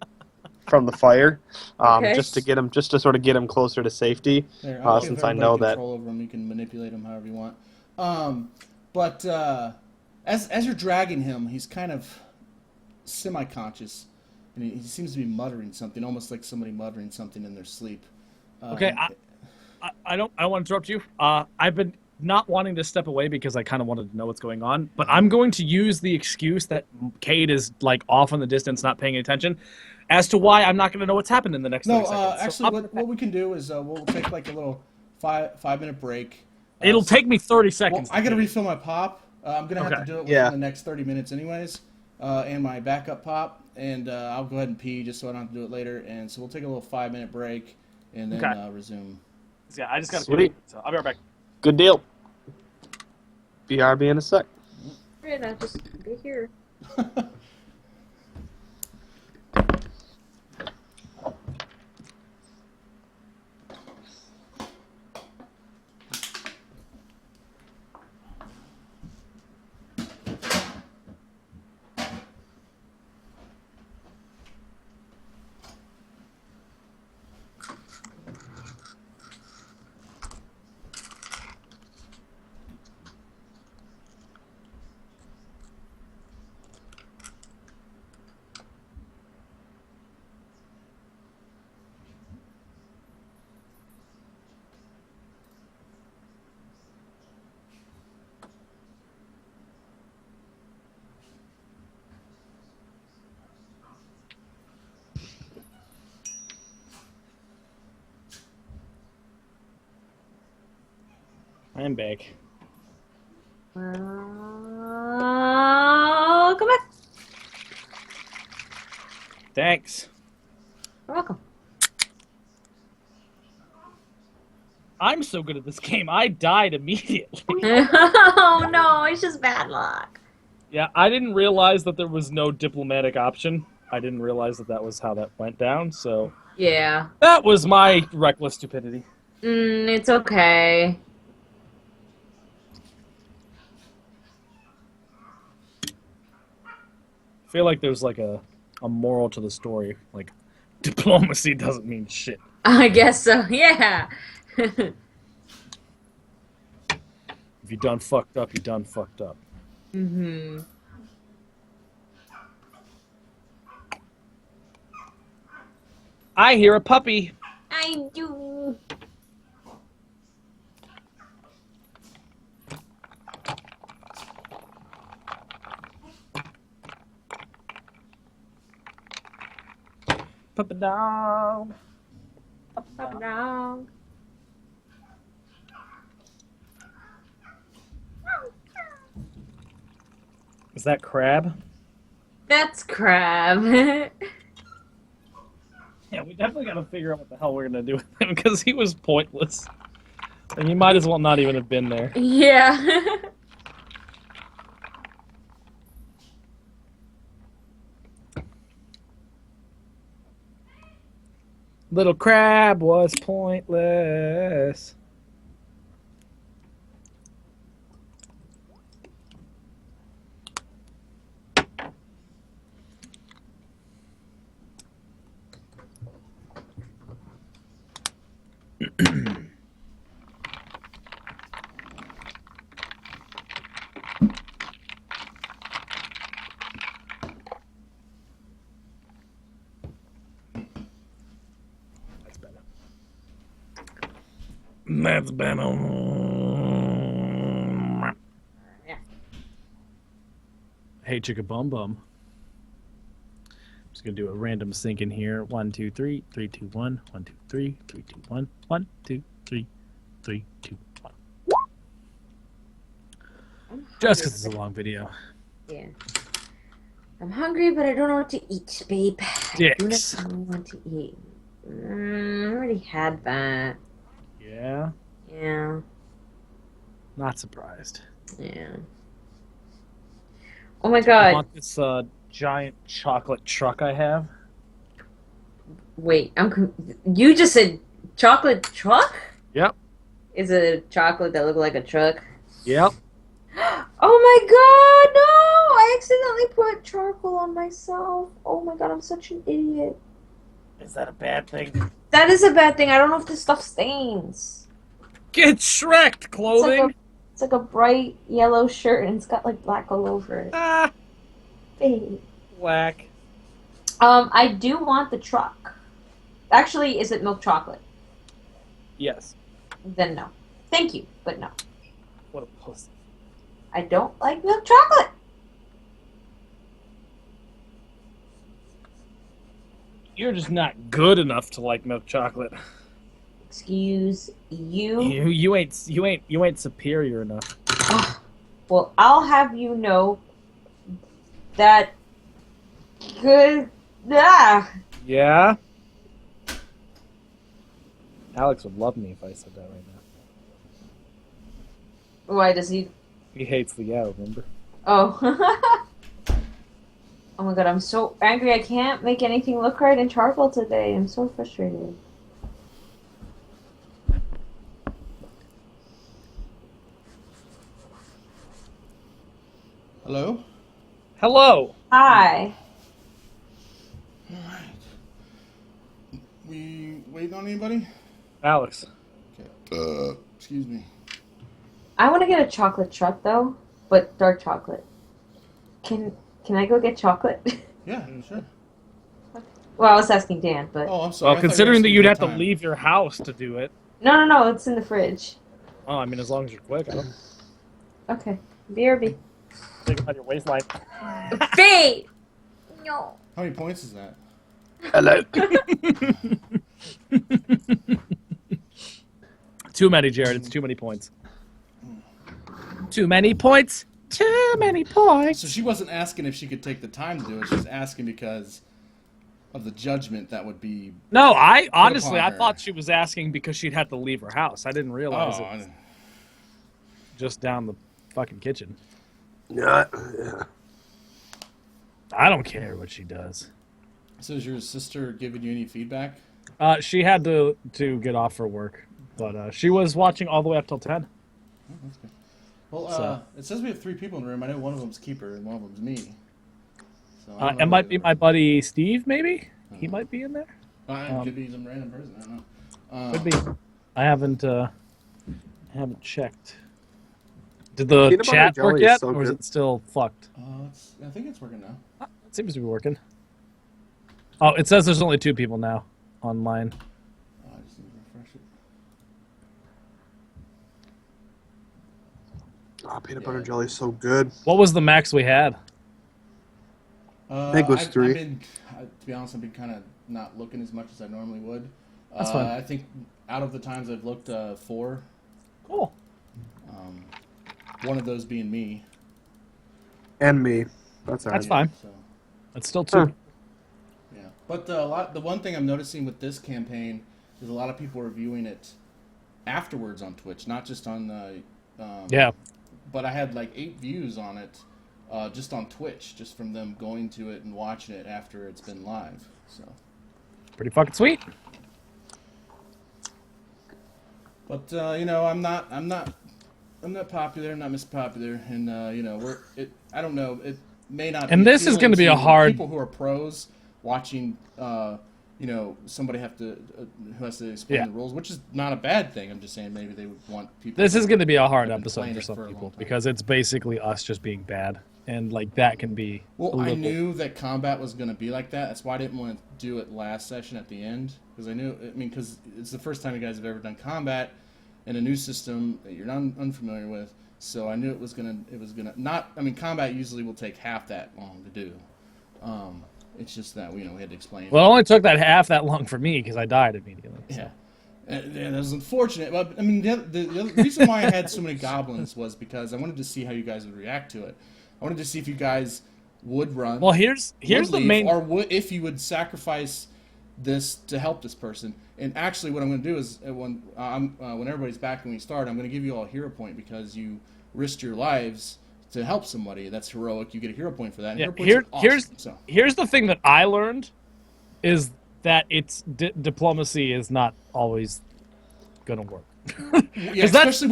from the fire, Okay. just to sort of get him closer to safety. There, I'll give Since I everybody know that. control over him, you can manipulate him however you want. But as you're dragging him, he's kind of semi-conscious, and he seems to be muttering something, almost like somebody muttering something in their sleep. Okay, I don't want to interrupt you. I've been not wanting to step away because I kind of wanted to know what's going on, but I'm going to use the excuse that Kade is like off in the distance, not paying attention, as to why I'm not going to know what's happened in the next 30 No, seconds. actually, what we can do is we'll take like a little 5 minute break. It'll take me 30 Well, seconds. I gotta refill my pop. I'm gonna have Okay. to do it within the next 30 minutes, anyways, and my backup pop. And I'll go ahead and pee just so I don't have to do it later. And so we'll take a little 5 minute break and then resume. Yeah, I just got to Sweet. pee. So I'll be right back. Good deal. BRB in a sec. Right, I'll just be here. I'm back. Come back. Thanks. You're welcome. I'm so good at this game, I died immediately. Oh no, it's just bad luck. Yeah, I didn't realize that there was no diplomatic option. I didn't realize that was how that went down, so... Yeah. That was my reckless stupidity. It's okay. I feel like there's like a moral to the story. Like, diplomacy doesn't mean shit. I guess so, yeah. If you done fucked up, you done fucked up. Mm-hmm. I hear a puppy. I do. Puppy dog. Puppy dog. Is that Crab? That's Crab. Yeah, we definitely gotta figure out what the hell we're gonna do with him, because he was pointless. And he might as well not even have been there. Yeah. Little Crab was pointless. That's better. Yeah. Hey, chicka bum bum. I'm just gonna do a random sync in here. 1, 2, 3, 3, 2, 1. 1, 2, 3, 3, 2, 1. 1, 2, 3, 3, 2, 1. Just because it's a long video. Yeah. I'm hungry, but I don't know what to eat, babe. Dicks. I do not know what to eat. I already had that. Yeah. Yeah. Not surprised. Yeah. Oh my You god. want this giant chocolate truck I have? Wait, you just said chocolate truck? Yep. Is it a chocolate that looked like a truck? Yep. Oh my god, no! I accidentally put charcoal on myself. Oh my god, I'm such an idiot. Is that a bad thing? That is a bad thing. I don't know if this stuff stains. Get Shrek'd, clothing! It's like a bright yellow shirt and it's got like black all over it. Ah! Babe. Whack. I do want the truck. Actually, is it milk chocolate? Yes. Then no. Thank you, but no. What a pussy. I don't like milk chocolate. You're just not good enough to like milk chocolate. Excuse you. You ain't superior enough. Well, I'll have you know that good. Yeah? Alex would love me if I said that right now. Why does he? He hates the yeah, remember? Oh. Oh my god, I'm so angry. I can't make anything look right in charcoal today. I'm so frustrated. Hello? Hello! Hi. Alright. We waiting on anybody? Alex. Okay. Excuse me. I want to get a chocolate truck though, but dark chocolate. Can I go get chocolate? Yeah, sure. Well, I was asking Dan, but Oh, I'm sorry. Well, I thought you were considering that asking you'd for have to time. leave your house to do it. no, it's in the fridge. Oh, I mean, as long as you're quick, I don't Okay, BRB. think about your waistline. Babe. No. How many points is that? Hello. Too many, Jared. It's too many points. Too many points. Too many points. So she wasn't asking if she could take the time to do it. She was asking because of the judgment that would be. No, I honestly, upon I her. thought she was asking because she'd have to leave her house. I didn't realize Oh, it was just down the fucking kitchen. Yeah. I don't care what she does. so is your sister giving you any feedback? She had to get off for work, but she was watching all the way up till 10. Oh, that's good. Well, So- it says we have 3 people in the room. I know one of them's Keeper and one of them's me. So I don't It know might be whether- my buddy Steve, maybe? He might be in there. Could be some random person. I don't know. Could be. I haven't checked. Did the Peanut butter chat jelly work is yet, so or is good. it still fucked? I think it's working now. It seems to be working. Oh, it says there's only 2 people now online. I just need to refresh it. Oh, peanut butter and jelly is so good. What was the max we had? I think it was 3. To be honest, I've been kind of not looking as much as I normally would. That's fine. I think out of the times I've looked, 4. Cool. One of those being me. And me. That's all right. That's fine. So, It's still 2. Huh. yeah. But the one thing I'm noticing with this campaign is a lot of people are viewing it afterwards on Twitch, not just on the. Yeah. But I had like 8 views on it, just on Twitch, just from them going to it and watching it after it's been live. So. Pretty fucking sweet. But I'm not popular. I'm not Mr. Popular, and I don't know. It may not. And be this is appealing gonna be a to hard- people who are pros watching. Somebody who has to explain Yeah. the rules, which is not a bad thing. I'm just saying maybe they would want people. This is going to be a hard I've been episode playing for it some for a long people time. because it's basically us just being bad, and like that can be. Well, a I little- knew that combat was going to be like that. That's why I didn't want to do it last session at the end, because because it's the first time you guys have ever done combat in a new system that you're not unfamiliar with. So I knew it was gonna not. I mean, combat usually will take half that long to do. It's just that we had to explain. Well, it only took that long for me because I died immediately. So. Yeah. And that was unfortunate. But I mean, the reason why I had so many goblins was because I wanted to see how you guys would react to it. I wanted to see if you guys would run. Well, here's would the leave, main. or if you would sacrifice this to help this person. And actually, what I'm going to do is when everybody's back and we start, I'm going to give you all a hero point because you risked your lives to help somebody. That's heroic. You get a hero point for that. And Yeah, hero points are awesome, so. here's the thing that I learned is that it's diplomacy is not always gonna work. Yeah, 'Cause that's- especially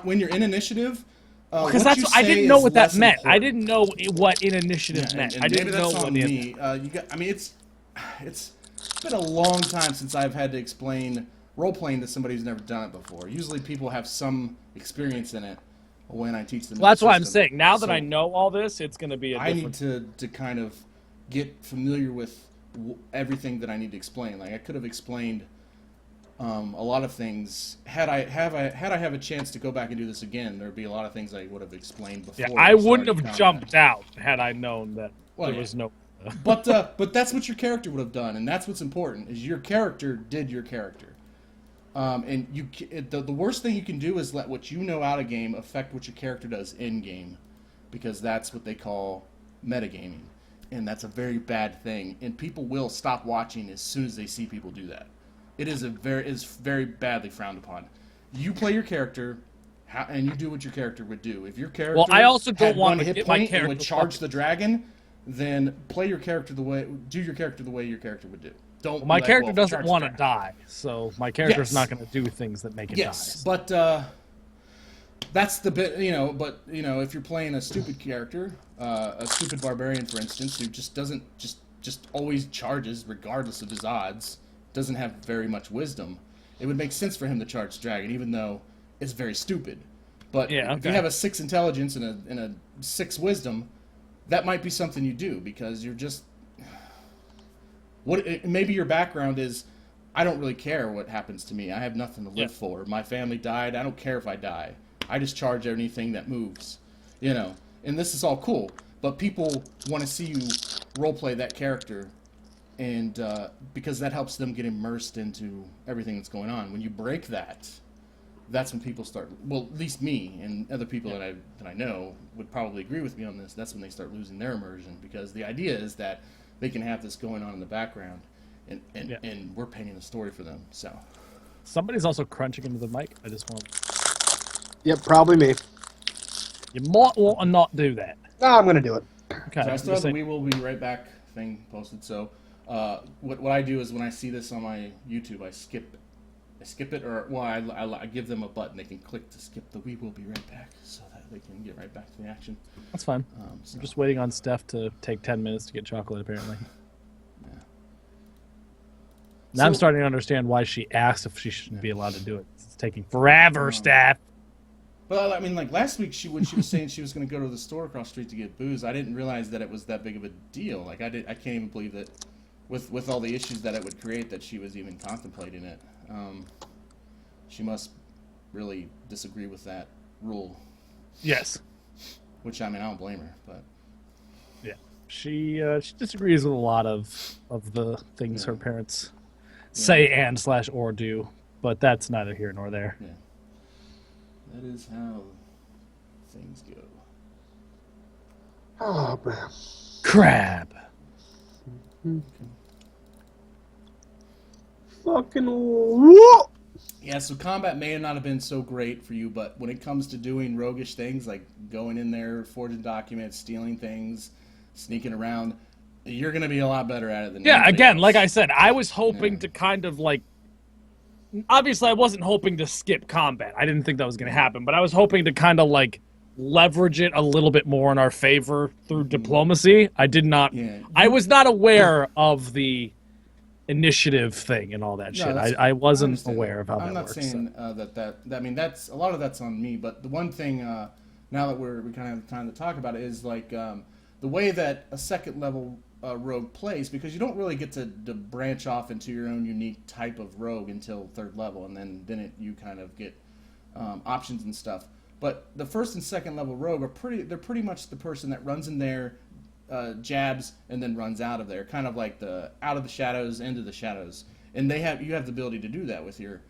when you're in initiative. Because what you I say didn't know is what that less meant. I important. didn't know what in initiative Yeah, meant. and I didn't maybe know that's what on the me. It's been a long time since I've had to explain role playing to somebody who's never done it before. Usually, people have some experience in it when I teach them. Well, that's the what I'm system. saying. Now that So I know all this, it's gonna be a I different. need to kind of get familiar with everything that I need to explain. Like I could have explained A lot of things, had I have a chance to go back and do this again, there'd be a lot of things I would have explained before. Yeah, I we wouldn't started have combat. jumped out had I known that Well, there yeah. was no. But that's what your character would have done, and that's what's important. Is your character did your character, and the worst thing you can do is let what you know out of game affect what your character does in game, because that's what they call metagaming, and that's a very bad thing. And people will stop watching as soon as they see people do that. It is very badly frowned upon. You play your character, and you do what your character would do. If your character I also don't had want one to hit get my point and character would charge the dragon, then do your character the way your character would do. Don't. My be like, character well, doesn't charge the want to dragon. die, so my character's Yes. not going to do things that make it Yes, die. but that's the bit, But if you're playing a stupid character, a stupid barbarian, for instance, who just doesn't just always charges regardless of his odds, doesn't have very much wisdom, it would make sense for him to charge dragon, even though it's very stupid. But Yeah, if you okay. have a 6 intelligence and a 6 wisdom, that might be something you do because you're just maybe your background is, I don't really care what happens to me. I have nothing to live for. My family died. I don't care if I die. I just charge anything that moves, And this is all cool, but people want to see you roleplay that character, and because that helps them get immersed into everything that's going on. When you break that, that's when people start. Well, at least me and other people that I know would probably agree with me on this. That's when they start losing their immersion, because the idea is that they can have this going on in the background, and we're painting a story for them. So Somebody's also crunching into the mic. I just want. Yep, probably me. You might want to not do that. No, I'm gonna do it. Okay. So I still have the Just "We Will Be Right Back" thing posted. So what I do is when I see this on my YouTube, I skip it, or I give them a button they can click to skip the "We Will Be Right Back" so that they can get right back to the action. That's fine. So, I'm just waiting on Steph to take 10 minutes to get chocolate, apparently. yeah. Now I'm So- starting to understand why she asked if she shouldn't be allowed to do it. It's taking forever, Steph. Well, I mean, like last week, when she was saying she was going to go to the store across the street to get booze, I didn't realize that it was that big of a deal. Like I can't even believe that, with all the issues that it would create, that she was even contemplating it. She must really disagree with that rule, Yes. which I mean, I don't blame her, but Yeah. She disagrees with a lot of the things her parents say and/or do, but that's neither here nor there. yeah, that is how things go. Oh man. Crab. Fucking whoa! Yeah, so combat may not have been so great for you, but when it comes to doing roguish things like going in there, forging documents, stealing things, sneaking around, you're going to be a lot better at it than Yeah, anybody again, else. like I said, I was hoping to kind of like. Obviously, I wasn't hoping to skip combat. I didn't think that was going to happen, but I was hoping to kind of like leverage it a little bit more in our favor through diplomacy. I did not. Yeah. I was not aware of the initiative thing and all that shit. that's- I wasn't understand aware of how I'm that not works. saying that I mean, that's a lot of that's on me, but the one thing now that we kind of have time to talk about it is like the way that a second level rogue plays, because you don't really get to branch off into your own unique type of rogue until 3rd level, and then you kind of get options and stuff. But the 1st and 2nd level rogue they're pretty much the person that runs in there, jabs, and then runs out of there, kind of like the out of the shadows, into the shadows. And you have the ability to do that with your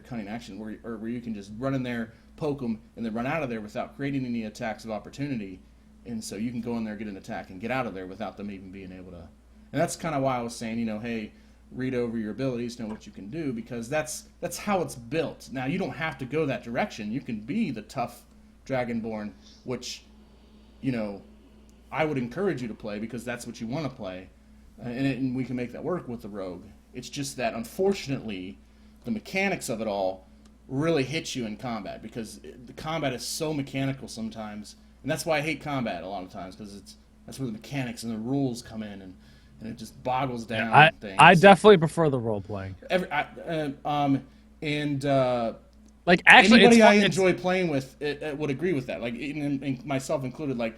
cunning action, where you can just run in there, poke them, and then run out of there without creating any attacks of opportunity. And so you can go in there, get an attack, and get out of there without them even being able to. And that's kind of why I was saying, hey, read over your abilities, know what you can do, because that's how it's built. Now, you don't have to go that direction. You can be the tough Dragonborn, which, I would encourage you to play because that's what you want to play. And we can make that work with the rogue. It's just that, unfortunately, the mechanics of it all really hit you in combat, because the combat is so mechanical sometimes. And that's why I hate combat a lot of times, because that's where the mechanics and the rules come in, and it just boggles down things. I definitely prefer the role playing. Like actually, Anybody I it's enjoy playing with would agree with that. Like even myself included. Like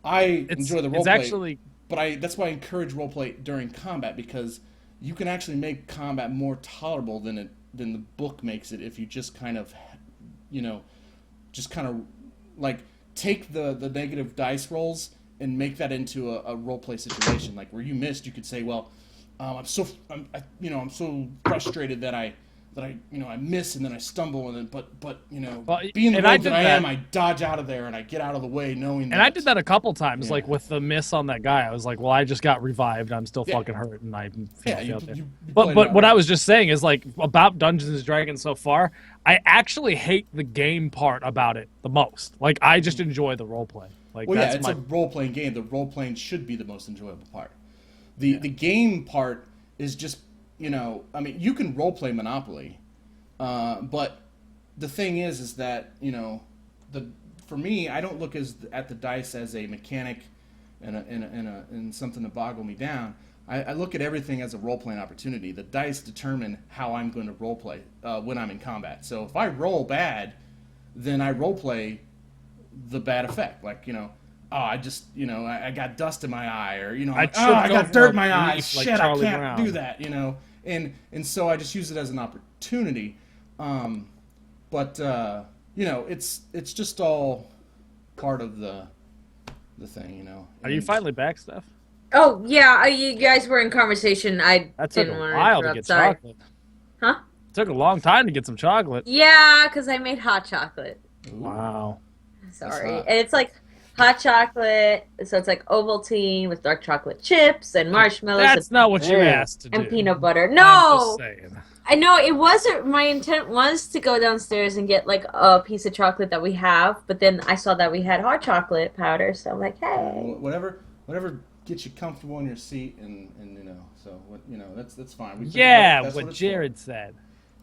I enjoy the role play, actually but that's why I encourage role play during combat, because you can actually make combat more tolerable than than the book makes it if you just kind of, like take the negative dice rolls and make that into a role play situation. Like where you missed, you could say, well, I'm so frustrated that I miss and then I stumble and then but being the rogue that I am, I dodge out of there and I get out of the way knowing that. And I did that a couple times, like with the miss on that guy. I was like, well, I just got revived. I'm still fucking hurt, and I feel But what I was just saying is like about Dungeons and Dragons so far, I actually hate the game part about it the most. Like I just enjoy the role play. Like it's a role playing game. The role playing should be the most enjoyable part. The game part is just you can role play Monopoly, but the thing is that for me, I don't look at the dice as a mechanic and something to boggle me down. I look at everything as a role playing opportunity. The dice determine how I'm going to role play when I'm in combat. So if I roll bad, then I role play the bad effect. Like I just I got dust in my eye, or I got dirt in my eye. Shit, I can't do that. And so I just use it as an opportunity. But it's just all part of the thing, Are you finally back, Steph? Oh yeah, you guys were in conversation. That took a while to get chocolate. Huh? It took a long time to get some chocolate. Yeah, because I made hot chocolate. Wow. Sorry, and it's like hot chocolate, so it's like Ovaltine with dark chocolate chips and marshmallows. That's not what you asked to do. And peanut butter. No, I'm just saying. I know it wasn't. My intent was to go downstairs and get like a piece of chocolate that we have, but then I saw that we had hot chocolate powder, so I'm like, hey, whatever gets you comfortable in your seat, and so that's fine. That's what Jared said.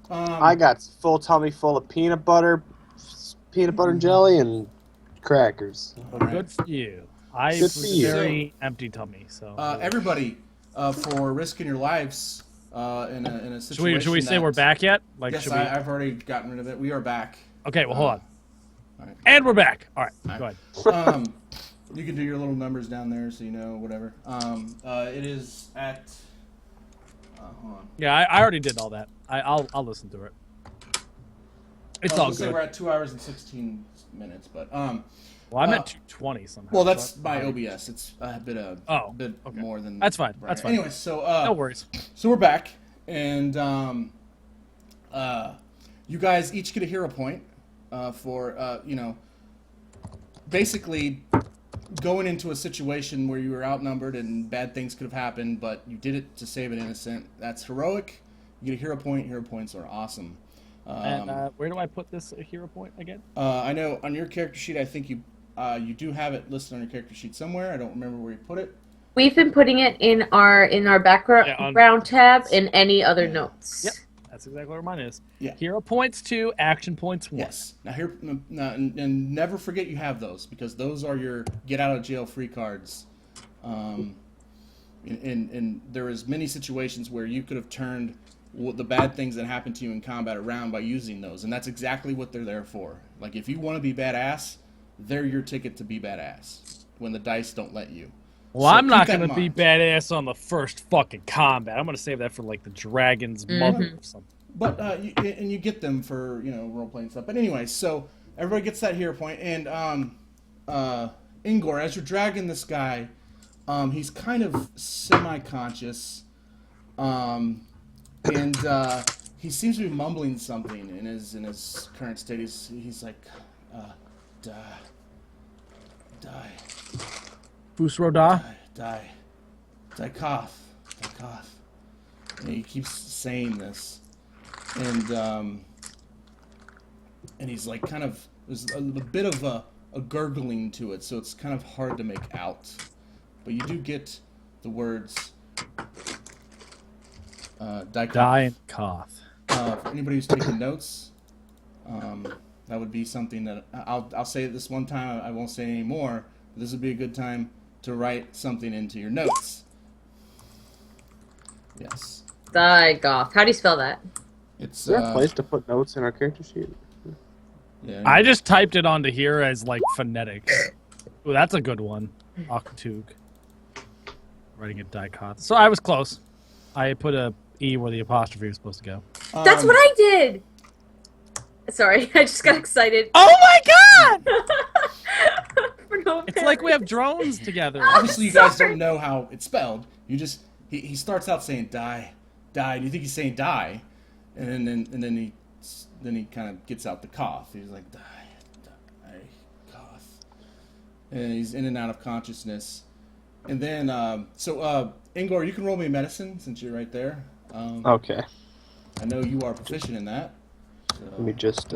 I got full tummy full of peanut butter and jelly, and crackers. Well, good for you. I have a very empty tummy. So everybody, for risking your lives in a situation. Should we say we're back yet? Yes, I've already gotten rid of it. We are back. Okay, well hold on. All right. And we're back. All right, go ahead. You can do your little numbers down there, so whatever. It is at. Hold on. Yeah, I already did all that. I'll listen to it. It's all good. Say we're at 2 hours and 16 minutes, but well, I'm at 2:20 somehow. Well, that's my OBS. It's a bit more than. That's fine. Right. That's fine. Anyway, so no worries. So we're back, and you guys each get a hero point for basically going into a situation where you were outnumbered and bad things could have happened, but you did it to save an innocent. That's heroic. You get a hero point. Hero points are awesome. And where do I put this hero point again? I know on your character sheet, I think you do have it listed on your character sheet somewhere. I don't remember where you put it. We've been putting it in our background tab in any other notes. Yep, that's exactly where mine is. Yeah. Hero points 2, action points 1. Yes. And never forget you have those, because those are your get out of jail free cards. And there is many situations where you could have turned the bad things that happened to you in combat around by using those, and that's exactly what they're there for. Like if you want to be badass, they're your ticket to be badass when the dice don't let you. Well, so I'm not going to be badass on the first fucking combat. I'm going to save that for like the dragon's mother or something. But you get them for role playing stuff. But anyway, so everybody gets that hero point, and Engor, as you're dragging this guy, he's kind of semi-conscious, and he seems to be mumbling something in his current state. He's like, die. Fusroda? Die cough. And he keeps saying this. And he's like there's a bit of a gurgling to it, so it's kind of hard to make out. But you do get the words die and cough. For anybody who's taking notes, that would be something that I'll say it this one time. I won't say it anymore. This would be a good time to write something into your notes. Yes. Digoth. How do you spell that? Is there a place to put notes in our character sheet? Yeah. I just typed it onto here as like phonetics. Ooh, that's a good one. Oktook. Writing it Digoth. So I was close. I put a E where the apostrophe was supposed to go. That's what I did! Sorry, I just got excited. Oh my god! For no It's apparent like we have reason. drones together. Obviously, you guys Sorry. don't know how it's spelled. You just he starts out saying die, die. And you think he's saying die, and then he kind of gets out the cough. He's like die, cough, and he's in and out of consciousness. And then Engor, you can roll me medicine since you're right there. Okay. I know you are proficient in that. So. Let me just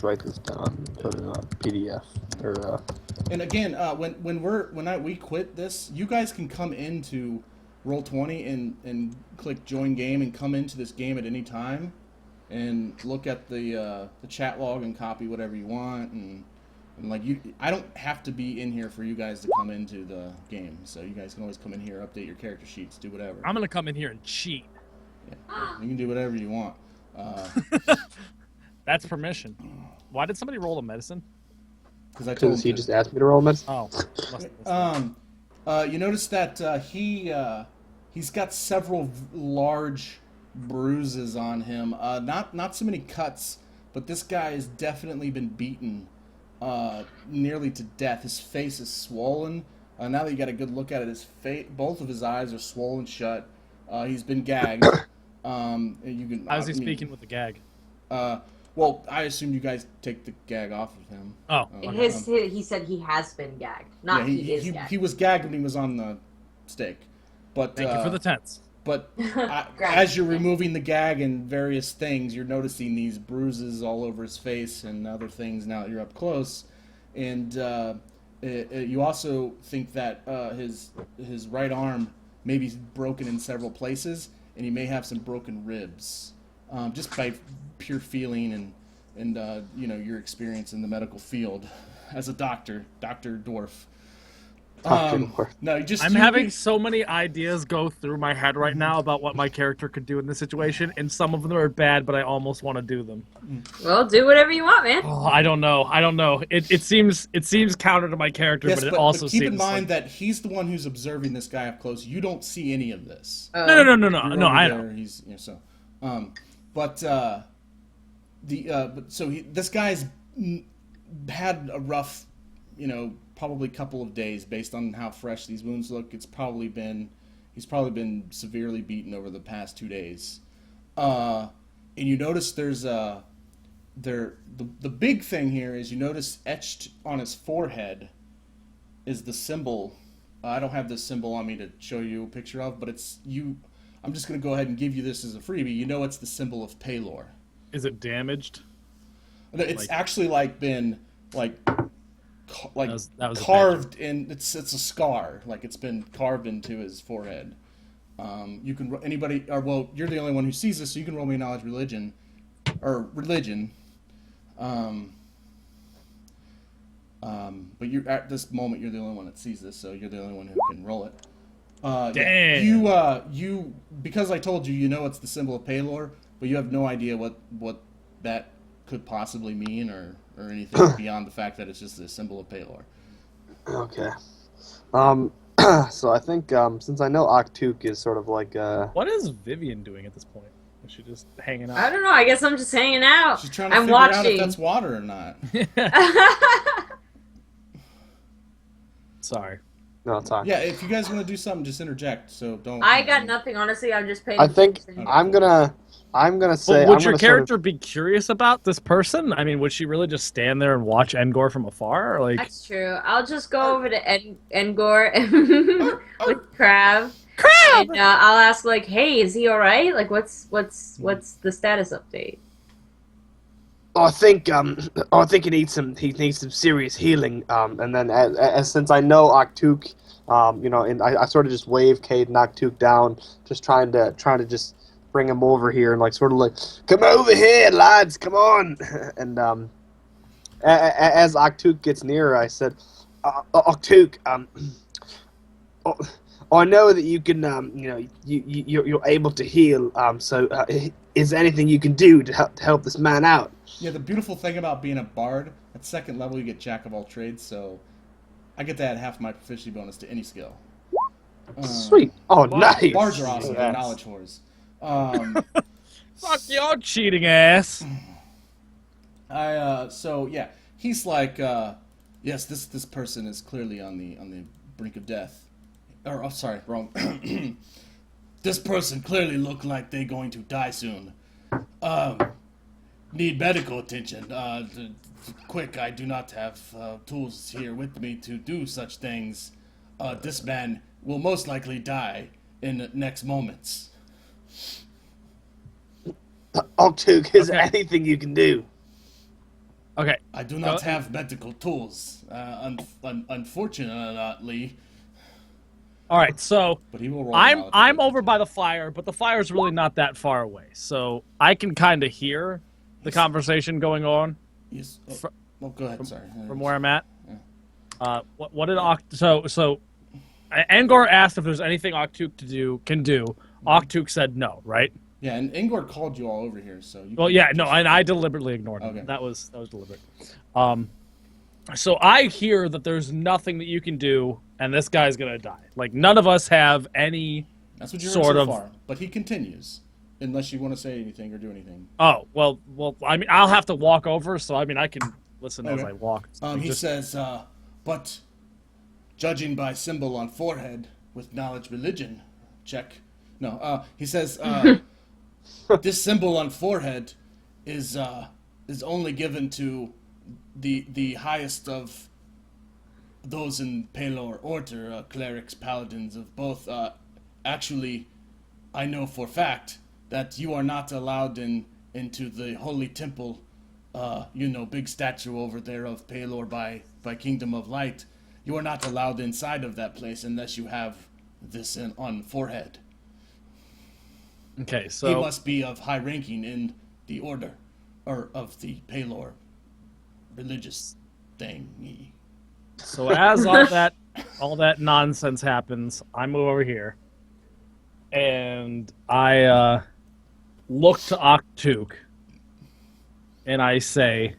write this down. Put it in a PDF or. And again, when we quit this, you guys can come into Roll20 and click join game and come into this game at any time, and look at the chat log and copy whatever you want and like I don't have to be in here for you guys to come into the game, so you guys can always come in here, update your character sheets, do whatever. I'm gonna come in here and cheat. Yeah, you can do whatever you want. That's permission. Why did somebody roll a medicine? Because I told Because him he to. just asked me to roll medicine. Oh. You notice that he's got several large bruises on him. Not so many cuts, but this guy has definitely been beaten nearly to death. His face is swollen. Now that you got a good look at it, both of his eyes are swollen shut. He's been gagged. How's he speaking with the gag? Well, I assume you guys take the gag off of him. Oh. He said he has been gagged, not he is gagged. He was gagged when he was on the stake. But Thank you for the tense. But as you're removing the gag and various things, you're noticing these bruises all over his face and other things now that you're up close. And you also think that his right arm may be broken in several places, and he may have some broken ribs, just by pure feeling and your experience in the medical field as a doctor, Dr. Dwarf. No, I'm having so many ideas go through my head right now about what my character could do in this situation, and some of them are bad, but I almost want to do them. Well, do whatever you want, man. Oh, I don't know. It seems counter to my character, Yes, but it also keep seems in mind that he's the one who's observing this guy up close. You don't see any of this. No. You're I over know. there, he's this guy's had a rough, probably couple of days based on how fresh these wounds look. He's probably been severely beaten over the past 2 days. And you notice there's the big thing here is you notice etched on his forehead is the symbol. I don't have this symbol on me to show you a picture of, but I'm just going to go ahead and give you this as a freebie. You know it's the symbol of Paylor. Is it damaged? It's actually been that was carved in. It's a scar, like it's been carved into his forehead. You can you're the only one who sees this, so you can roll me knowledge religion. But you're at this moment you're the only one that sees this, so you're the only one who can roll it. Damn. You because I told you, it's the symbol of Paylor, but you have no idea what that could possibly mean or anything beyond the fact that it's just a symbol of Paylor. Okay. So I think since I know Oktook is sort of like What is Vivian doing at this point? Is she just hanging out? I don't know. I guess I'm just hanging out. She's trying to I'm figure watching. out if that's water or not. Sorry. no, it's not. Yeah, if you guys want to do something, just interject. So don't. I got nothing, honestly. I'm just paying I think attention. I'm gonna say. Well, would I'm your gonna character be curious about this person? I mean, would she really just stand there and watch Engor from afar? Or like, That's true. I'll just go over to Engor with Crab. And I'll ask, like, hey, is he alright? Like, what's the status update? I think he needs some serious healing. And then as since I know Oktook, and I sort of just wave Kade and Oktook down, just trying to just bring him over here and sort of come over here, lads, come on. And as Oktook gets nearer, I said, Oktook, I know that you can, you're able to heal. So is there anything you can do to help this man out? Yeah, the beautiful thing about being a bard, at second level you get jack of all trades, so I get to add half my proficiency bonus to any skill. Sweet. Oh, nice. Bards are awesome. They're Yes. knowledge whores. Fuck your cheating ass. So yeah, he's like, yes, this person is clearly on the brink of death. Or oh, sorry, wrong. This person clearly look like they're going to die soon. Need medical attention. Quick, I do not have tools here with me to do such things. This man will most likely die in the next moments. Oktook, is there Okay. anything you can do? Okay. I do not have medical tools, unfortunately. All right. So But he will roll. I'm over by the fire, but the fire's really not that far away, so I can kind of hear the conversation going on Yes. Oh, go ahead. Sorry. from where I'm at. What did so Engor asked if there's anything Oktook can do. Oktook said no, right? Yeah, and Engor called you all over here, so. Well, yeah, no, and I deliberately ignored him. Okay. That was deliberate. So I hear that there's nothing that you can do, and this guy's gonna die. Like none of us have any. That's what you heard sort so of. far. But he continues, unless you want to say anything or do anything. Oh well. I mean, I'll have to walk over, so I mean, I can listen as Okay. I walk. He says, but judging by symbol on forehead with knowledge religion, check. No, he says, this symbol on forehead is only given to the highest of those in Pelor Order, clerics, paladins of both. Actually, I know for fact that you are not allowed into the holy temple. Big statue over there of Pelor by Kingdom of Light. You are not allowed inside of that place unless you have this on forehead. Okay, He so must be of high ranking in the order, or of the Pelor religious thing. as all that nonsense happens, I move over here, and I look to Oktook, and I say,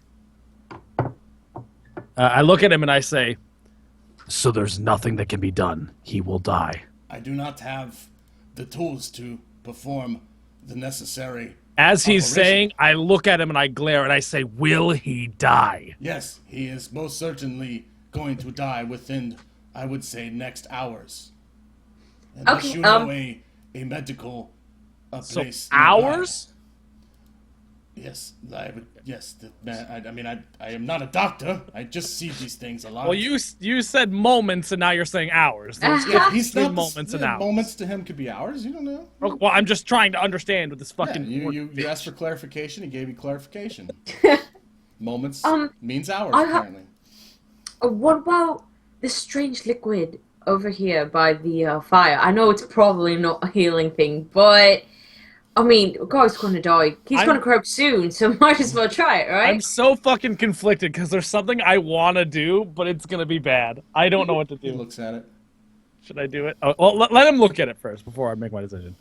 I look at him and I say, so there's nothing that can be done. He will die. I do not have the tools to perform the necessary. As he's operation. saying, I look at him and I glare and I say, will he die? Yes, he is most certainly going to die within, I would say, next hours. Unless Okay, you know a medical So place. nearby. hours? Yes, I would. Yes, I am not a doctor. I just see these things a lot. Well, you said moments and now you're saying hours. There's Yeah, difference he's between not moments and yeah, hours. Moments to him could be hours. You don't know. Well, I'm just trying to understand what this Yeah, fucking. you asked for clarification. He gave you clarification. Moments means hours I apparently. What about this strange liquid over here by the fire? I know it's probably not a healing thing, but I mean, the guy's gonna die. He's gonna croak soon, so might as well try it, right? I'm so fucking conflicted because there's something I want to do, but it's gonna be bad. I don't know what to He do. looks at it. Should I do it? Oh, well, let him look at it first before I make my decision.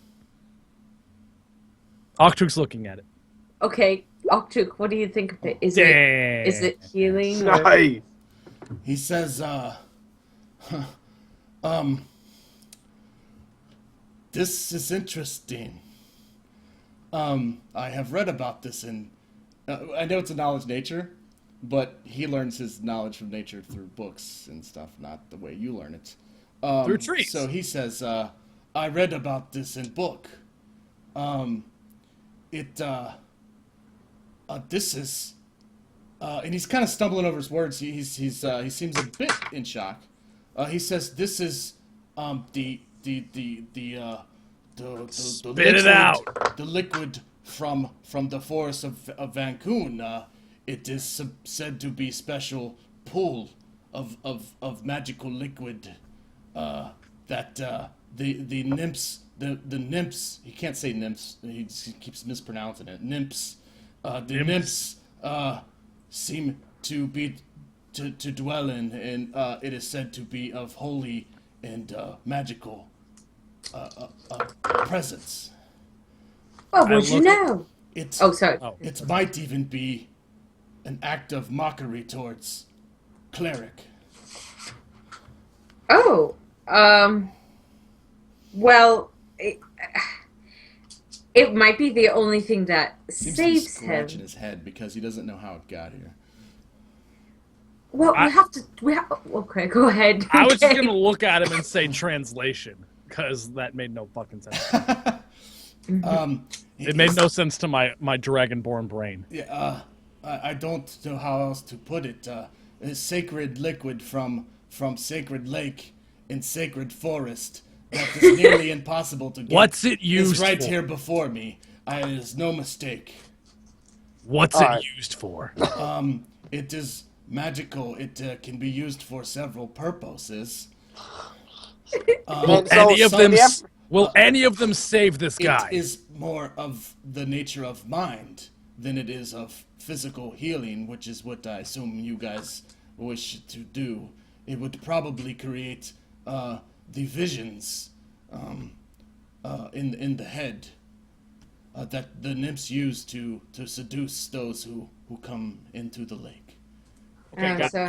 Oktook's looking at it. Okay, Oktook, what do you think of it? Is it healing? Or... Nice. He says, this is interesting. I have read about this in. I know it's a knowledge nature, but he learns his knowledge from nature through books and stuff, not the way you learn it. Through trees. So he says, I read about this in book. This is, and he's kind of stumbling over his words. He seems a bit in shock. He says, "This is the Spit liquid, it out. the liquid from the forest of Vancouver. It is said to be special pool of magical liquid that the nymphs." The nymphs, he can't say nymphs, he keeps mispronouncing it. Nymphs, the nymphs seem to be to dwell in, and it is said to be of holy and magical presence. Oh, what'd you know? It's Oh, sorry. it might even be an act of mockery towards cleric. Oh, well, It might be the only thing that Seems to be saves scratching him. his head because he doesn't know how it got here. Well, I- we have. Okay, go ahead. I was just Okay. gonna look at him and say translation because that made no fucking sense. It made no sense to my dragonborn brain. Yeah, I don't know how else to put it. A sacred liquid from sacred lake in sacred forest that is nearly impossible to get. What's it Is used right for? here before me. It is no mistake. What's All it right. used for? It is magical. It can be used for several purposes. And Any of them? the Will any of them save this guy? It is more of the nature of mind than it is of physical healing, which is what I assume you guys wish to do. It would probably create the visions in the head that the nymphs use to seduce those who come into the lake. Okay, guys, so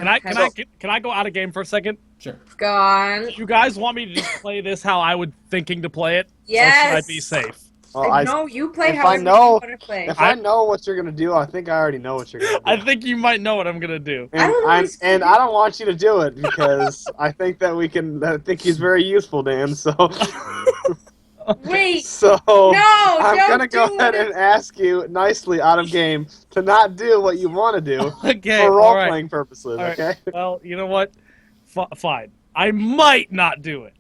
can I go out of game for a second? Sure. Gone. You guys want me to just play this how I would thinking to play it? Or should I Yes. be safe? well, No, you play if however I know- you want to play. if I know what you're gonna do, I think I already know what you're gonna do. I think you might know what I'm gonna do. And I don't know I what's and gonna I don't want you to do it because I think that we can. I think he's very useful, Dan. So, Wait. so No, I'm don't gonna go do ahead it. and ask you nicely out of game to not do what you want to do Okay, for all role right. playing purposes. All right. Okay. Well, you know what? Fine. I might not do it.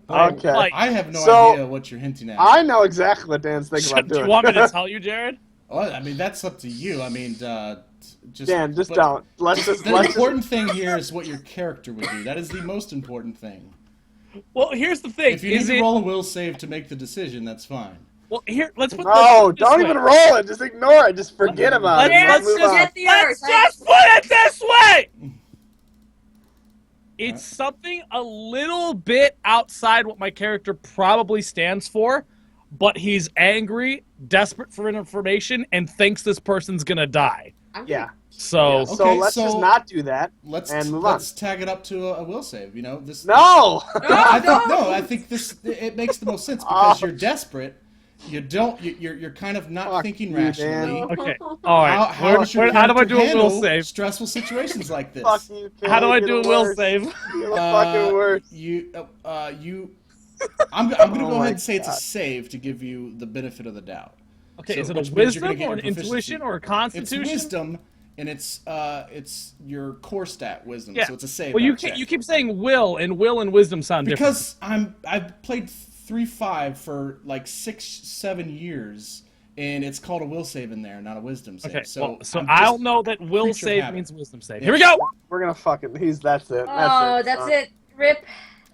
I Okay. might. I have no So, idea what you're hinting at. I know exactly what Dan's thinking about Do doing. you want me to tell you, Jared? Well, I mean, that's up to you. I mean, just Dan, just but don't. Let's just. The Let's just important thing here is what your character would do. That is the most important thing. Well, here's the thing. If you need Is to it? roll a will save to make the decision, that's fine. Well, here. Let's put. no, let's put it this don't way. even roll it. Just ignore it. Just forget about it. Let's Let's move just- on. Get the Let's earth. just put it this way. It's something a little bit outside what my character probably stands for, but he's angry, desperate for information, and thinks this person's gonna die. Yeah. So Yeah. So Okay, let's so just not do that. Let's And move on. let's tag it up to a will save. You know this. No. I think this it makes the most sense because you're desperate. You don't. You're kind of not Fuck thinking you, rationally. Dan. okay, all right. How does your how do I character do a will handle save? stressful situations like this? Fuck you. How do I Kade, do a you're the will worst. save? You're the fucking worst. I'm gonna Oh go my ahead and say it's a God. save to give you the benefit of the doubt. Okay, So- is it which a means you're gonna wisdom get or your an intuition proficiency. or a It's constitution? wisdom, and it's your core stat wisdom. Yeah. So it's a save. Well, you not check. you keep saying will and wisdom sound different. Because I've played 3-5 for like 6-7 years, and it's called a will save in there, not a wisdom save. Okay, So so I'm I'll just- know that will creature of save habit. means wisdom save. Yeah. Here we go. We're gonna fucking. That's it. Oh, That's that's it. Rip.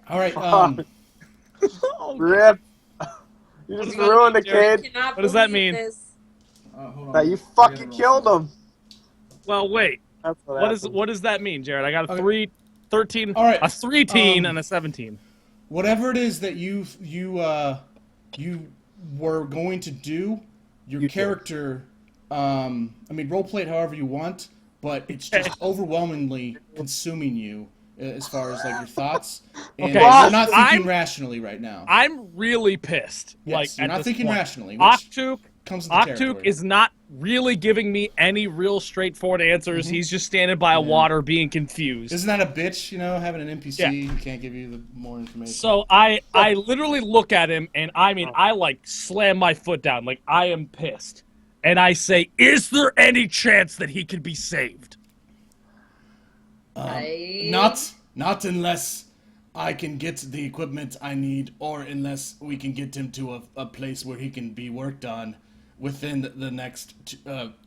All right. Rip. You just ruined the Jared. kid. Cannot What does that believe mean? this. Hold on. That you I gotta fucking roll killed something. him. Well, wait. That's What does that mean, Jared? I got a Okay. 13, All right, a 3-teen, um, and a 17. Whatever it is that you were going to do, your You did. character. I mean, role play it however you want, but it's just overwhelmingly consuming you as far as like your thoughts, and Okay, you're not thinking I'm- rationally right now. I'm really pissed. Yes, like you're at not this thinking point. rationally, which Oktook, comes with the territory. Oktook is not really giving me any real straightforward answers. Mm-hmm. He's just standing by a water being confused. Isn't that a bitch? You know, having an NPC Yeah. who can't give you the more information. So I literally look at him and I mean I like slam my foot down like I am pissed. And I say, "Is there any chance that he could be saved?" Not unless I can get the equipment I need, or unless we can get him to a place where he can be worked on within the next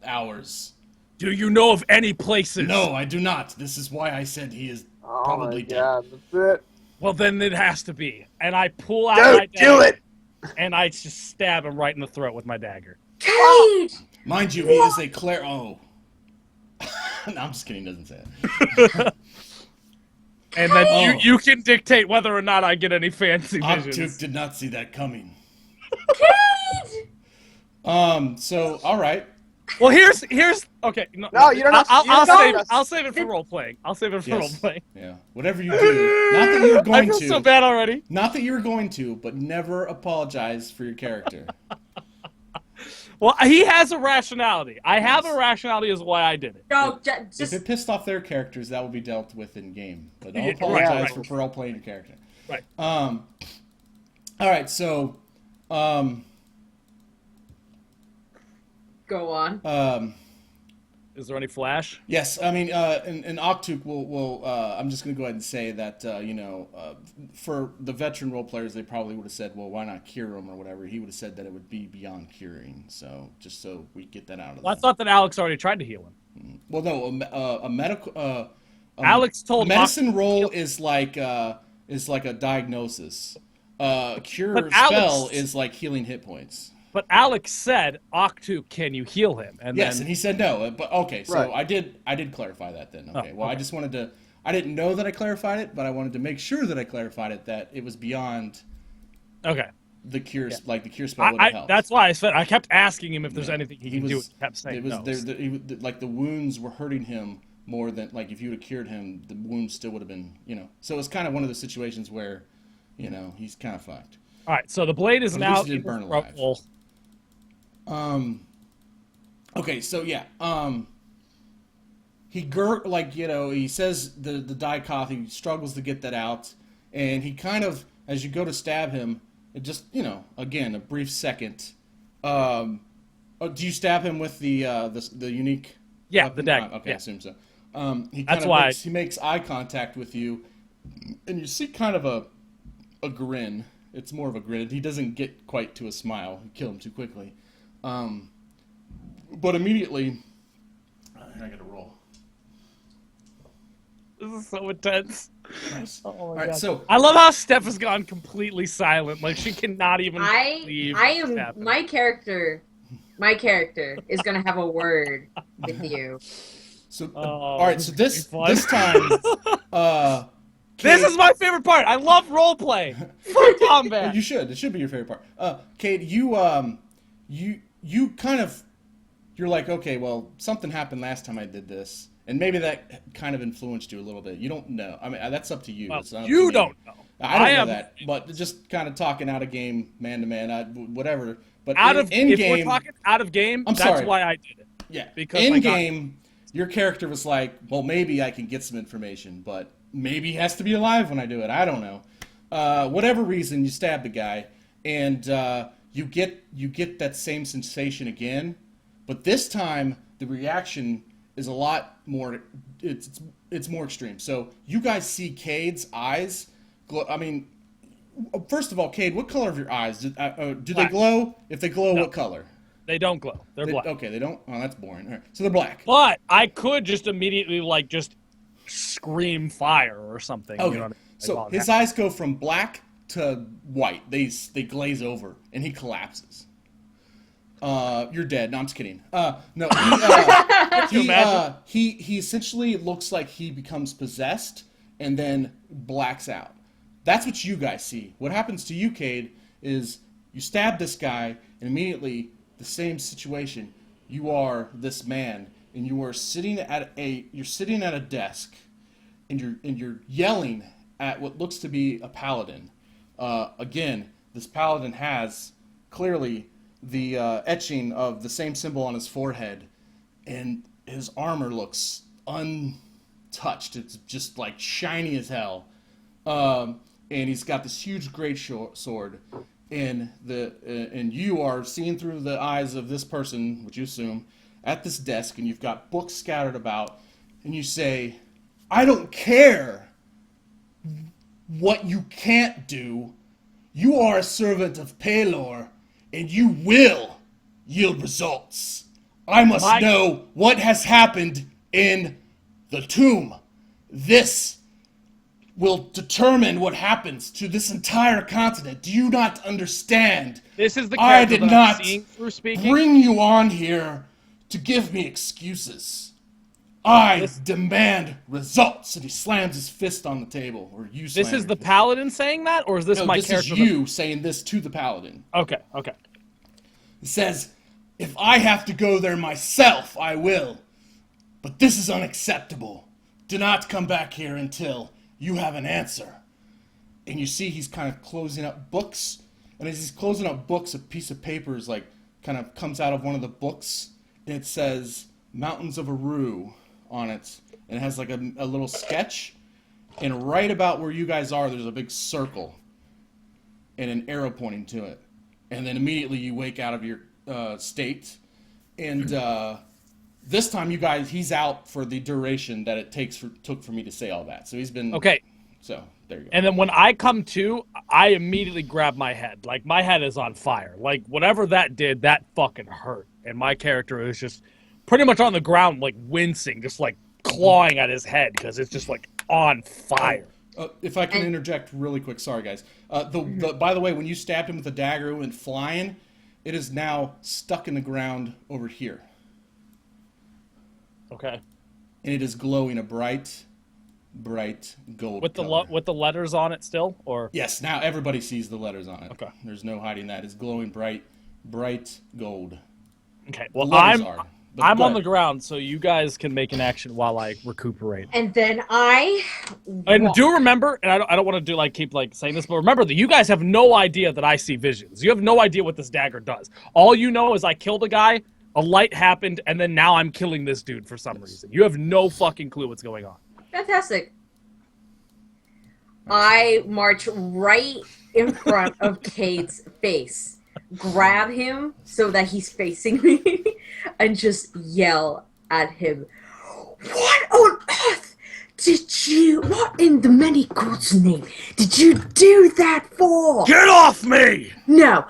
hours. Do you know of any places? No, I do not. This is why I said he is Oh probably my dead. god, that's it. Well, then it has to be. And I pull out my Don't do dagger, it. and I just stab him right in the throat with my dagger. Kade! Mind you, he is a cleric. Oh. No, I'm just kidding. He doesn't say it. And then Oh. you can dictate whether or not I get any fancy Oktook visions. did not see that coming. Kade! So, all right. Well, here's okay. No, you don't have to- you I'll don't save have to- I'll save it for role playing. I'll save it for role Yes. playing. Yeah. Whatever you do. Not that you were I going feel to. so bad already. Not that you were going to, but never apologize for your character. Well, he has a rationality. I have a rationality as why I did it. No, If just it pissed off their characters, that will be dealt with in game. But don't Yeah, apologize right. for role playing your character. Right. All right, so go on. Is there any flash? yes, I mean, in Oktook, will I'm just going to go ahead and say that, for the veteran role players, they probably would have said, well, why not cure him or whatever. He would have said that it would be beyond curing. So just so we get that out of Well, I the thought that Alex already tried to heal him. Well, no, a medical Alex told medicine roll is like a diagnosis. Cure But spell Alex- is like healing hit points. But Alex said, Oktook, can you heal him? And Yes, then, and he said no. But okay, so Right. I did clarify that then. Okay, Oh, well, I okay. just wanted to. I didn't know that I clarified it, but I wanted to make sure that I clarified it, that it was beyond okay. the cure, like the cure spell would have helped. That's why I said, I kept asking him if there's anything he can do. was- He kept saying It was no. like the wounds were hurting him more than, like, if you would have cured him, the wounds still would have been, So it's kind of one of the situations where, he's kind of fucked. All right, so the blade is But at least now he didn't in burn his alive. throat hole. Okay, so yeah, he says the die cough, he struggles to get that out, and he kind of, as you go to stab him, it just, again, a brief second. Do you stab him with the unique? Yeah, weapon? the dagger, Okay, yeah. I assume so. He That's kind of why- makes eye contact with you, and you see kind of a grin. It's more of a grin. He doesn't get quite to a smile. You kill him too quickly. But immediately, I got to roll. This is so intense. Nice. Oh my All right, God. so I love how Steph has gone completely silent. Like, she cannot even believe I what's am happening. my character is gonna have a word with you. all right. So this this is gonna be fun. time, This Kate- is my favorite part. I love role play. Full combat. you should. It should be your favorite part. Kate, you kind of, you're like, okay, well, something happened last time I did this, and maybe that kind of influenced you a little bit. You don't know. I mean, that's up to you. Well, It's not up to you me. don't know. I don't know am that, but just kind of talking out of game, man to man, whatever. But out of in if game, we're talking out of game. I'm that's sorry. why I did it. yeah, because I in got- game, your character was like, well, maybe I can get some information, but maybe he has to be alive when I do it. I don't know. Whatever reason, you stab the guy, and you get that same sensation again, but this time the reaction is a lot more. It's more extreme. So you guys see Cade's eyes. I mean, first of all, Kade, what color of your eyes? Do they Black. glow? If they glow, No. what color? They don't glow. They're black. Okay, they don't. Oh, that's boring. All right. So they're black. But I could just immediately just scream fire or something. Okay. You know what I mean? So Well, his eyes go from black to white. They glaze over, and he collapses. You're dead. No, I'm just kidding. No, he essentially looks like he becomes possessed and then blacks out. That's what you guys see. What happens to you, Kade, is you stab this guy, and immediately the same situation. You are this man, and you are sitting at a desk, and you're yelling at what looks to be a paladin. Again, this paladin has clearly the etching of the same symbol on his forehead, and his armor looks untouched. It's just like shiny as hell. And he's got this huge great sword, and you are seeing through the eyes of this person, which you assume, at this desk, and you've got books scattered about, and you say, "I don't care what you can't do. You are a servant of Pelor, and you will yield results. I must know what has happened in the tomb. This will determine what happens to this entire continent. Do you not understand? This is the I character did that not I'm seeing through speaking. bring you on here to give me excuses. I demand results." And he slams his fist on the table, or you slam This is your the fist. paladin saying that, or is this No, my this character? is you saying this to the paladin. Okay. It says, "If I have to go there myself, I will. But this is unacceptable. Do not come back here until you have an answer." And you see he's kind of closing up books. And as he's closing up books, a piece of paper is like kind of comes out of one of the books, and it says Mountains of Eru on it, and it has like a little sketch, and right about where you guys are, there's a big circle and an arrow pointing to it, and then immediately you wake out of your state, and this time he's out for the duration that it took for me to say all that. So he's been Okay. So there you go. And then when I come to, I immediately grab my head. Like, my head is on fire. Like, whatever that did, that fucking hurt. And my character is just pretty much on the ground, like, wincing, just, like, clawing at his head because it's just, like, on fire. If I can interject really quick, sorry guys. By the way, when you stabbed him with the dagger and went flying, it is now stuck in the ground over here. Okay. And it is glowing a bright gold With the color. with the letters on it still, or Yes, now everybody sees the letters on it. Okay. There's no hiding that. It's glowing bright gold. okay. The Well, letters are. But I'm go on the ahead. ground, so you guys can make an action while I recuperate. And then I And do remember, and I don't want to keep saying this, but remember that you guys have no idea that I see visions. You have no idea what this dagger does. All you know is I killed a guy, a light happened, and then now I'm killing this dude for some reason. You have no fucking clue what's going on. Fantastic. I march right in front of Cade's face, grab him so that he's facing me, and just yell at him. What on earth what in the many gods' name did you do that for? Get off me! No,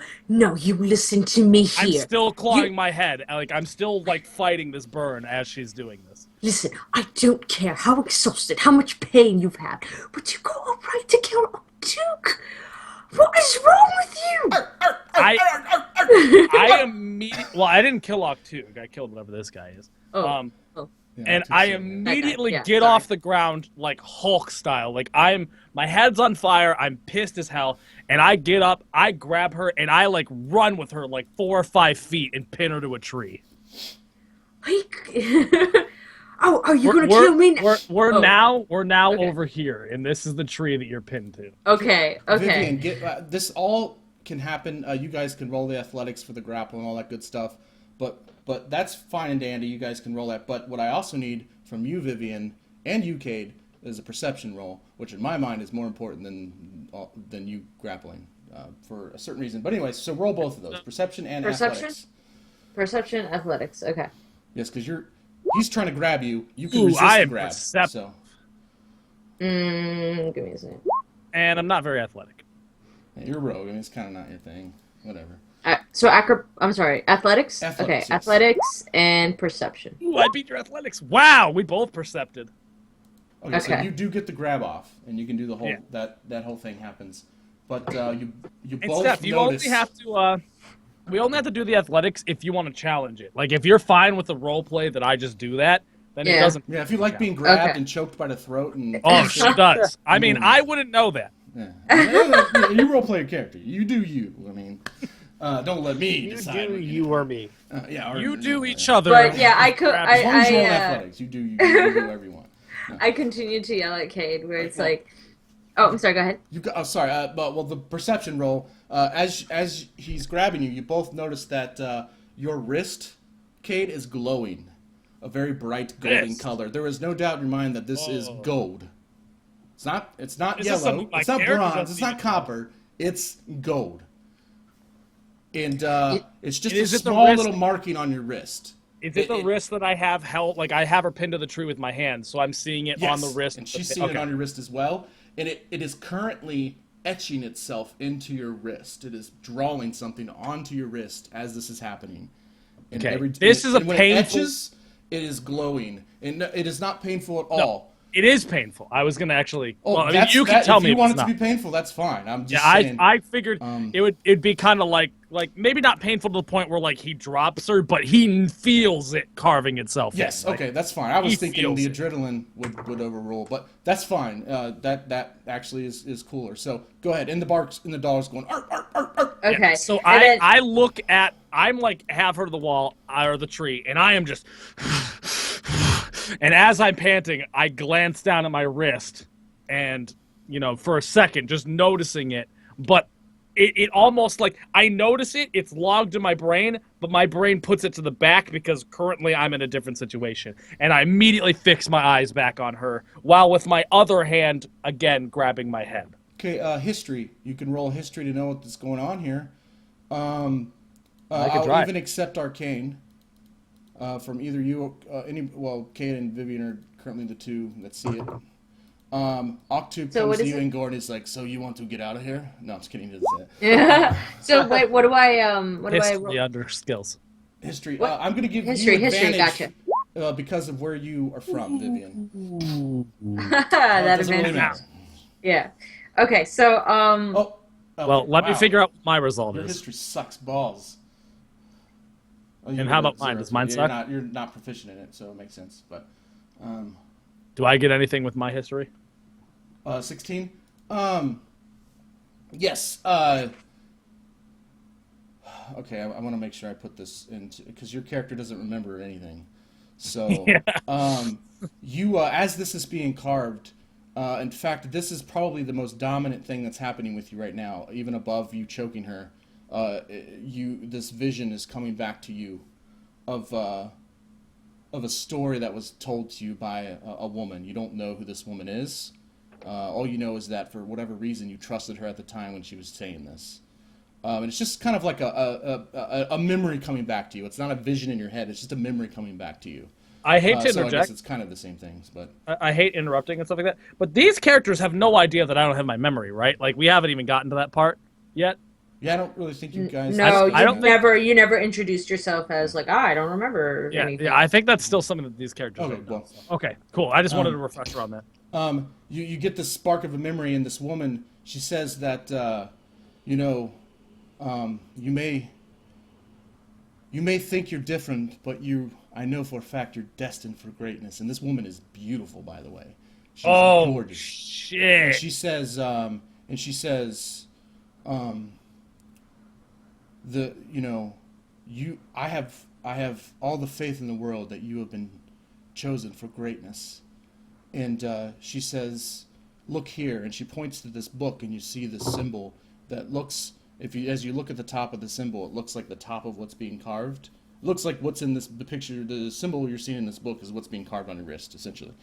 you listen to me I'm here. still clawing my head. I'm still fighting this burn as she's doing this. Listen, I don't care how exhausted, how much pain you've had, but you go all right to kill Oktook. What is wrong with you? I immediately... Well, I didn't kill Oktook. I killed whatever this guy is. Oh. Yeah, And too I soon. immediately Yeah, get sorry. off the ground like Hulk style. My head's on fire. I'm pissed as hell. And I get up, I grab her, and I run with her 4 or 5 feet and pin her to a tree. Oh, are you gonna kill me? We're Oh. now Okay. over here, and this is the tree that you're pinned to. Okay. Vivian, this all can happen. You guys can roll the athletics for the grapple and all that good stuff, but that's fine and dandy. You guys can roll that. But what I also need from you, Vivian, and you, Kade, is a perception roll, which in my mind is more important than you grappling for a certain reason. But anyways, so roll both of those, perception and athletics. Perception, athletics. Okay. Yes, because he's trying to grab you. You can Ooh, resist I the am grab. perceptive. So Give me a second. And I'm not very athletic. yeah, you're a rogue. I mean, it's kind of not your thing. Whatever. I'm sorry, athletics? Athletics, Okay, yes. athletics and perception. Ooh, I beat your athletics. Wow, we both percepted. Okay, so Okay. you do get the grab off, and you can do the whole Yeah. that whole thing happens. But you And both Steph, you notice. only have to we only have to do the athletics if you want to challenge it. If you're fine with the role play that I just do that, then it Yeah. doesn't. Yeah, if you like being grabbed Okay. and choked by the throat and Oh, she does. I mean, I wouldn't know that. yeah. You role play a character. You do you. I mean, don't let me You decide. do what you or me. Yeah, or, You do yeah. each other. But yeah, I could. Grab- As long as you roll I athletics, you do whatever you want. I continue to yell at Cade, where it's like, oh, I'm sorry. Go ahead. You got, oh, sorry. But the perception roll. As he's grabbing you, you both notice that your wrist, Cade, is glowing, a very bright golden Yes. color. There is no doubt in your mind that this is gold. It's not. It's not Is this yellow. something my It's not character bronze. doesn't It's not even- copper. It's gold. And it's just is a it the small wrist- little marking on your wrist. Is it the wrist that I have held? I have her pinned to the tree with my hand, so I'm seeing it on the Yes, wrist. and she's seeing it on your wrist as well. And it is currently etching itself into your wrist. It is drawing something onto your wrist as this is happening. And Okay, this is a when painful- It etches, it is glowing, and it is not painful at all. It is painful. I was gonna actually. Oh, well, I mean, you can that, tell if me you if want it's it to not. be painful, that's fine. I'm just Yeah, saying. I figured it'd be kind of like maybe not painful to the point where he drops her, but he feels it carving itself. Yes, in. okay, that's fine. I was he thinking the feels adrenaline would overrule, but that's fine. That actually is cooler. So go ahead. In the dollars going. Arr, arr, arr, arr. Okay. So and then, I look at have her to the wall or the tree, and I am just. And as I'm panting, I glance down at my wrist, and for a second, just noticing it, but it almost like I notice it, it's logged in my brain, but my brain puts it to the back because currently I'm in a different situation. And I immediately fix my eyes back on her while with my other hand, again, grabbing my head. Okay, history. You can roll history to know what's going on here. I could I'll try. even accept arcane from either you, Kade and Vivian are currently the two that see it. Oktook So comes what to is you it? and Gordon is like, so you want to get out of here? No, I'm just kidding. He doesn't say it. So wait, what do I History under skills. History. What? I'm going to give History, you advantage gotcha. because of where you are from, Vivian. that Doesn't really advantage. matter. Yeah. Okay, so Oh, okay, Well, let me wow. figure out what my result Your is. history sucks balls. Oh, you And get how a about mine? zero, Does so mine suck? You're not proficient in it, so it makes sense. But Do I get anything with my history? 16. Yes. Okay, I want to make sure I put this into because your character doesn't remember anything. So, you as this is being carved, in fact, this is probably the most dominant thing that's happening with you right now, even above you choking her. This vision is coming back to you of a story that was told to you by a woman. You don't know who this woman is. All you know is that for whatever reason you trusted her at the time when she was saying this. And it's just kind of like a memory coming back to you. It's not a vision in your head. It's just a memory coming back to you. I hate to So I guess interject. it's kind of the same things, but I hate interrupting and stuff like that. But these characters have no idea that I don't have my memory, right? Like, we haven't even gotten to that part yet. yeah, I don't really think you guys. no, I don't think- you never introduced yourself as like, I don't remember anything. Yeah, I think that's still something that these characters Okay, don't know. well. Okay, cool. I just wanted a refresher on that. You get this spark of a memory, and this woman, she says that, you may think you're different, but I know for a fact you're destined for greatness. And this woman is beautiful, by the way. She's gorgeous. Shit. And she says, I have all the faith in the world that you have been chosen for greatness. And she says, look here. And she points to this book, and you see this symbol that looks, as you look at the top of the symbol, it looks like the top of what's being carved. It looks like what's in the picture, the symbol you're seeing in this book is what's being carved on your wrist, essentially.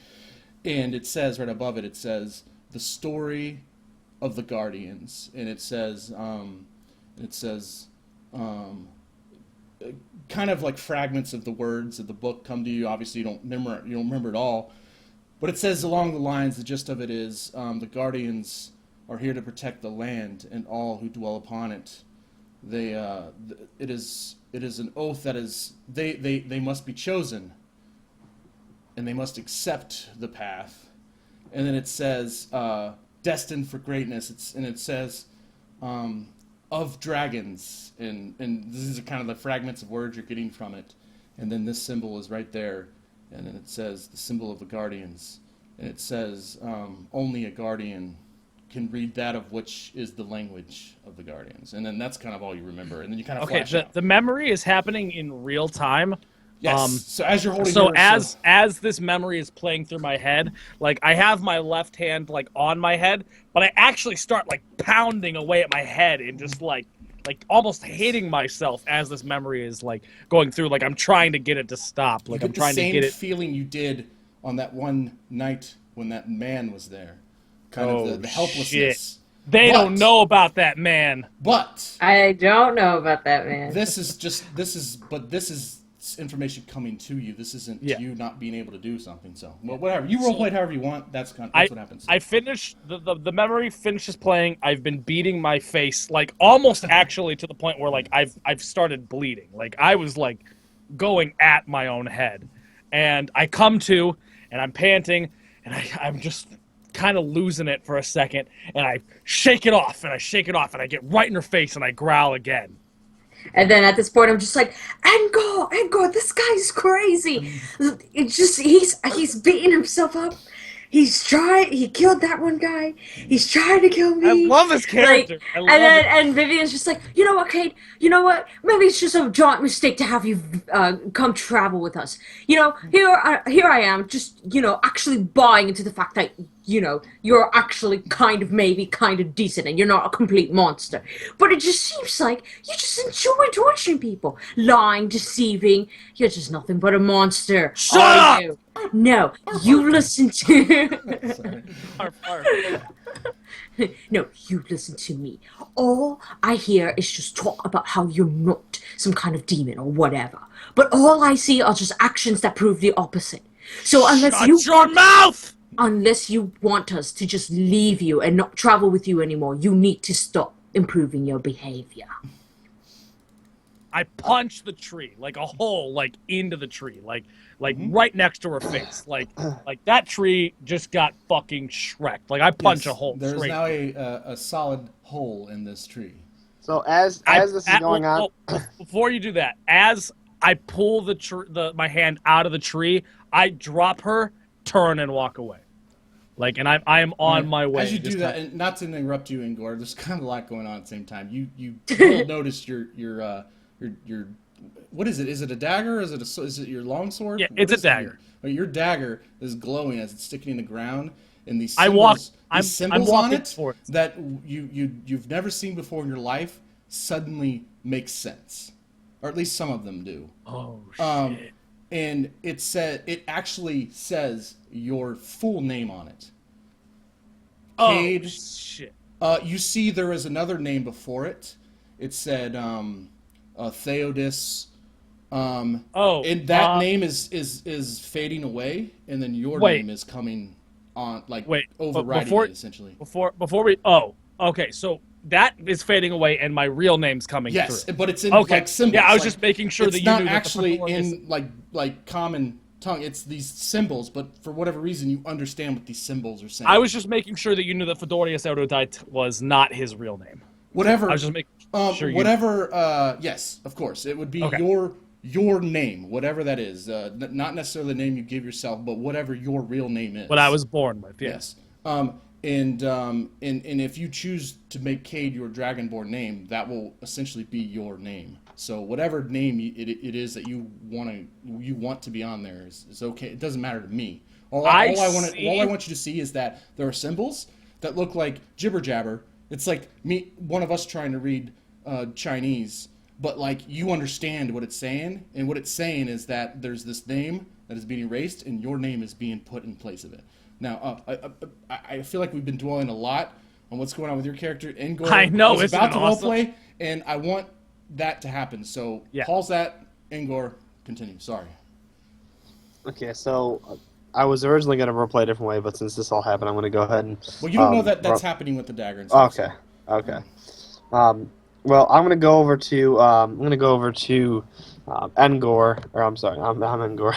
And it says, right above it, it says, the story of the Guardians. And it says, kind of like fragments of the words of the book come to you. Obviously, you don't remember it all. But it says along the lines, the gist of it is, the Guardians are here to protect the land and all who dwell upon it. It is an oath that is, they must be chosen, and they must accept the path. And then it says, destined for greatness. And it says, of dragons, and these are kind of the fragments of words you're getting from it. And then this symbol is right there, and then it says the symbol of the Guardians, and it says only a Guardian can read that of which is the language of the Guardians. And then that's kind of all you remember, and then you kind of flash out. The memory is happening in real time. Yes. So as you're holding So her, as this memory is playing through my head, like I have my left hand like on my head, but I actually start like pounding away at my head and just like almost hitting myself as this memory is like going through. Like I'm trying to get it to stop. Like I'm trying to get the it. same feeling you did on that one night when that man was there. Kind of the helplessness. Shit. They don't know about that man. But I don't know about that, man. this is information coming to you. This isn't you not being able to do something. So, well, whatever. You roleplay it however you want. That's what happens. I finished the memory finishes playing. I've been beating my face like almost actually to the point where like I've started bleeding. Like I was like going at my own head, and I come to and I'm panting and I'm just kind of losing it for a second, and I shake it off and I get right in her face and I growl again. And then at this point, I'm just like, Engor, this guy's crazy. It's just, he's beating himself up. He killed that one guy. He's trying to kill me. I love his character. And Vivian's just like, you know what, Kade? You know what? Maybe it's just a giant mistake to have you come travel with us. You know, here I am, just, actually buying into the fact that you're actually maybe kind of decent and you're not a complete monster. But it just seems like you just enjoy torturing people, lying, deceiving. You're just nothing but a monster. Shut are up! you? No, you listen to. Sorry. Arf, arf. No, you listen to me. All I hear is just talk about how you're not some kind of demon or whatever. But all I see are just actions that prove the opposite. So Shut your mouth! unless you want us to just leave you and not travel with you anymore, you need to stop improving your behavior. I punched the tree, like a hole, like into the tree, like right next to her face, like that tree just got fucking shreked. Like I punch a hole. There's straight now through. a solid hole in this tree. So as this is going on, before you do that, as I pull my hand out of the tree, I drop her, turn, and walk away. Like, and I am on my way. As you do that, and not to interrupt you, Engor, there's kind of a lot going on at the same time. You will notice your what is it? Is it a dagger? Is it your longsword? Yeah, it's a dagger. Your dagger is glowing as it's sticking in the ground, and these I'm symbols on walking it towards it. that you've never seen before in your life suddenly make sense, or at least some of them do. Oh shit! And it actually says your full name on it. Kade. Oh shit! You see, there is another name before it. It said Theodis. And that name is fading away, and then your name is coming on, like overriding it essentially. Before we okay, so that is fading away, and my real name's coming through. Yes, but it's in like symbols. Yeah, I was like, just making sure that you not knew actually that in like common tongue. It's these symbols, but for whatever reason, you understand what these symbols are saying. I was just making sure that you knew that Fedorius Erudite was not his real name. Whatever. I was just making sure. Yes, of course, it would be Okay. your name, whatever that is. Not necessarily the name you give yourself, but whatever your real name is. What I was born with. Yes. And if you choose to make Kade your Dragonborn name, that will essentially be your name. So whatever name it is that you want to be on there is okay. It doesn't matter to me. All I want you to see is that there are symbols that look like jibber jabber. It's like one of us trying to read Chinese, but like you understand what it's saying, and what it's saying is that there's this name that is being erased, and your name is being put in place of it. Now, I feel like we've been dwelling a lot on what's going on with your character. Engor I know, is it's about to awesome. roleplay, and I want that to happen. So pause that. Engor, continue. Sorry. okay, so I was originally going to roleplay a different way, but since this all happened, I'm going to go ahead and. Well, you don't know that's happening with the dagger. And stuff, Okay. Well, I'm going to go over to Engor, or I'm sorry, I'm Engor.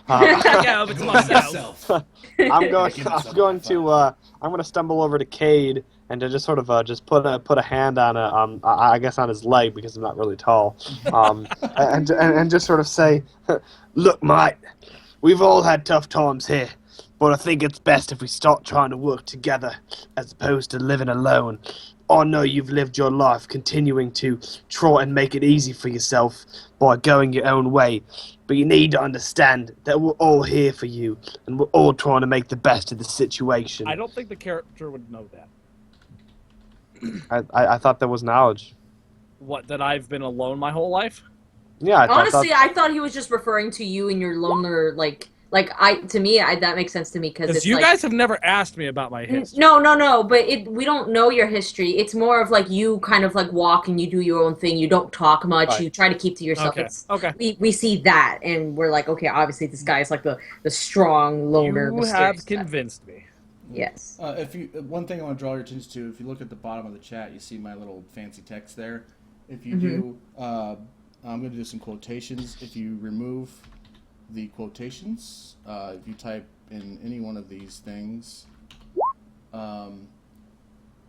Yeah, it's myself. I'm going to stumble over to Kade and to just sort of just put a hand on I guess on his leg because I'm not really tall, and just sort of say, look, mate, we've all had tough times here, but I think it's best if we start trying to work together as opposed to living alone. I know you've lived your life continuing to try and make it easy for yourself by going your own way, but you need to understand that we're all here for you, and we're all trying to make the best of the situation. I don't think the character would know that. I thought that was knowledge. What, that I've been alone my whole life? Yeah, I thought he was just referring to you and your loner, that makes sense to me because you guys have never asked me about my history. No, but we don't know your history. It's more of like you kind of like walk and you do your own thing. You don't talk much. Right. You try to keep to yourself. Okay. We see that and we're like, okay, obviously this guy is like the strong loner. You have convinced me. Yes. One thing I want to draw your attention to, if you look at the bottom of the chat, you see my little fancy text there. If you do, I'm going to do some quotations. If you remove the quotations, if you type in any one of these things, and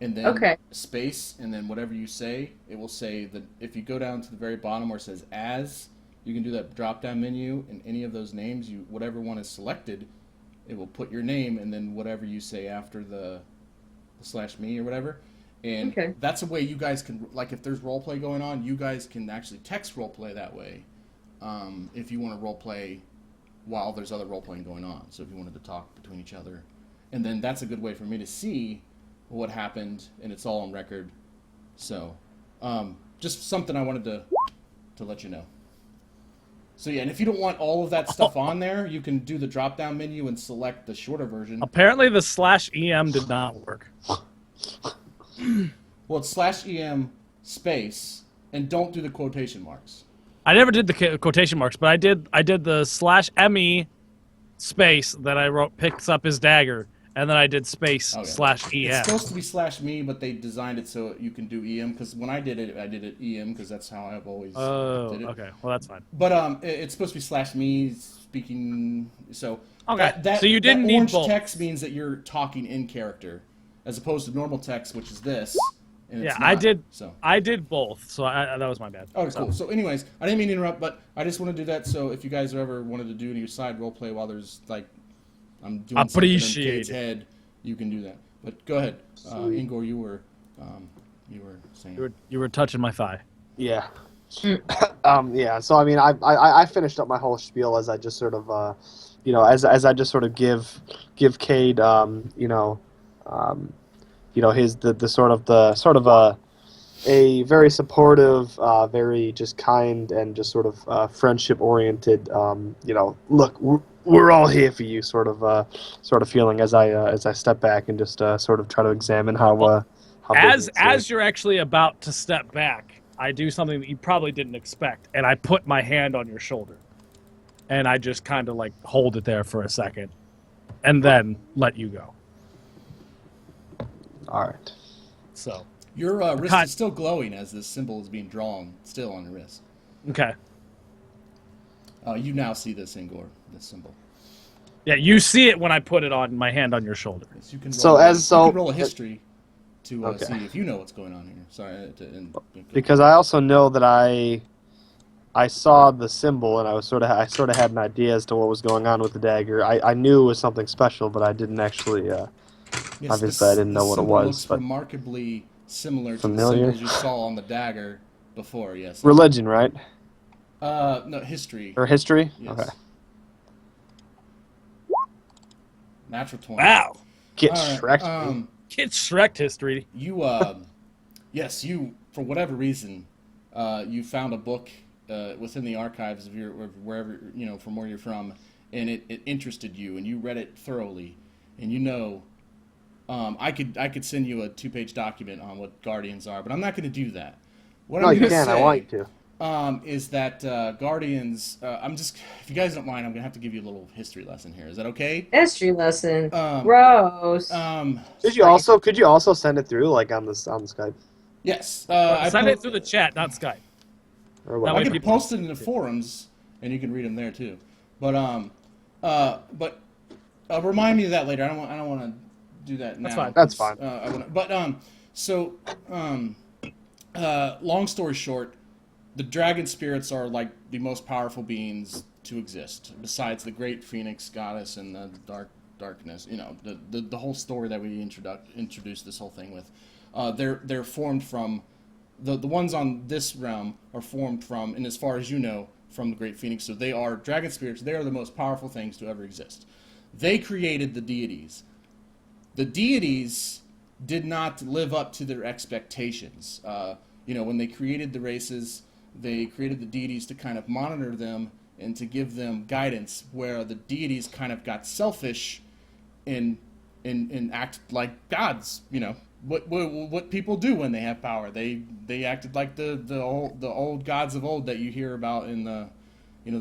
then space, and then whatever you say, it will say that if you go down to the very bottom where it says as, you can do that drop down menu, and any of those names, whatever one is selected, it will put your name and then whatever you say after the /me or whatever. And that's a way you guys can, like, if there's roleplay going on, you guys can actually text roleplay that way. If you want to roleplay while there's other role-playing going on. So if you wanted to talk between each other and then that's a good way for me to see what happened, and it's all on record. So, just something I wanted to let you know. So yeah, and if you don't want all of that stuff on there, you can do the drop-down menu and select the shorter version. Apparently the /em did not work. Well, it's /em space, and don't do the quotation marks. I never did the quotation marks, but I did the /me space that I wrote picks up his dagger, and then I did space Okay. /em. It's supposed to be /me, but they designed it so you can do em. Because when I did it em because that's how I've always did it. Okay. Well, that's fine. But it's supposed to be /me speaking. So Okay. that So you didn't that need orange both. text means that you're talking in character, as opposed to normal text, which is this. And Yeah, it's I not. did. So. I did both, so that was my bad. Okay, cool. So, anyways, I didn't mean to interrupt, but I just want to do that. So, if you guys ever wanted to do any side role play while there's like I'm doing something in Appreciate Kate's it. head, you can do that. But go ahead, Engor. You were saying. You were touching my thigh. Yeah. Yeah. So I mean, I finished up my whole spiel as I just sort of, as I just sort of give Kade, his the sort of a very supportive, very just kind and just sort of friendship oriented. Look, we're all here for you. Sort of feeling as I step back and just sort of try to examine how As you're actually about to step back, I do something that you probably didn't expect, and I put my hand on your shoulder, and I just kind of like hold it there for a second, and then let you go. All right. So Your wrist is still glowing as this symbol is being drawn still on your wrist. okay, You now see this, Engor, this symbol. yeah, you see it when I put it on my hand on your shoulder. Yes, you can So roll, as so- you can roll a history to Okay. see if you know what's going on here. Sorry. Because I also know that I saw the symbol and I sort of had an idea as to what was going on with the dagger. I knew it was something special, but I didn't actually. Yes, obviously, I didn't know what it symbol was. Looks But remarkably similar familiar? to the symbols you saw on the dagger before. Yes. religion, right? No, history. Or history? Yes. Okay. Natural 20. Wow, Get All Shrek. right, get Shrek history. You, yes, you, for whatever reason, you found a book within the archives of wherever, from where you're from, and it interested you, and you read it thoroughly, and I could send you a 2-page document on what Guardians are, but I'm not going to do that. What No, I'm you gonna can. say, I want you to. is that Guardians, if you guys don't mind, I'm going to have to give you a little history lesson here. Is that okay? History lesson. Um, Gross. Could you also send it through like on the Skype Yes. Send it through the chat, not Skype. or That what? way I can people- post it in the forums, and you can read them there too. But remind me of that later. I don't want to do that now. That's fine. That's fine. Long story short, the dragon spirits are like the most powerful beings to exist, besides the great phoenix goddess and the darkness. The whole story that we introduced this whole thing with. They're formed from the ones on this realm are formed from, and as far as you know, from the great phoenix. So they are dragon spirits. They are the most powerful things to ever exist. They created the deities. The deities did not live up to their expectations. When they created the races, they created the deities to kind of monitor them and to give them guidance, where the deities kind of got selfish and act like gods. What people do when they have power. They acted like the old gods of old that you hear about in the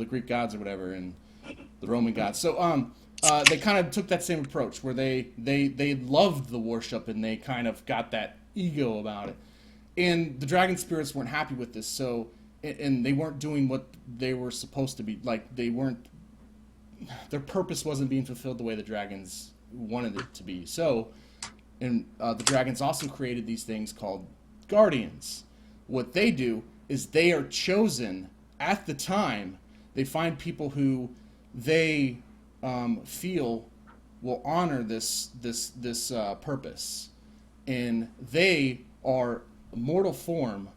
Greek gods or whatever, and the Roman gods. So they kind of took that same approach where they loved the worship, and they kind of got that ego about it. And the dragon spirits weren't happy with this, so and they weren't doing what they were supposed to be. Like their purpose wasn't being fulfilled the way the dragons wanted it to be. So, and the dragons also created these things called guardians. What they do is they are chosen at the time. They find people who they feel will honor this purpose, and they are a mortal form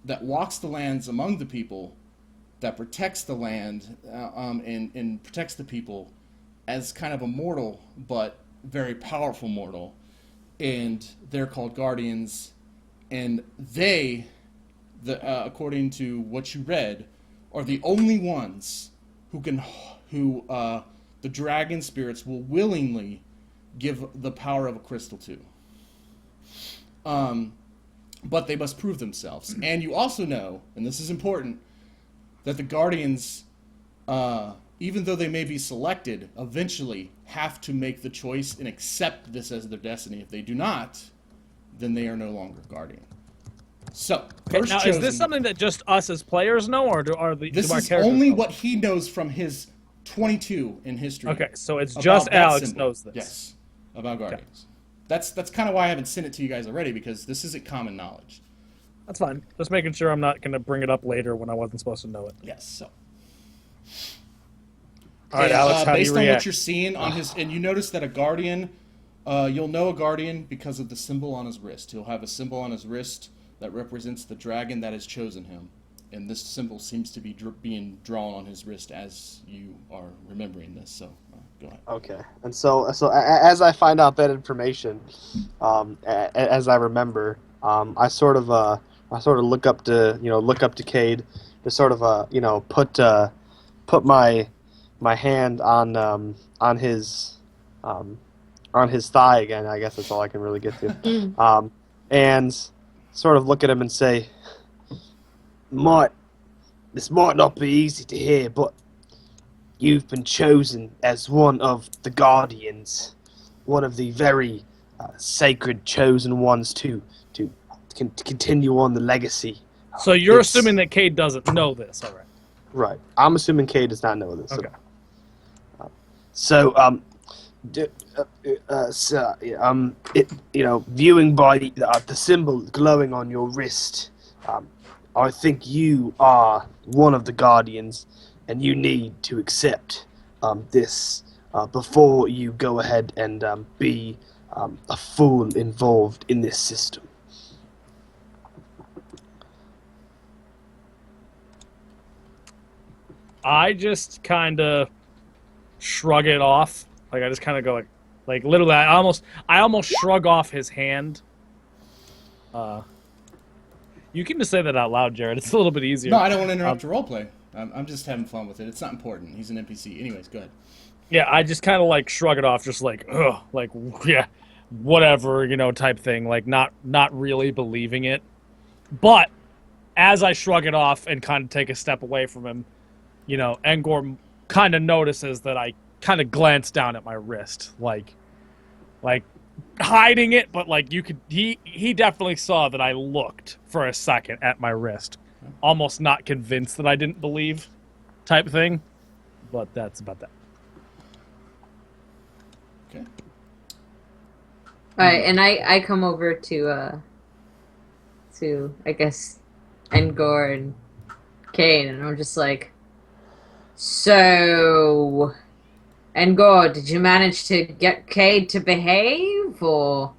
that walks the lands among the people, that protects the land and protects the people as kind of a mortal, but very powerful mortal, and they're called guardians, and they, according to what you read, are the only ones who the dragon spirits will willingly give the power of a crystal to. But they must prove themselves. And you also know, and this is important, that the guardians, even though they may be selected, eventually have to make the choice and accept this as their destiny. If they do not, then they are no longer guardian. So, first now, chosen, is this something that just us as players know, or do our is characters only know? what he knows from his 22 in history. Okay, so it's about just that Alex symbol. knows this. Yes, about guardians. That's kind of why I haven't sent it to you guys already, because this isn't common knowledge. That's fine. Just making sure I'm not going to bring it up later when I wasn't supposed to know it. Yes, so. All right, Alex, how do you based on react? what you're seeing on his, and you notice that a guardian, you'll know a guardian because of the symbol on his wrist. He'll have a symbol on his wrist that represents the dragon that has chosen him, and this symbol seems to be being drawn on his wrist as you are remembering this. So, go ahead. Okay, and so as I find out that information, as I remember, I sort of look up to Kade, to sort of put my hand on his thigh again. I guess that's all I can really get to, and sort of look at him and say, this might not be easy to hear, but you've been chosen as one of the guardians, one of the very sacred chosen ones to continue on the legacy. So you're assuming that Kade doesn't know this, all right? Right. I'm assuming Kade does not know this. Okay. Viewing by the symbol glowing on your wrist, I think you are one of the guardians, and you need to accept this before you go ahead and be a fool involved in this system. I just kind of shrug it off. Like, I just kind of go like literally, I almost shrug off his hand. You can just say that out loud, Jared. It's a little bit easier. No, I don't want to interrupt your roleplay. I'm just having fun with it. It's not important. He's an NPC. Anyways, go ahead. Yeah, I just kind of like shrug it off, just like, ugh, like, yeah, whatever, type thing. Like, not really believing it. But as I shrug it off and kind of take a step away from him, Engor kind of notices that I kind of glance down at my wrist, like hiding it, but like he definitely saw that I looked for a second at my wrist, almost not convinced that I didn't believe, type thing. But that's about that. Okay. All right, and I come over to I guess Engor and Kane, and I'm just like, so, Engor, did you manage to get Kade to behave, or?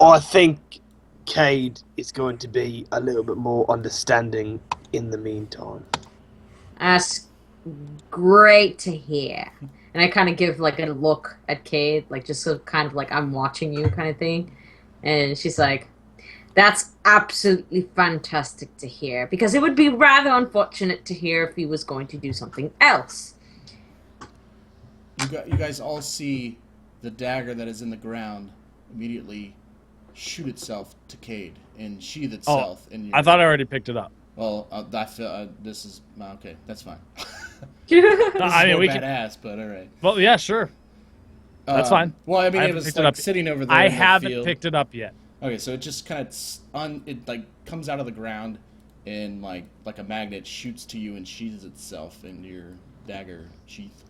I think Kade is going to be a little bit more understanding in the meantime. That's great to hear. And I kind of give like a look at Kade, like just so kind of like I'm watching you kind of thing. And she's like, that's absolutely fantastic to hear, because it would be rather unfortunate to hear if he was going to do something else. You guys all see the dagger that is in the ground immediately shoot itself to Kade and sheath itself. I thought I already picked it up. Well, I feel this is okay. That's fine. I mean, we badass, but all right. Well, yeah, sure. That's fine. Well, I mean, it was like sitting over there. In the field. Picked it up yet. Okay, so it just kind of it like comes out of the ground and like a magnet shoots to you and sheathes itself into your dagger sheath.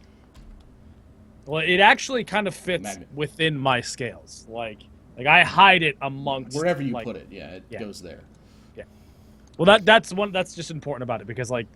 Well, it actually kind of fits within my scales. Like I hide it amongst wherever you put it. Yeah, it goes there. Yeah. Well, that's just important about it, because like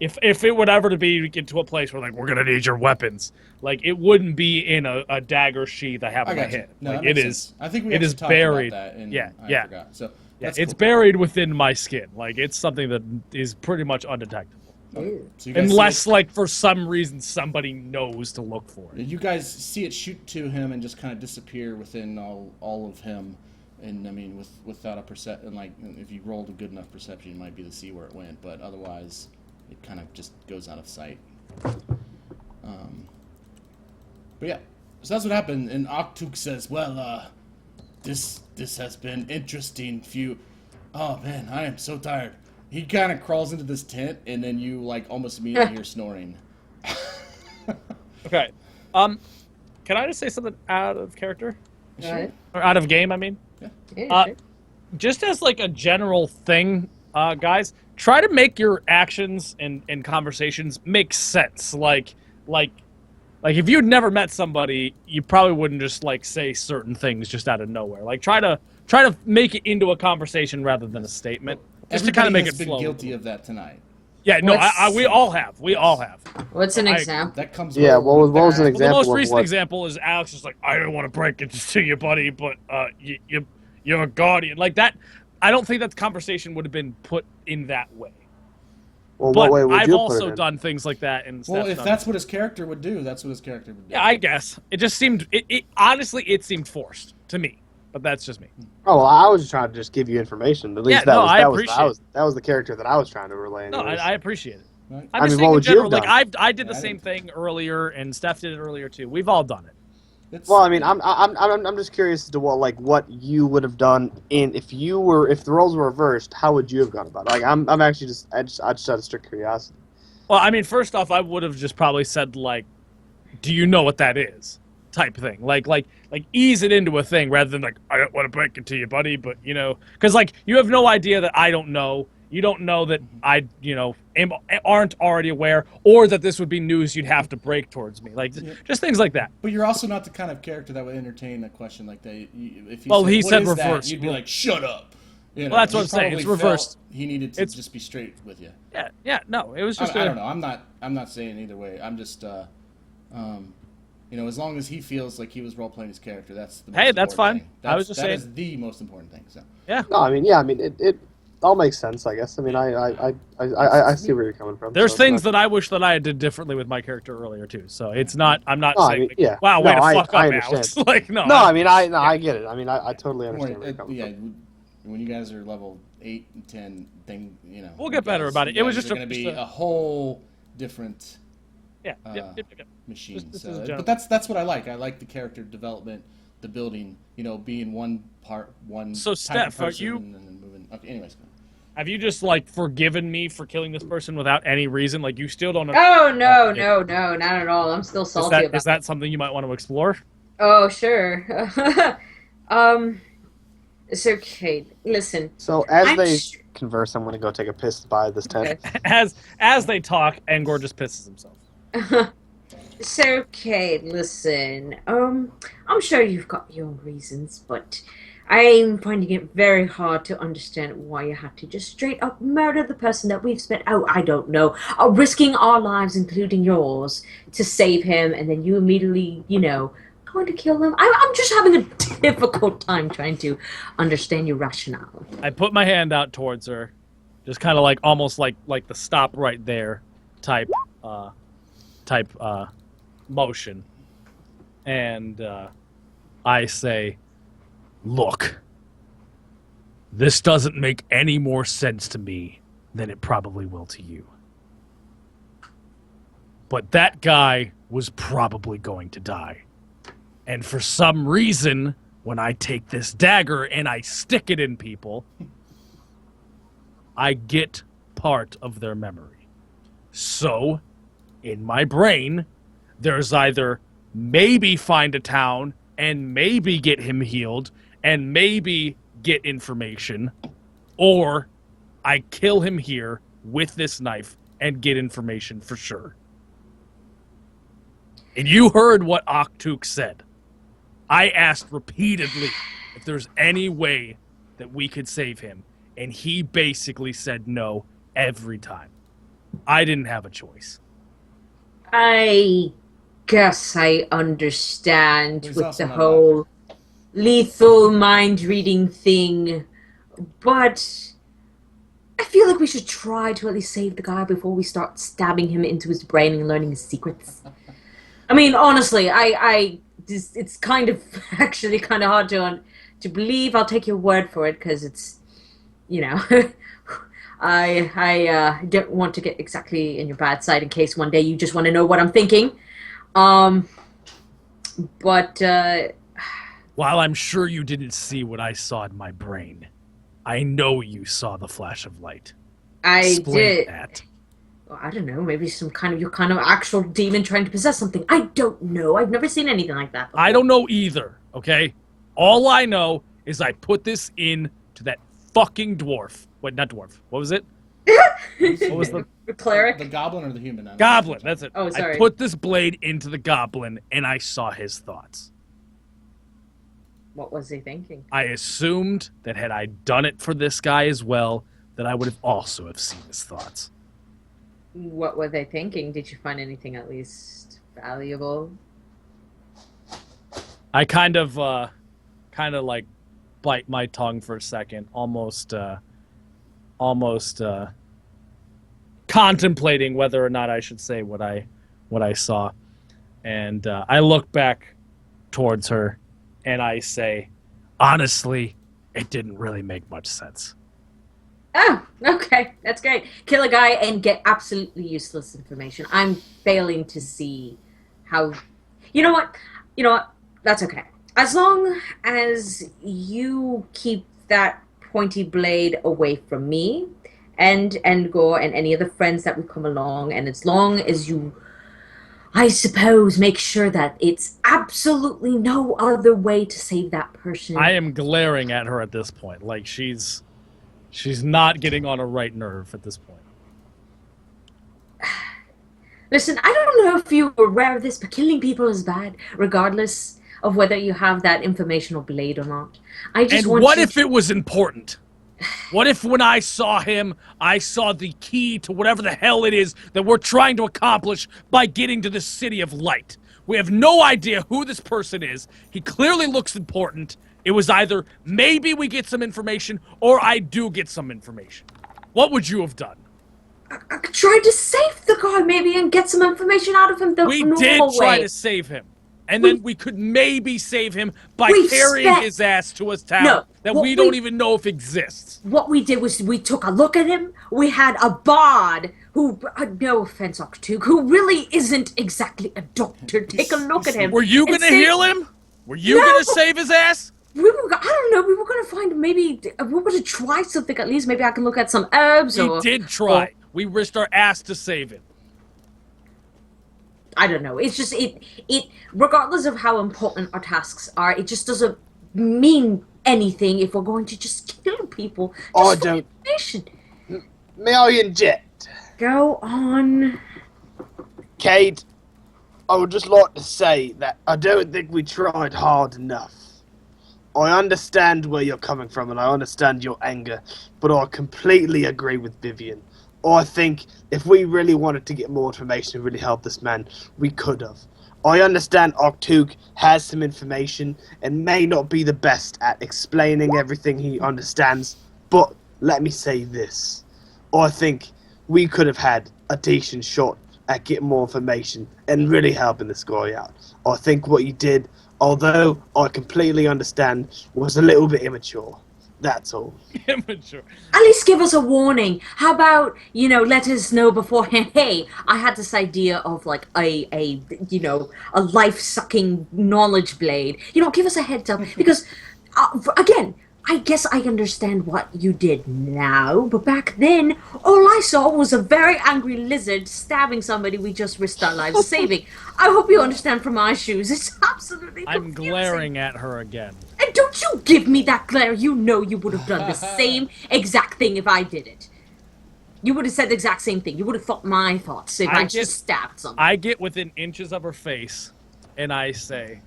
if it would ever to be get to a place where like we're gonna need your weapons, like it wouldn't be in a dagger sheath I have in my head. No, like, it is. I think we it is talked buried. About that and I forgot. So yeah, it's it's cool. buried within my skin. Like it's something that is pretty much undetectable. Ew. So you guys Unless, see like, for some reason somebody knows to look for it. you guys see it shoot to him and just kind of disappear within all of him. And I mean, without a perception, like if you rolled a good enough perception, you might be able to see where it went. But otherwise, it kind of just goes out of sight. But yeah, so that's what happened. And Oktook says, "Well, this has been interesting. Oh man, I am so tired." He kind of crawls into this tent, and then you like almost immediately hear snoring. Okay. Can I just say something out of character? Go ahead. Or out of game, I mean? Yeah, sure. Just as like a general thing, guys, try to make your actions and conversations make sense. Like if you'd never met somebody, you probably wouldn't just like say certain things just out of nowhere. Like try to make it into a conversation rather than a statement, just to kind of make it has been flow. guilty of that tonight. Yeah, no, What's- we all have. We all have. What's an I- example? That comes. Yeah, well what was an Well, example the most of recent what? example is Alex is like, I don't want to break it to you, buddy, but you're a guardian. Like that, I don't think that conversation would have been put in that way. Well, But what way would I've you put also it in? done things like that. And Well, Steph's if done that's what his character would do, that's what his character would do. Yeah, I guess. It just seemed, honestly, it seemed forced to me. But that's just me. Oh, well, I was just trying to just give you information. At least Yeah, no, I that appreciate was the character that I was trying to relay. No, anyways. I appreciate it. Right? I'm I just mean, saying what in would you have general, like, done? I did the Yeah, I same didn't- thing earlier, and Steph did it earlier, too. We've all done it. It's- Well, I mean, I'm just curious as to what you would have done if the roles were reversed. How would you have gone about it? Like, I'm actually I just out of strict curiosity. Well, I mean, first off, I would have just probably said, like, do you know what that is? Type thing. Like ease it into a thing rather than, like, I don't want to break it to you, buddy, but, you know. Because, like, you have no idea that I don't know. You don't know that I, aren't already aware, or that this would be news you'd have to break towards me. Like, just things like that. But you're also not the kind of character that would entertain a question like that. If he Well, said, he "What said is that?" reverse. You'd be like, "Shut up." You know, Well, that's what he I'm saying. probably It's reversed. felt He needed to It's- just be straight with you. Yeah, no, it was just I don't know. I'm not saying either way. I'm just, as long as he feels like he was role playing his character, that's the most Hey, that's important fine. thing. I was just that saying. is the most important thing. So. Yeah. No, I mean, it all makes sense, I guess. I mean, I see where you're coming from. There's so it's things not- that I wish that I did differently with my character earlier too. So it's not. I'm not No, I saying, mean, like, yeah. wow, way No, to I fuck up, understand. Alex. Like, no. No, I mean, I get it. I mean, I totally Don't understand worry, where you're coming from. when you guys are level 8 and 10, We'll get better about it. It was just going to be a whole different Yeah. machine. This So, is general. but that's what I like. I like the character development, the building. Being one part, one. So, type of Steph, are person you- And then moving. Okay. Anyways. Have you just like forgiven me for killing this person without any reason? Like you still don't. Oh no, not at all. I'm still salty about Is that something you might want to explore? Oh sure. It's okay. Listen. So as I'm they sh- converse, I'm going to go take a piss by this tent. Okay. As they talk, Engor just pisses himself. It's okay. Listen. I'm sure you've got your reasons, but I'm finding it very hard to understand why you had to just straight up murder the person that we've spent, I don't know, risking our lives, including yours, to save him, and then you immediately, going to kill him. I'm just having a difficult time trying to understand your rationale. I put my hand out towards her, just kind of like almost like the stop right there type motion, and I say, look, this doesn't make any more sense to me than it probably will to you. But that guy was probably going to die. And for some reason, when I take this dagger and I stick it in people, I get part of their memory. So, in my brain, there's either maybe find a town and maybe get him healed and maybe get information, or I kill him here with this knife and get information for sure. And you heard what Oktook said. I asked repeatedly if there's any way that we could save him, and he basically said no every time. I didn't have a choice. I guess I understand There's with also the not whole lethal mind reading thing, but I feel feel like we should try to at least save the guy before we start stabbing him into his brain and learning his secrets. I mean, honestly, it's kind of actually kind of hard to believe. I'll take your word for it because it's, you know, I don't want to get exactly in your bad side in case one day you just want to know what I'm thinking. But while I'm sure you didn't see what I saw in my brain, I know you saw the flash of light. Explain did. That. Well, I don't know. Maybe your kind of actual demon trying to possess something. I don't know. I've never seen anything like that before. I don't know either. Okay, all I know is I put this in to that fucking dwarf. Wait, not dwarf. What was it? What was the cleric? The goblin or the human? Goblin. That's it. Oh, sorry. I put this blade into the goblin, and I saw his thoughts. What was he thinking? I assumed that had I done it for this guy as well, that I would have also have seen his thoughts. What were they thinking? Did you find anything at least valuable? I kind of like bite my tongue for a second, almost contemplating whether or not I should say what I saw. And I look back towards her and I say, honestly, it didn't really make much sense. Oh, okay. That's great. Kill a guy and get absolutely useless information. I'm failing to see how... You know what? That's okay. As long as you keep that pointy blade away from me and Engor and any other friends that would come along, and as long as you, I suppose, make sure that it's absolutely no other way to save that person. I am glaring at her at this point. Like, she's not getting on a right nerve at this point. Listen, I don't know if you were aware of this, but killing people is bad, regardless of whether you have that informational blade or not. And what if it was important? What if when I saw him, I saw the key to whatever the hell it is that we're trying to accomplish by getting to the City of Light? We have no idea who this person is. He clearly looks important. It was either maybe we get some information or I do get some information. What would you have done? I tried to save the guy maybe and get some information out of him the normal way. We did try to save him. And then we could maybe save him by carrying his ass to a town that we don't even know if exists. What we did was we took a look at him. We had a bard who, no offense, Oktook, who really isn't exactly a doctor. Take a look at him. Were you going to heal him? Were you going to save his ass? I don't know. We were going to find maybe, we were going to try something at least. Maybe I can look at some herbs We did try. We risked our ass to save him. I don't know. It's just, regardless of how important our tasks are, it just doesn't mean anything if we're going to just kill people. I don't. May I inject? Go on. Kade, I would just like to say that I don't think we tried hard enough. I understand where you're coming from and I understand your anger, but I completely agree with Vivian. I think if we really wanted to get more information and really help this man, we could have. I understand Oktook has some information and may not be the best at explaining everything he understands, but let me say this. I think we could have had a decent shot at getting more information and really helping this guy out. I think what you did, although I completely understand, was a little bit immature. That's all. Immature. At least give us a warning. How about, let us know beforehand, hey, I had this idea of like a life-sucking knowledge blade. Give us a heads up. Because, again, I guess I understand what you did now, but back then, all I saw was a very angry lizard stabbing somebody we just risked our lives saving. I hope you understand from my shoes. It's absolutely confusing. I'm glaring at her again. And don't you give me that glare. You know you would have done the same exact thing if I did it. You would have said the exact same thing. You would have thought my thoughts if I just stabbed someone. I get within inches of her face, and I say...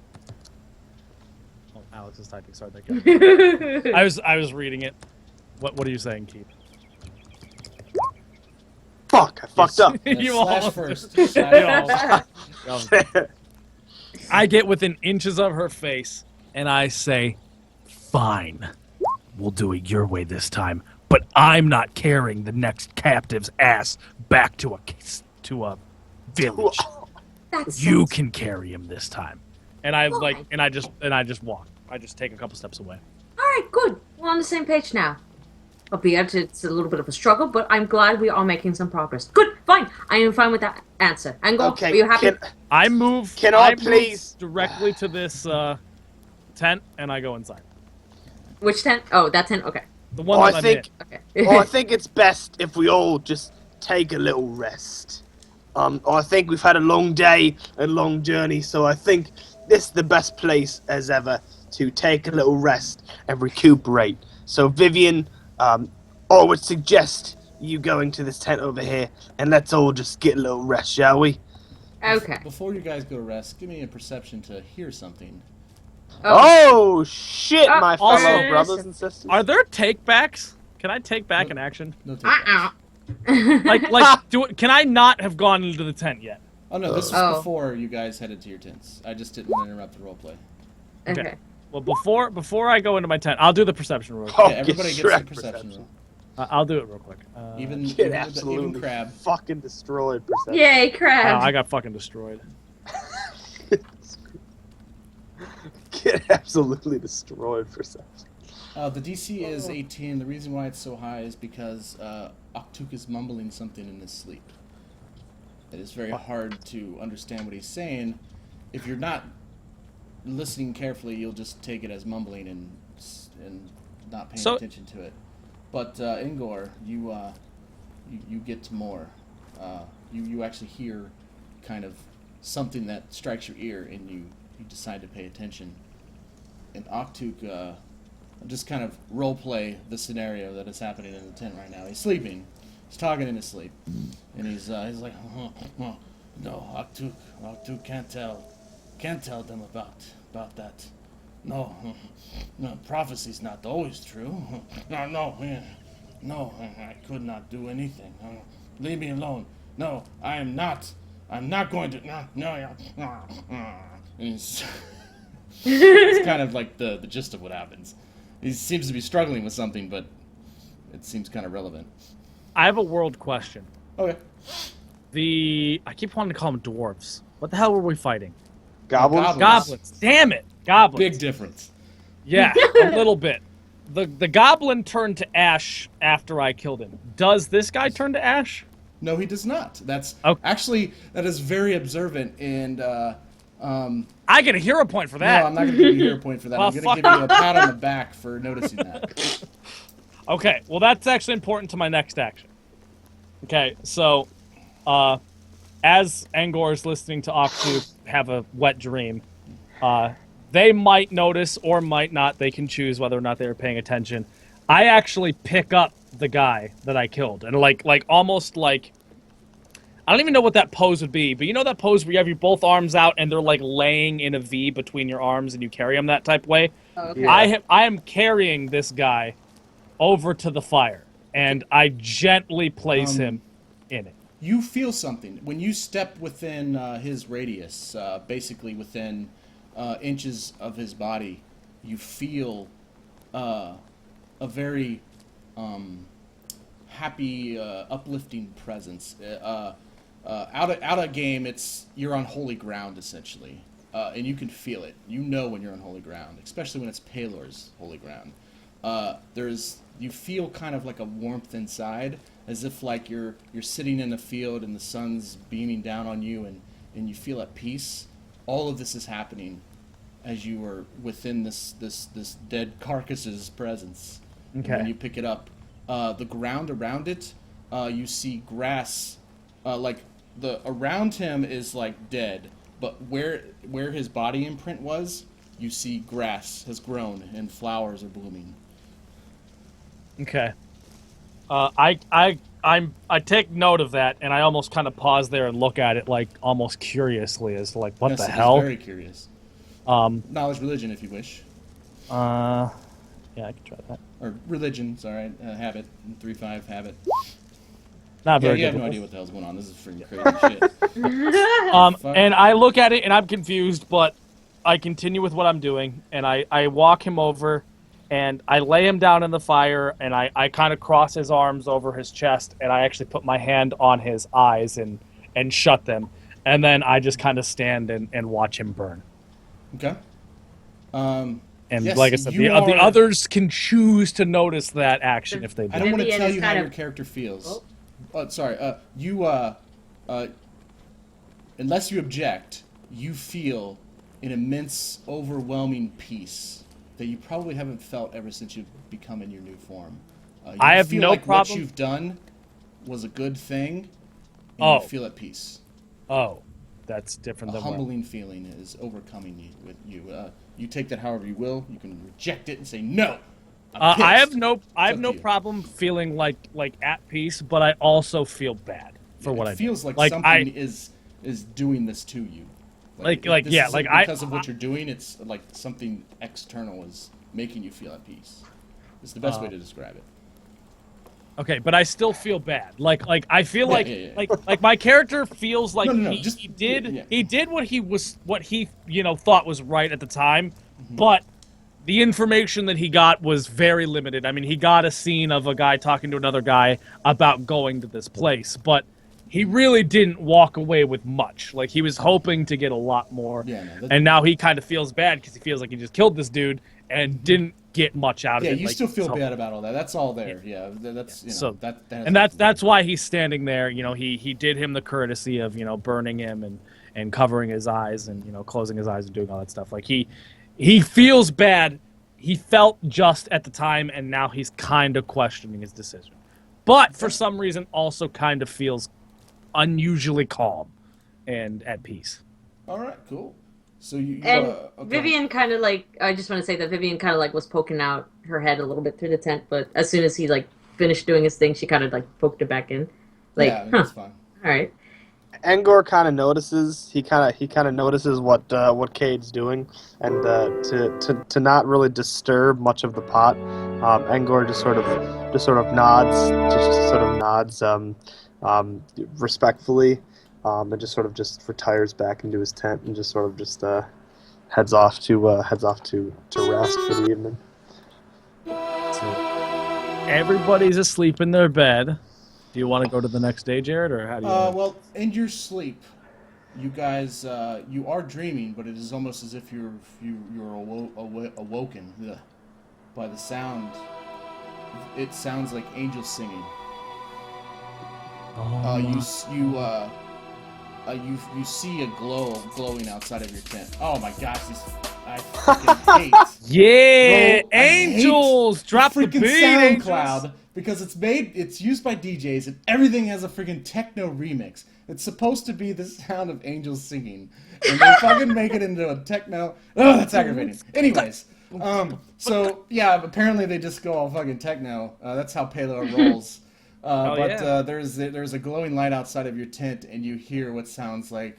Oh, Alex is typing. Sorry, thank you. I was reading it. What are you saying, Keith? Fuck, I fucked up. You Slash all first. I get within inches of her face, and I say, fine. We'll do it your way this time. but I'm not carrying the next captive's ass back to a village. You can carry him this time. And I just walk. I just take a couple steps away. All right, good. We're on the same page now. Albeit it's a little bit of a struggle, but I'm glad we are making some progress. Good, fine. I am fine with that answer. Engor, Okay, are you happy? I move. Can I move please directly to this tent, and I go inside. Which tent? Oh, that tent. Okay. The one that I'm in. Okay. I think it's best if we all just take a little rest. I think we've had a long day and long journey, so I think this is the best place as ever to take a little rest and recuperate. So Vivian, I would suggest you going to this tent over here, and let's all just get a little rest, shall we? Okay. Before you guys go to rest, give me a perception to hear something. Oh shit, my fellow also- brothers and sisters. Are there take-backs? Can I take back an action? No take Can I not have gone into the tent yet? Oh no, this was before you guys headed to your tents. I just didn't interrupt the roleplay. Okay. Well, before I go into my tent, I'll do the perception real quick. Oh, Okay, everybody gets Shrek a perception roll. I'll do it real quick. Even Get absolutely even crab. fucking destroyed. Perception. Yay, crab. I got fucking destroyed. Get absolutely destroyed. Perception. The DC is 18. The reason why it's so high is because Oktook is mumbling something in his sleep. It is very hard to understand what he's saying. If you're not listening carefully, you'll just take it as mumbling and not paying attention to it. But Engor, you get more. You actually hear kind of something that strikes your ear, and you decide to pay attention. And Oktook, just kind of role play the scenario that is happening in the tent right now. He's sleeping. He's talking in his sleep, and he's like, no, Oktook can't tell them about that. No, prophecy's not always true. No, I could not do anything. Leave me alone. No, I'm not going to. No. And it's kind of like the gist of what happens. He seems to be struggling with something, but it seems kind of relevant. I have a world question. Okay. I keep wanting to call them dwarves. What the hell were we fighting? Goblins. Goblins. Damn it. Goblins. Big difference. Yeah, a little bit. The goblin turned to ash after I killed him. Does this guy turn to ash? No, he does not. That's Okay. actually that is very observant, and I get a hero point for that. no, I'm not going to give you a hero point for that. Well, I'm going to give you a pat on the back for noticing that. Okay, well that's actually important to my next action. Okay, so as Engor is listening to Oktook have a wet dream, they might notice or might not. They can choose whether or not they were paying attention. I actually pick up the guy that I killed, and like almost like I don't even know what that pose would be, but you know that pose where you have your both arms out and they're like laying in a V between your arms and you carry them that type way. Okay. Yeah. I am carrying this guy over to the fire, and I gently place him in it. You feel something when you step within his radius, basically within inches of his body. You feel a very happy, uplifting presence. Out of game, you're on holy ground essentially, and you can feel it. You know when you're on holy ground, especially when it's Palor's holy ground. You feel kind of like a warmth inside, as if like you're sitting in a field and the sun's beaming down on you, and you feel at peace. All of this is happening as you are within this dead carcass's presence. Okay. And when you pick it up, the ground around it, you see grass, around him is like dead, but where his body imprint was, you see grass has grown and flowers are blooming. Okay. I take note of that, and I almost kind of pause there and look at it like almost curiously as to like what Yes, the it is hell. very curious. Knowledge religion, if you wish. Yeah, I can try that. Or religion's all right. Habit 3-5 habit. Not Yeah, very you good. have no idea what the hell's going on. This is freaking crazy shit. And I look at it and I'm confused, but I continue with what I'm doing, and I walk him over, and I lay him down in the fire, and I kind of cross his arms over his chest, and I actually put my hand on his eyes and shut them, and then I just kind of stand and watch him burn. Okay. And Yes, like I said, you the are- others can choose to notice that action if they I do. don't want to Vivian tell is you how kind your of- character feels. Oh. Sorry. Unless you object, you feel an immense, overwhelming peace that you probably haven't felt ever since you've become in your new form. You I have feel no like problem- what you've done was a good thing, and Oh. you feel at peace. Oh, that's different A than what. humbling feeling is overcoming you. With you, you take that however you will. You can reject it and say no. I have pissed." no up to you. problem feeling like at peace, but I also feel bad for what I It feels did. like something is doing this to you. Like, this yeah, isn't like, I- because of what you're doing. It's like something external is making you feel at peace. It's the best way to describe it. Okay, but I still feel bad. Like I feel Yeah, like yeah, yeah. like my character feels like No, he, just- he did yeah. he did what he thought was right at the time, Mm-hmm. but the information that he got was very limited. I mean, he got a scene of a guy talking to another guy about going to this place, but he really didn't walk away with much. Like he was hoping to get a lot more. Yeah, no, that- and now he kind of feels bad because he feels like he just killed this dude and didn't get much out of Yeah, it. you Like, still feel so- bad about all that. That's all there. Yeah, that's So that has and nothing to that's do why he's standing there. You know, he did him the courtesy of burning him and covering his eyes and closing his eyes and doing all that stuff. Like he feels bad. He felt just at the time, and now he's kind of questioning his decision. But for some reason, also kind of feels unusually calm and at peace. All right, cool. So you And okay. Vivian kind of like, I just want to say that Vivian kind of like was poking out her head a little bit through the tent, but as soon as he like finished doing his thing, she kind of like poked it back in. Like, yeah, that's fine. all right. Engor kind of notices. He kind of notices what Kade's doing, and to not really disturb much of the pot, Engor just sort of nods respectfully, and just retires back into his tent and just heads off to rest for the evening. So everybody's asleep in their bed. Do you want to go to the next day, Jared, or how do you? Well, in your sleep, you guys you are dreaming, but it is almost as if you're awoken by the sound. It sounds like angels singing. You see a glowing outside of your tent. Oh my gosh, I freaking hate. Yeah, Bro, I hate angels! Drop the freaking beat, angels! SoundCloud because it's used by DJs and everything has a freaking techno remix. It's supposed to be the sound of angels singing, and they fucking make it into a techno. Oh, that's aggravating. Anyways, so yeah, apparently they just go all fucking techno. That's how Palo rolls. yeah. There's a glowing light outside of your tent, and you hear what sounds like,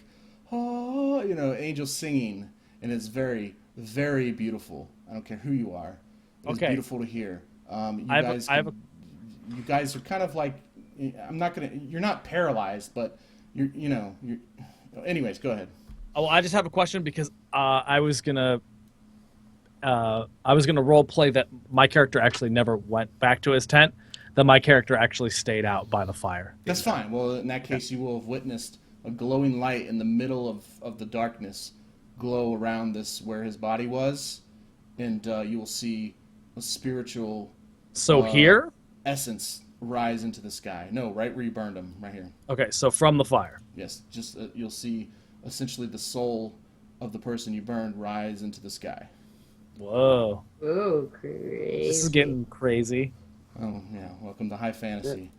oh, angels singing, and it's very, very beautiful. I don't care who you are. It's Okay. beautiful to hear. You guys are kind of like, you're not paralyzed, but you're. Anyways, go ahead. Oh, I just have a question because I was gonna role play that my character actually never went back to his tent. That my character actually stayed out by the fire. That's fine. Well, in that case, you will have witnessed a glowing light in the middle of the darkness glow around this where his body was, and you will see a spiritual So here? essence rise into the sky. No, right where you burned him, right here. Okay, so from the fire. Yes, just you'll see essentially the soul of the person you burned rise into the sky. Whoa. Ooh, crazy. This is getting crazy. Oh yeah, welcome to high fantasy.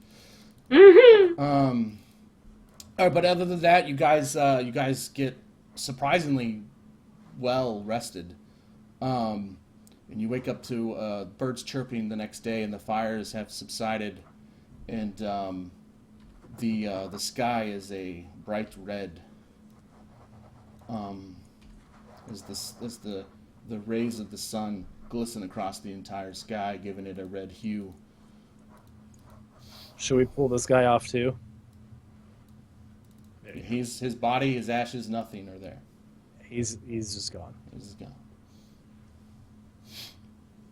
Mhm. All right, but other than that, you guys get surprisingly well rested, and you wake up to birds chirping the next day, and the fires have subsided, and the sky is a bright red. As the rays of the sun glisten across the entire sky, giving it a red hue. Should we pull this guy off too? His body, his ashes, nothing are there. He's just gone. This is gone.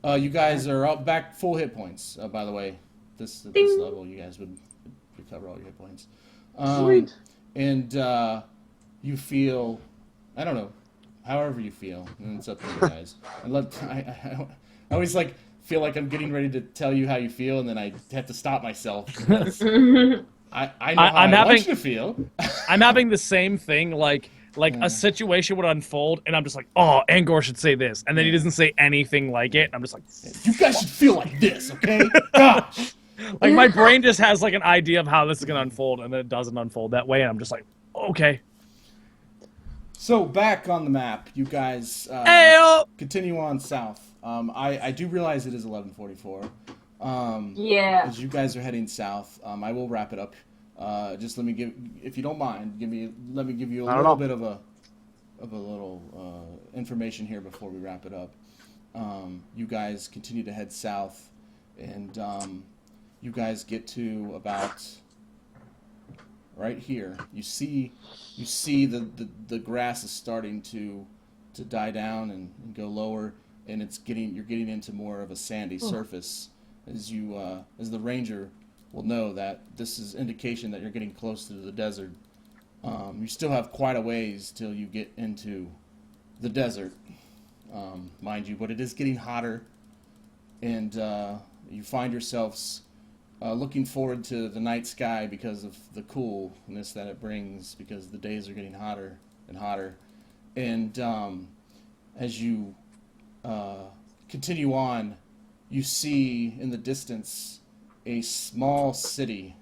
You guys are up back full hit points. By the way, this level, you guys would recover all your hit points. Sweet. And you feel, I don't know, however you feel, and it's up to you guys. I always feel like I'm getting ready to tell you how you feel, and then I have to stop myself. Because I know how I want you to feel. I'm having the same thing, like a situation would unfold, and I'm just like, oh, Engor should say this, and then he doesn't say anything like it, and I'm just like, you guys should feel like this, okay? Gosh! Like, my brain just has, like, an idea of how this is going to unfold, and then it doesn't unfold that way, and I'm just like, okay. So, back on the map, you guys continue on south. I do realize it is 11:44. Yeah. As you guys are heading south, I will wrap it up. Just let me give, if you don't mind, let me give you a little bit of a little information here before we wrap it up. You guys continue to head south, and you guys get to about right here. You see the grass is starting to die down and go lower, and you're getting into more of a sandy surface. As the ranger will know that this is indication that you're getting close to the desert. You still have quite a ways till you get into the desert, mind you, but it is getting hotter, and you find yourselves looking forward to the night sky because of the coolness that it brings, because the days are getting hotter and hotter. And as you continue on, you see in the distance a small city.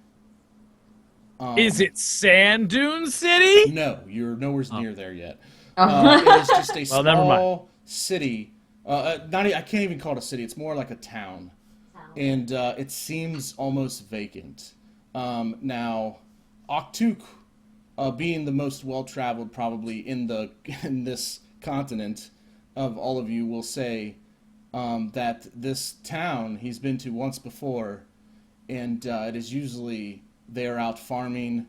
Is it Sand Dune City? No, you're nowhere near there yet. It is just a small city. I can't even call it a city. It's more like a town. And it seems almost vacant. Now, Oktook, being the most well-traveled probably in this continent of all of you, will say that this town he's been to once before, and it is usually they are out farming,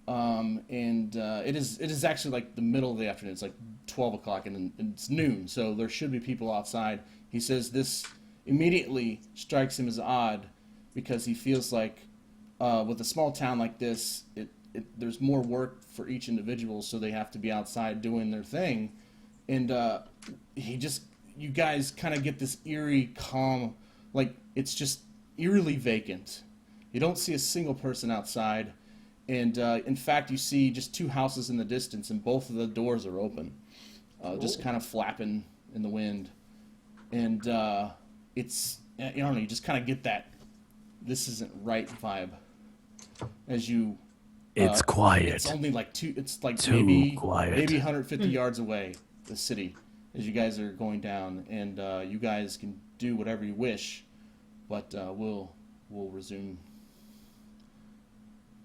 and it is actually like the middle of the afternoon. It's like 12 o'clock, and it's noon, so there should be people outside. He says this immediately strikes him as odd, because he feels like with a small town like this, there's more work for each individual, so they have to be outside doing their thing. And you guys kind of get this eerie calm, like it's just eerily vacant. You don't see a single person outside, and in fact you see just two houses in the distance, and both of the doors are open, just kind of flapping in the wind. And it's, I don't know, you just kind of get that this isn't right vibe as you It's quiet. It's only like maybe 150 yards away, the city, as you guys are going down, and you guys can do whatever you wish, but we'll resume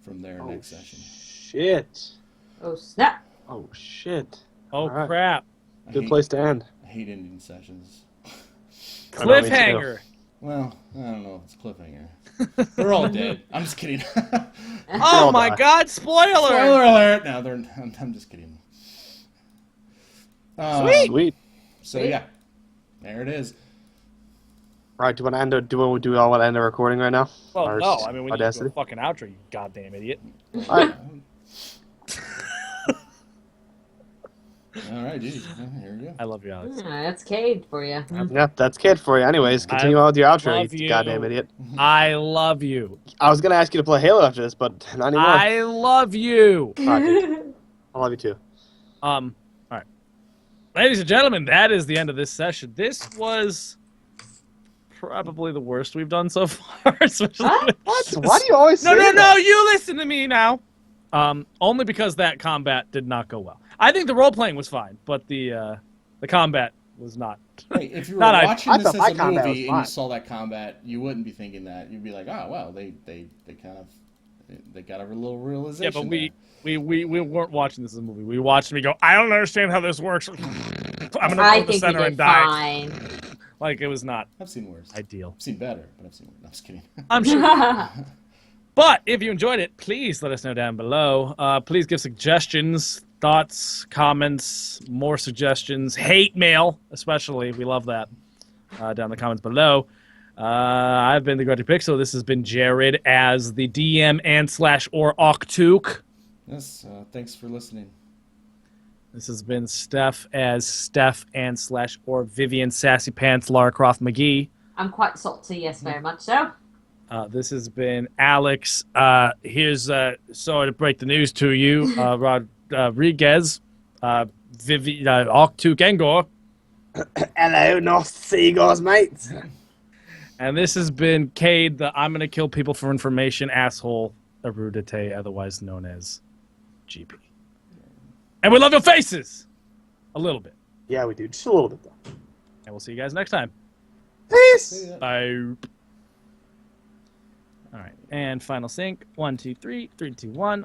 from there next session. Shit. Oh, snap. Oh, shit. Oh, All right. crap. Good place to end. I hate ending sessions. Cliffhanger. Well, I don't know if it's a cliffhanger. They're all dead. I'm just kidding. Oh my God! Spoiler! Spoiler alert! No, I'm just kidding. Sweet. So yeah, there it is. Right, do you want to end it? Do we all want to end the recording right now? Well, Or no. I mean, we need to do Audacity? a fucking outro, you goddamn idiot. All right. All right, dude. Here we go. I love you, Alex. That's Kade for you. Yeah, that's Kid for you. Anyways, continue on with your outro, love you you. goddamn idiot. I love you. I was going to ask you to play Halo after this, but not anymore. I love you. All right, dude. I love you too. All right. Ladies and gentlemen, that is the end of this session. This was probably the worst we've done so far. Especially What? Why do you always say that? No, you listen to me now. Only because that combat did not go well. I think the role-playing was fine, but the combat was not. Hey, if you were Not watching this thought as my a combat was movie and you fine. saw that combat, you wouldn't be thinking that. You'd be like, oh, well, they kind of they got a little realization. Yeah, but there. we weren't watching this as a movie. We watched me go, I don't understand how this works. I'm gonna go I to the think you center did and die. fine. Like, it was not I've seen worse. ideal. I've seen better, but I've seen worse. No, I'm just kidding. I'm sure. But if you enjoyed it, please let us know down below. Please give suggestions, thoughts, comments, more suggestions, hate mail, especially. We love that. down in the comments below. I've been the Grunting Pixel. This has been Jared as the DM and/or Oktook. Yes, thanks for listening. This has been Steph as Steph and/or Vivian Sassy Pants Lara Croft McGee. I'm quite salty, yes, very much so. This has been Alex. Here's sorry to break the news to you, Rodriguez, Vivian, Oktook, Engor. Hello, nice to see you guys, mate. And this has been Kade, the I'm gonna kill people for information asshole, Erudite, otherwise known as GP. And we love your faces! A little bit. Yeah, we do. Just a little bit, though. And we'll see you guys next time. Peace! Bye. All right, and final sync. 1, 2, 3, 3, 2, 1.